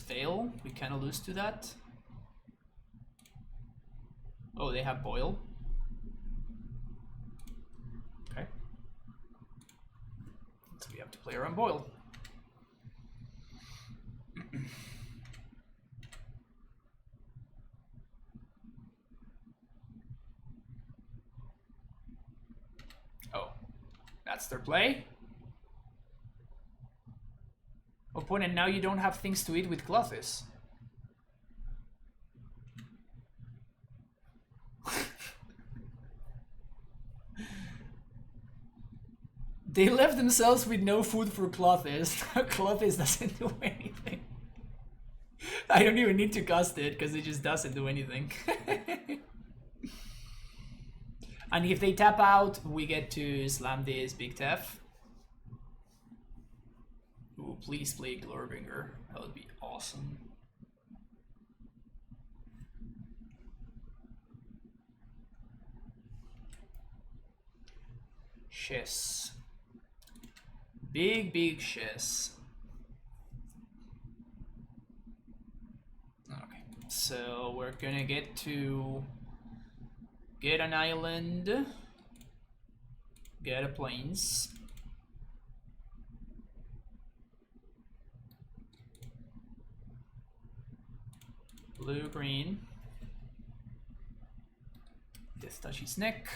fail. We kind of lose to that. Oh, they have boil. Okay. So we have to play around boil. Oh, that's their play. Opponent, now you don't have things to eat with Clothis. They left themselves with no food for Clothis. Clothis doesn't do anything. I don't even need to cast it because it just doesn't do anything. And if they tap out, we get to slam this big Tef. Ooh, please play Glorbinger. That would be awesome. Shiz. Big shiz. Okay, so we're gonna get to get an island, get a plains. Blue, green. Death touch his neck.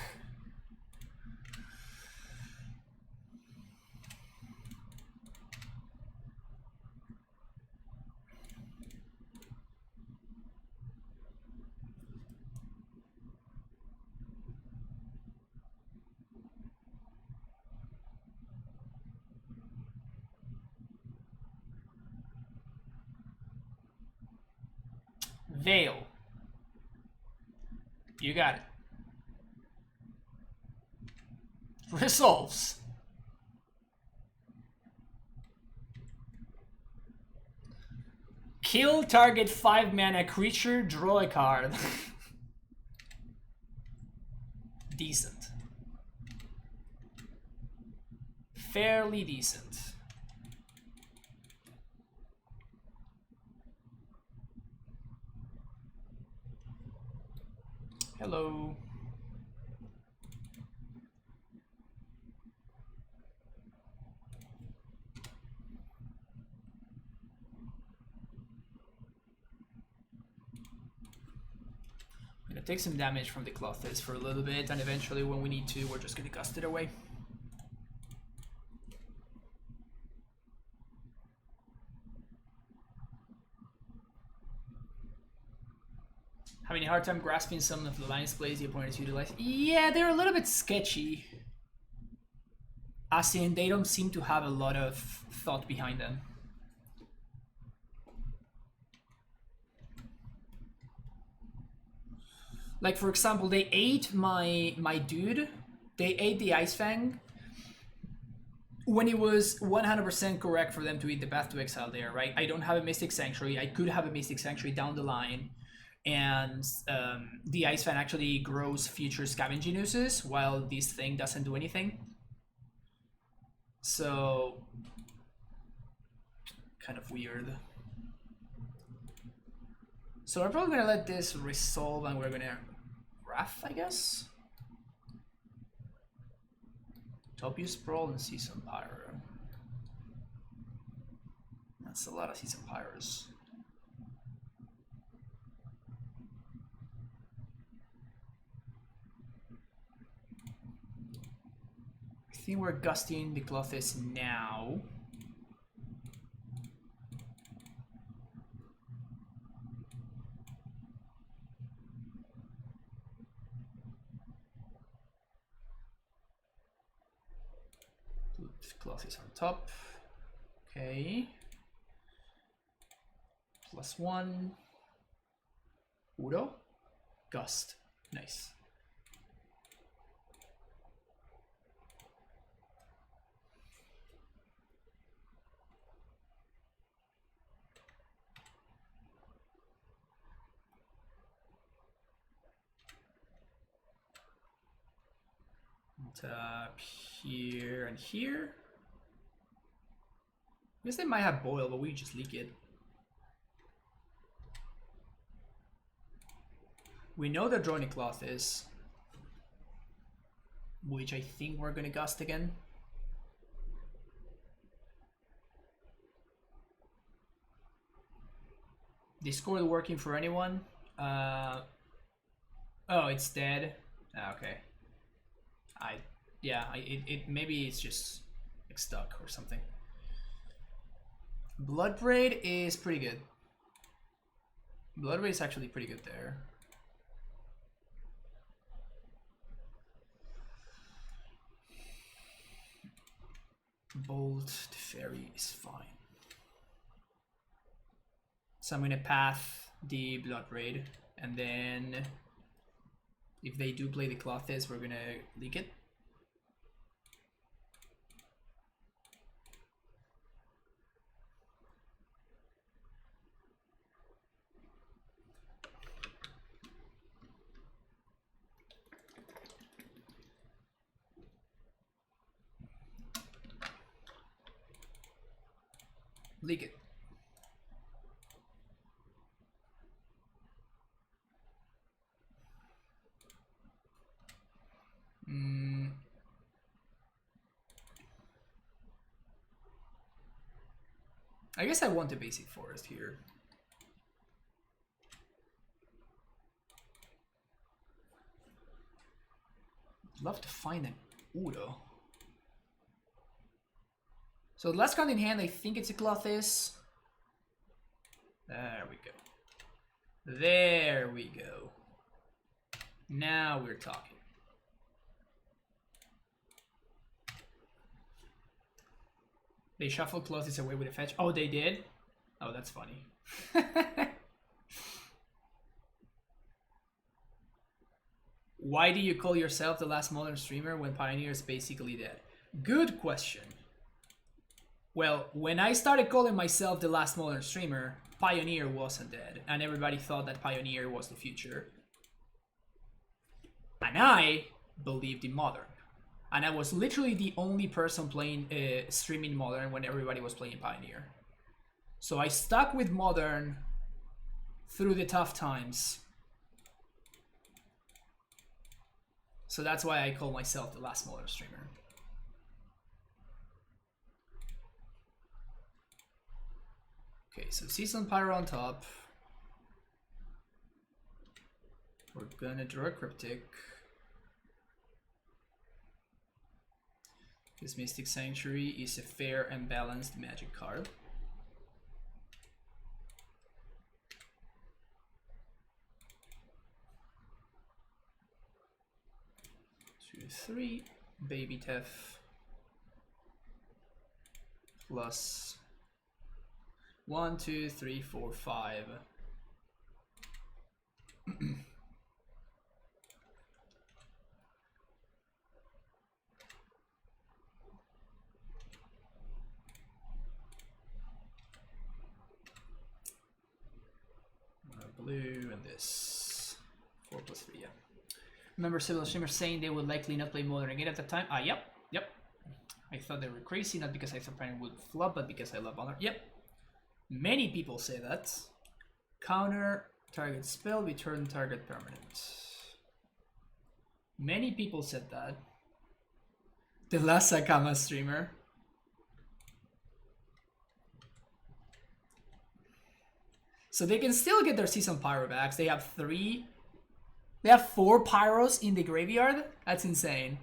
Veil. You got it. Resolves. Kill target 5-mana creature, draw a card. Decent. Fairly decent. Hello. take some damage from the Clothes for a little bit, and eventually when we need to, we're just gonna gust it away. Having a hard time grasping some of the lines plays the opponent is utilized. Yeah, they're a little bit sketchy. As in, they don't seem to have a lot of thought behind them. Like, for example, they ate my dude. They ate the Ice Fang when it was 100% correct for them to eat the Path to Exile there, right? I don't have a Mystic Sanctuary. I could have a Mystic Sanctuary down the line. And the Ice Fan actually grows future Scavenging Oozes while this thing doesn't do anything. So, kind of weird. So we're probably gonna let this resolve and we're gonna Wrath, I guess? Top use Sprawl and Season Pyro. That's a lot of Season Pyros. I think we're gusting the Clothes now. Put Clothes on top. Okay. +1. Udo. Gust. Nice. Tap here and here. I guess they might have boil, but we just leak it. We know the Dronic Cloth is, which I think we're gonna gust again. Discord working for anyone? Oh, it's dead. Okay. Maybe it's just like stuck or something. Blood Braid is pretty good. Blood Braid is actually pretty good there. Bolt the Fairy is fine. So I'm gonna path the Blood Braid, and then if they do play the Clothes, we're gonna leak it. Leak it. I guess I want a basic forest here. I'd love to find an Udo. So the last card in hand, I think it's a Clothes. There we go. There we go. Now we're talking. They shuffled Clothes away with a fetch. Oh, they did? Oh, that's funny. Why do you call yourself the last modern streamer when Pioneer is basically dead? Good question. Well, when I started calling myself the last modern streamer, Pioneer wasn't dead, and everybody thought that Pioneer was the future. And I believed in Modern. And I was literally the only person playing, streaming Modern when everybody was playing Pioneer. So I stuck with Modern through the tough times. So that's why I call myself the last Modern streamer. Okay, so Season Pyro on top. We're gonna draw a Cryptic. This Mystic Sanctuary is a fair and balanced magic card. 3 baby Tef plus 1, 2, 3, 4, 5. Blue and this 4 plus 3, yeah. Remember several streamers saying they would likely not play Modern again at the time? Yep. I thought they were crazy, not because I thought Prime would flop, but because I love Honor. Yep. Many people say that. Counter target spell, return target permanent. Many people said that. The last Sakama streamer. So they can still get their Season Pyro backs. They have 3. They have 4 Pyros in the graveyard. That's insane.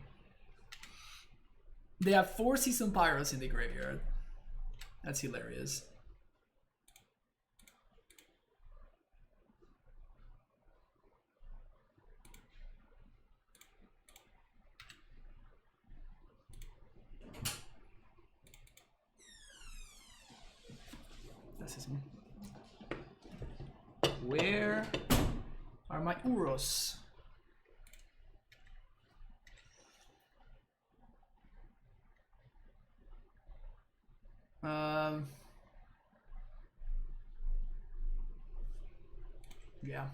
They have 4 Season Pyros in the graveyard. That's hilarious. This is me. Where are my Uros? Yeah.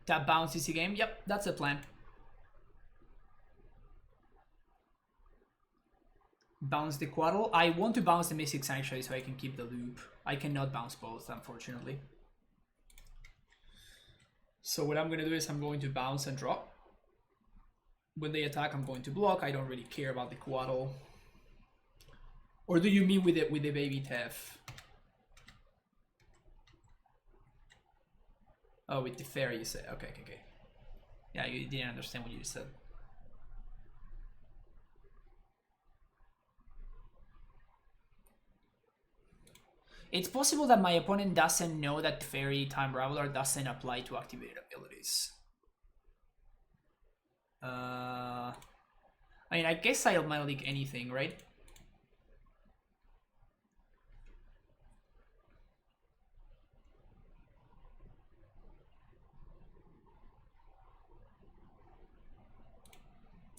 Tap bounce CC game. Yep, that's the plan. Bounce the Quaddle. I want to bounce the Mystic Sanctuary so I can keep the loop. I cannot bounce both, unfortunately. So what I'm going to do is I'm going to bounce and drop. When they attack, I'm going to block. I don't really care about the Quaddle. Or do you mean with the baby Tef? Oh, with the fairy you said. Okay. Yeah, you didn't understand what you said. It's possible that my opponent doesn't know that Fairy Time Raveler doesn't apply to activated abilities. I mean, I guess I might leak anything, right?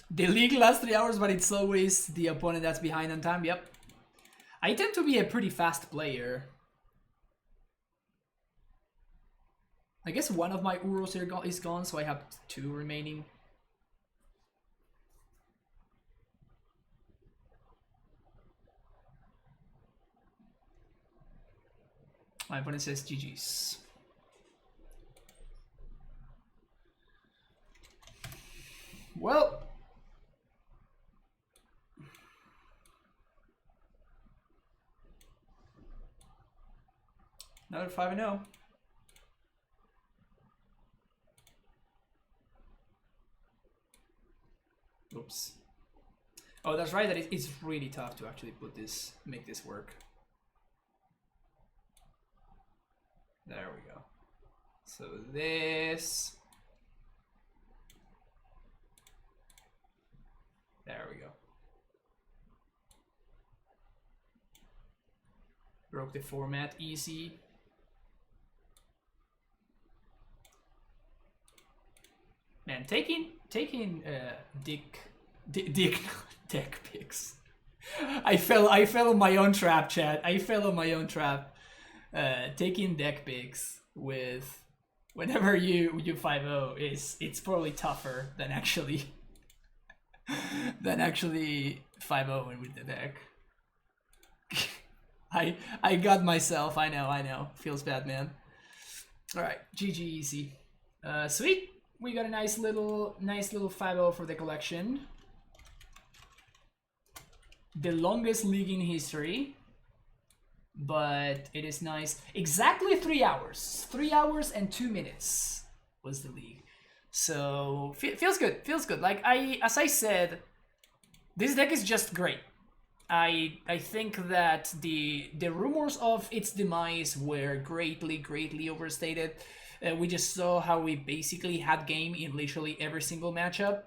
The league lasts 3 hours, but it's always the opponent that's behind on time. Yep. I tend to be a pretty fast player. I guess one of my Uros is gone, so I have 2 remaining. My opponent says GG's. Well, another 5-0. Oops. Oh, that's right. That it's really tough to actually make this work. There we go. So this. There we go. Broke the format easy. Man, taking deck picks. I fell on my own trap, chat. I fell on my own trap. Taking deck picks with whenever you 5-0 it's probably tougher than actually 5-0 with the deck. I got myself. I know. Feels bad, man. All right, GG easy. Sweet. We got a nice little 5-0 for the collection. The longest league in history. but it is nice. Exactly 3 hours. 3 hours and 2 minutes was the league. So feels good. Feels good. Like as I said, this deck is just great. I think that the rumors of its demise were greatly overstated. We just saw how we basically had game in literally every single matchup.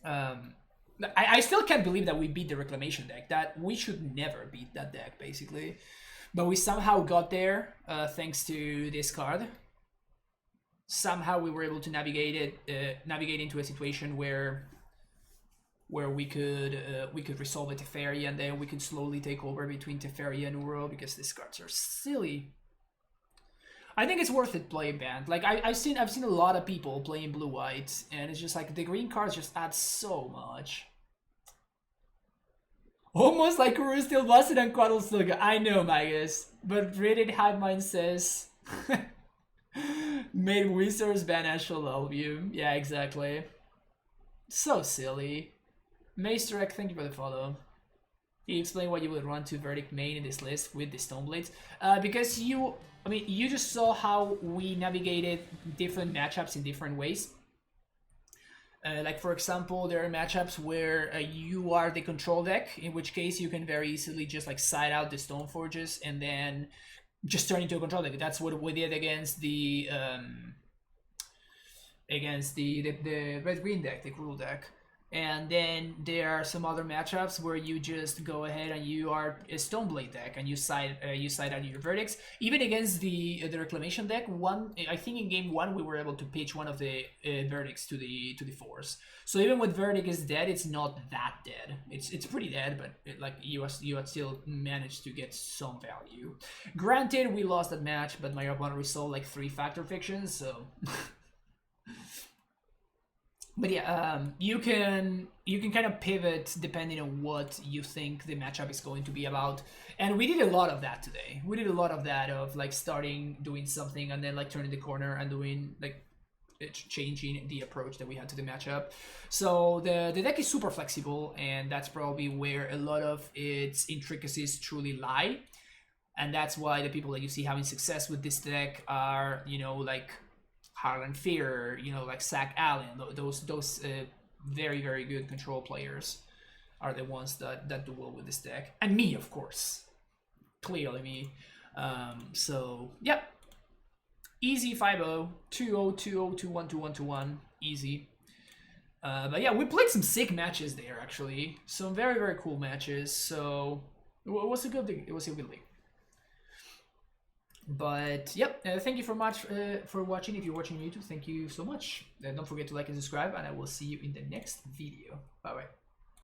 I still can't believe that we beat the Reclamation deck. That we should never beat that deck, basically. But we somehow got there thanks to this card. Somehow we were able to navigate into a situation where we could resolve a Teferi, and then we could slowly take over between Teferi and Uro, because these cards are silly. I think it's worth it playing banned. Like I've seen a lot of people playing blue white, and it's just like the green cards just add so much. Almost like Uru still busted on Quaddle Slugger. I know, Magus, but Reddit Hive Mind says made Wizards ban Astrolabe. Yeah, exactly. So silly. Maesterek, thank you for the follow. Can you explain why you would run to Verdict main in this list with the Stoneblades? Because you just saw how we navigated different matchups in different ways. Like, for example, there are matchups where you are the control deck, in which case you can very easily just like side out the Stoneforges and then just turn into a control deck. That's what we did against the red-green deck, the Gruul deck. And then there are some other matchups where you just go ahead and you are a Stoneblade deck and you side out your verdicts. Even against the Reclamation deck, I think in game 1 we were able to pitch one of the verdicts to the force. So even when verdict is dead, it's not that dead. It's pretty dead, but you had still managed to get some value. Granted, we lost that match, but my opponent resolved like 3 factor fictions, so. But yeah, you can kind of pivot depending on what you think the matchup is going to be about, and we did a lot of that today. We did a lot of that, of like starting doing something and then like turning the corner and doing like changing the approach that we had to the matchup. So the deck is super flexible, and that's probably where a lot of its intricacies truly lie, and that's why the people that you see having success with this deck are, you know, like Harlan Fear, you know, like Zach Allen, those very, very good control players are the ones that do well with this deck. And me, of course. Clearly me. So, yeah. Easy 5-0, 2-0, 2-0, 2-1, 2-1, 2-1. Easy. But yeah, we played some sick matches there, actually. Some very, very cool matches. So, it was a good league. It was a good league. But yep, thank you so much for watching. If you're watching on YouTube, thank you so much. Don't forget to like and subscribe, and I will see you in the next video. Bye bye.